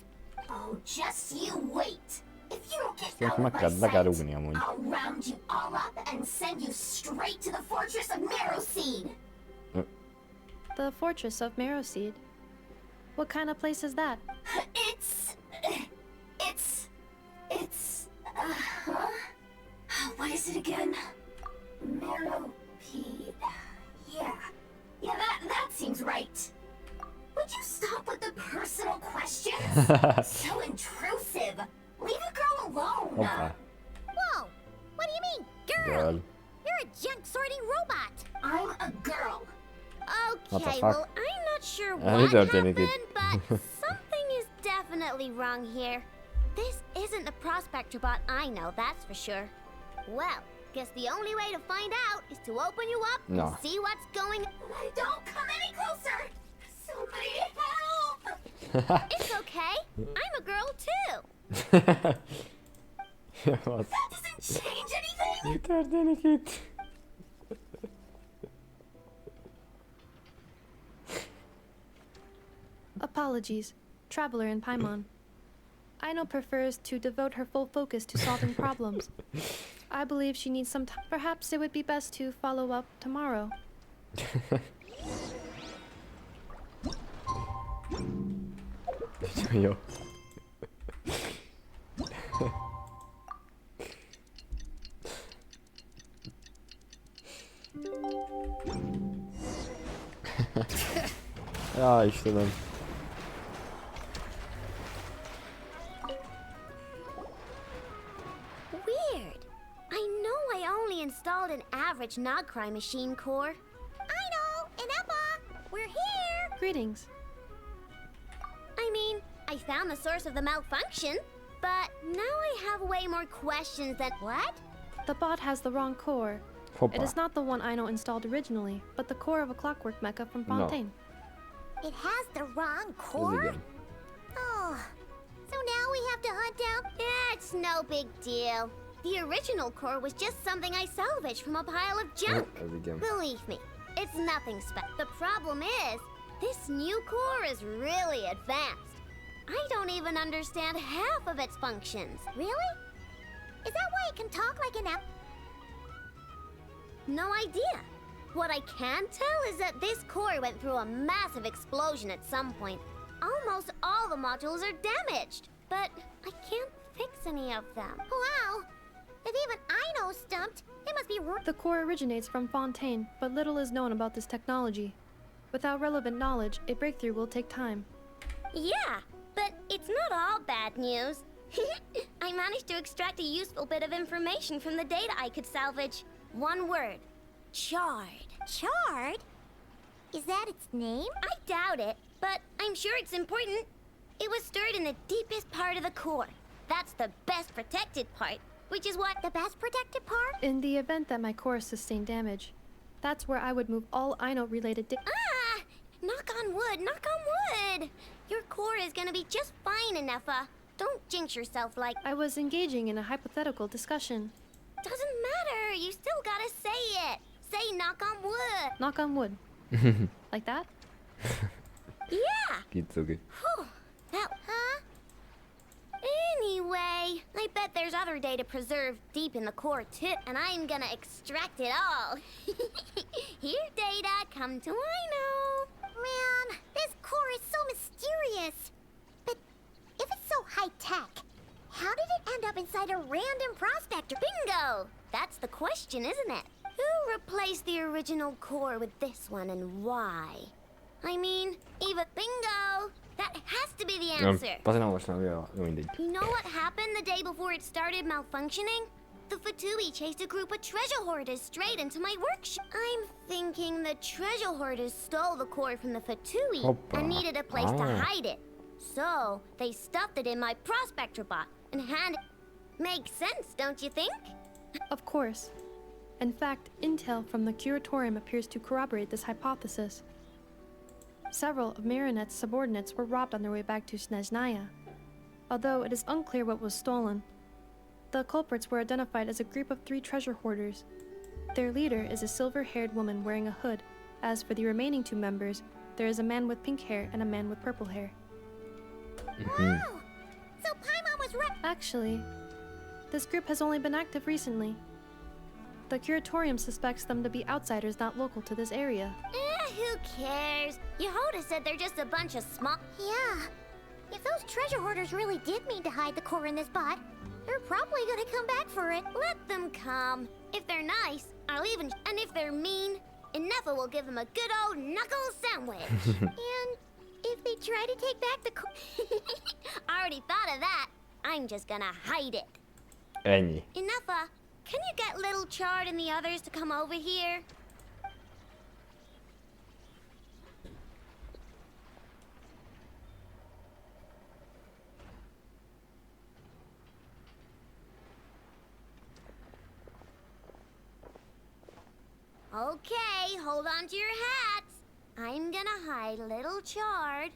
Speaker 2: Oh, just you wait. If you don't get
Speaker 1: Szerintem
Speaker 2: out
Speaker 1: meg
Speaker 2: of my
Speaker 1: kell
Speaker 2: sight,
Speaker 1: rúgni amúgy.
Speaker 2: I'll round you all up and send you straight to the fortress of Marrowseed.
Speaker 6: The fortress of Marrowseed. What kind of place is that?
Speaker 2: What is it again? Marrowseed. Yeah, that seems right. Would you stop with the personal questions? So intrusive. Leave a girl alone.
Speaker 1: Okay.
Speaker 5: Whoa, what do you mean, girl? You're a junk sorting robot.
Speaker 2: I'm a girl.
Speaker 5: Okay, well, I'm not sure what
Speaker 1: Mi
Speaker 5: happened,
Speaker 1: történik
Speaker 5: but something is definitely wrong here. This isn't the prospector bot I know, that's for sure. Well, guess the only way to find out is to open you up and see what's going on.
Speaker 2: Don't come any closer. Somebody help.
Speaker 5: It's okay. I'm a girl too.
Speaker 1: What?
Speaker 2: That doesn't change anything.
Speaker 1: Mi történik itt?
Speaker 6: Apologies. Traveler in Paimon. Aino prefers to devote her full focus to solving problems. I believe she needs some time. Perhaps it would be best to follow up tomorrow.
Speaker 1: Jó. Ja, Istenem.
Speaker 5: Weird. I know I only installed an average Nogcry machine core. I know, Ineppa, we're here.
Speaker 6: Greetings.
Speaker 5: I mean, I found the source of the malfunction, but now I have way more questions than... What?
Speaker 6: The bot has the wrong core.
Speaker 1: Hoppa.
Speaker 6: It is not the one Aino installed originally, but the core of a clockwork mecha from Fontaine.
Speaker 5: It has the wrong core? Oh, so now we have to hunt down... It's no big deal. The original core was just something I salvaged from a pile of junk. Believe me, It's nothing special. The problem is, this new core is really advanced. I don't even understand half of its functions.
Speaker 20: Really? Is that why it can talk like an app?
Speaker 5: No idea. What I can tell is that this core went through a massive explosion at some point. Almost all the modules are damaged, but I can't fix any of them.
Speaker 20: Wow! If even I know stumped, it must be...
Speaker 6: The core originates from Fontaine, but little is known about this technology. Without relevant knowledge, a breakthrough will take time.
Speaker 5: Yeah, but it's not all bad news. I managed to extract a useful bit of information from the data I could salvage. One word. Charred.
Speaker 20: Charred? Is that its name?
Speaker 5: I doubt it, but I'm sure it's important. It was stored in the deepest part of the core. That's the best protected part, which is what...
Speaker 20: The best protected part?
Speaker 6: In the event that my core sustained damage, that's where I would move all Ino-related
Speaker 5: knock on wood, knock on wood! Your core is gonna be just fine, Inefa. Don't jinx yourself like...
Speaker 6: I was engaging in a hypothetical discussion.
Speaker 5: Doesn't matter, you still gotta say it. Say knock on wood.
Speaker 6: Knock on wood. Like that?
Speaker 5: Yeah!
Speaker 1: Kitsugi.
Speaker 5: Whew. That... Huh? Anyway, I bet there's other data preserved deep in the core too, and I'm gonna extract it all. Here, data, come to Ino.
Speaker 20: Man, this core is so mysterious. But if it's so high-tech, how did it end up inside a random prospector?
Speaker 5: Bingo! That's the question, isn't it? Who replaced the original core with this one and why? I mean, Eva, bingo! That has to be the answer. You know what happened the day before it started malfunctioning? The Fatui chased a group of treasure hoarders straight into my workshop. I'm thinking the treasure hoarders stole the core from the Fatui and needed a place to hide it. So, they stuffed it in my prospector bot and handed... Makes sense, don't you think?
Speaker 6: Of course. In fact, intel from the Curatorium appears to corroborate this hypothesis. Several of Marinette's subordinates were robbed on their way back to Snezhnaya, although it is unclear what was stolen. The culprits were identified as a group of 3 treasure hoarders. Their leader is a silver-haired woman wearing a hood. As for the remaining 2 members, there is a man with pink hair and a man with purple hair.
Speaker 20: Wow! So Paimon was right.
Speaker 6: Actually, this group has only been active recently. The Curatorium suspects them to be outsiders not local to this area.
Speaker 5: Who cares? Yehoda said they're just a bunch of small...
Speaker 20: Yeah. If those treasure hoarders really did mean to hide the core in this bot, they're probably gonna come back for it.
Speaker 5: Let them come. If they're nice, I'll even... And if they're mean, Inefa will give them a good old knuckle sandwich.
Speaker 20: And if they try to take back the core...
Speaker 5: I already thought of that. I'm just gonna hide it.
Speaker 1: Ennyi.
Speaker 5: Inefa, can you get Little Chard and the others to come over here? Okay, hold on to your hats. I'm gonna hide Little Chard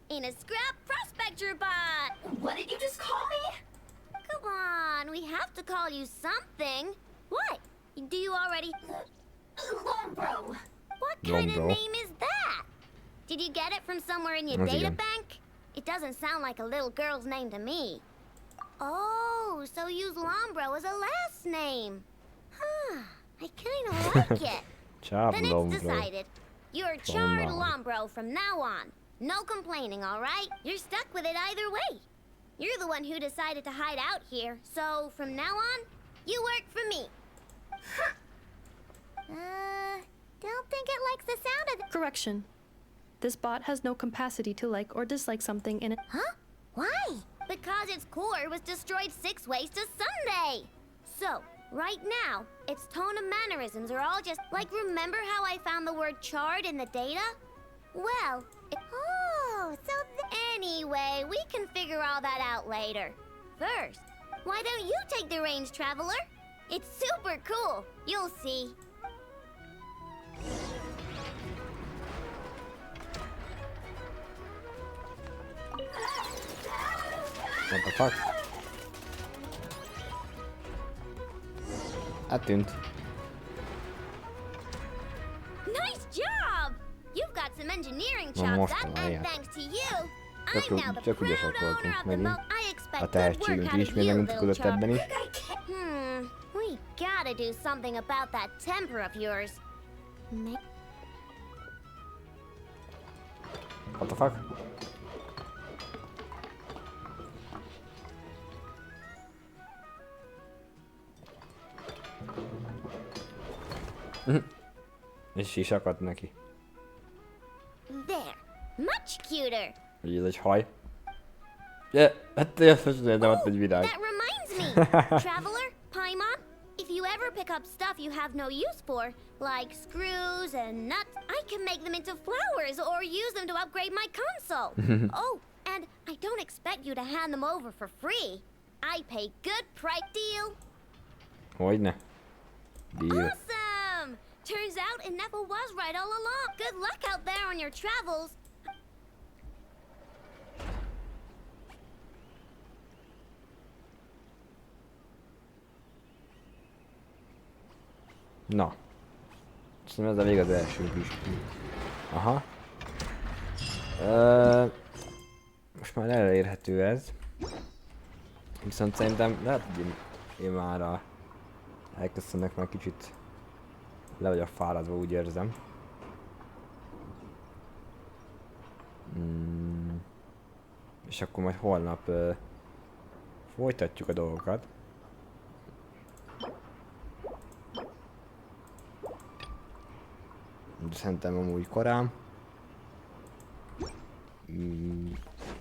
Speaker 5: in a scrap prospector bot.
Speaker 2: What did you just call me?
Speaker 5: Come on, we have to call you something. What? Do you already...
Speaker 2: Lombro.
Speaker 5: What kind of name is that? Did you get it from somewhere in your data bank? It doesn't sound like a little girl's name to me. Oh, so use Lombro as a last name. Huh. I kinda like it. Then it's decided. You're Chard Lombro from now on. No complaining, alright? You're stuck with it either way. You're the one who decided to hide out here, so from now on, you work for me.
Speaker 20: Don't think it likes the sound of the...
Speaker 6: Correction. This bot has no capacity to like or dislike something in it.
Speaker 20: Huh? Why?
Speaker 5: Because its core was destroyed 6 ways to Sunday. So, right now, its tone and mannerisms are all just like, remember how I found the word chard in the data? Well,
Speaker 20: oh, so
Speaker 5: anyway, we can figure all that out later. First, why don't you take the reins, Traveler? It's super cool. You'll see.
Speaker 1: What the fuck? Eltűnt.
Speaker 5: Nice job! You've got some engineering chops, and thanks to you, I'm now the proud owner of the boat. I expect good work out of you, little chop. We gotta do something about that temper of yours.
Speaker 1: What the fuck? És is akadt neki.
Speaker 5: There, much cuter.
Speaker 1: Hogy ez egy haj. Hát nem ott egy virág.
Speaker 5: That reminds me, traveler, Paimon, if you ever pick up stuff you have no use for, like screws and nuts, I can make them into flowers or use them to upgrade my console. Oh, and I don't expect you to hand them over for free. I pay good price. Deal?
Speaker 1: Hogyne. Deal.
Speaker 5: Awesome! Turns out Ineffa was right all along. Good luck out there on your travels.
Speaker 1: Na. Szerintem ez a vég az első kis. Aha. Most már elérhető ez. Viszont szerintem lehet, hogy én már elköszönnek, már kicsit le vagyok fáradva, úgy érzem. És akkor majd holnap folytatjuk a dolgokat. Szerintem amúgy korán.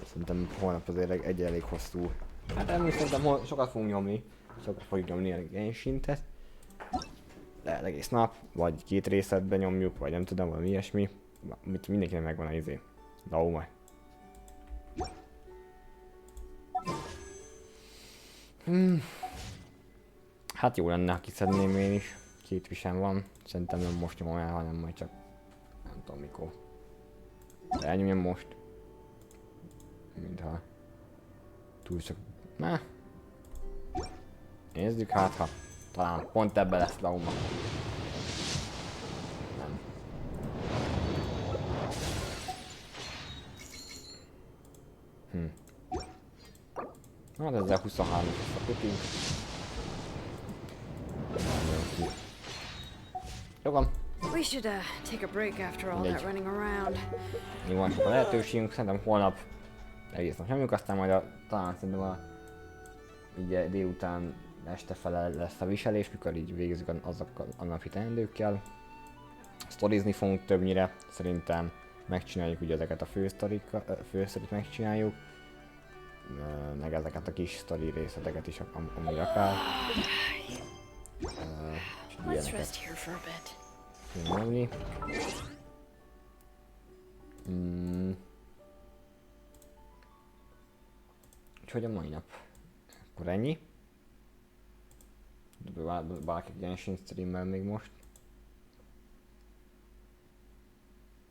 Speaker 1: Szerintem holnap azért egy elég hosszú. Hát szerintem sokat fogunk nyomni. Sokat fogjuk nyomni a Genshintet. Lehet egész nap, vagy 2 részletben nyomjuk, vagy nem tudom, valami ilyesmi. Mindenkinek megvan a izé. Na, majd. Hát jó lenne, ha kiszedném én is. 2 visem van. Szerintem nem most nyomom el, hanem majd csak nem tudom mikor. De elnyomjam most. Mintha túl csak... Na. Nézzük hát, ha talán pont ebben lesz lauma. Nem. Hát ezzel 23-as lesz a puting. Jó van.
Speaker 18: We should take a break after all that running around.
Speaker 1: Még van sok a lehetőségünk, szerintem holnap egész nap nyomjuk, aztán majd talán szerintem ugye délután este fele lesz a viselés, mikor így végezzük azokkal a napi teendőkkel. Sztorizni fogunk többnyire, szerintem megcsináljuk ugye ezeket a fősztorit megcsináljuk. Meg ezeket a kis sztori részleteket is amúgy akár.
Speaker 18: Let's rest here for a bit.
Speaker 1: Nyomni. Úgyhogy a mai nap. Akkor ennyi. Bárki Genshin streammel még most.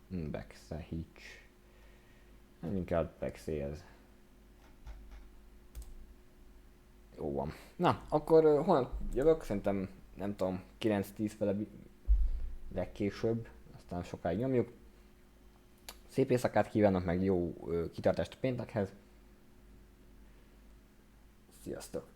Speaker 1: Bexe Hitch. Nem inkább Bexéhez. Jó van. Na, akkor holnap jövök, szerintem nem tudom, 9-10 fele legkésőbb, aztán sokáig nyomjuk. Szép éjszakát kívánok, meg jó kitartást a péntekhez. Sziasztok!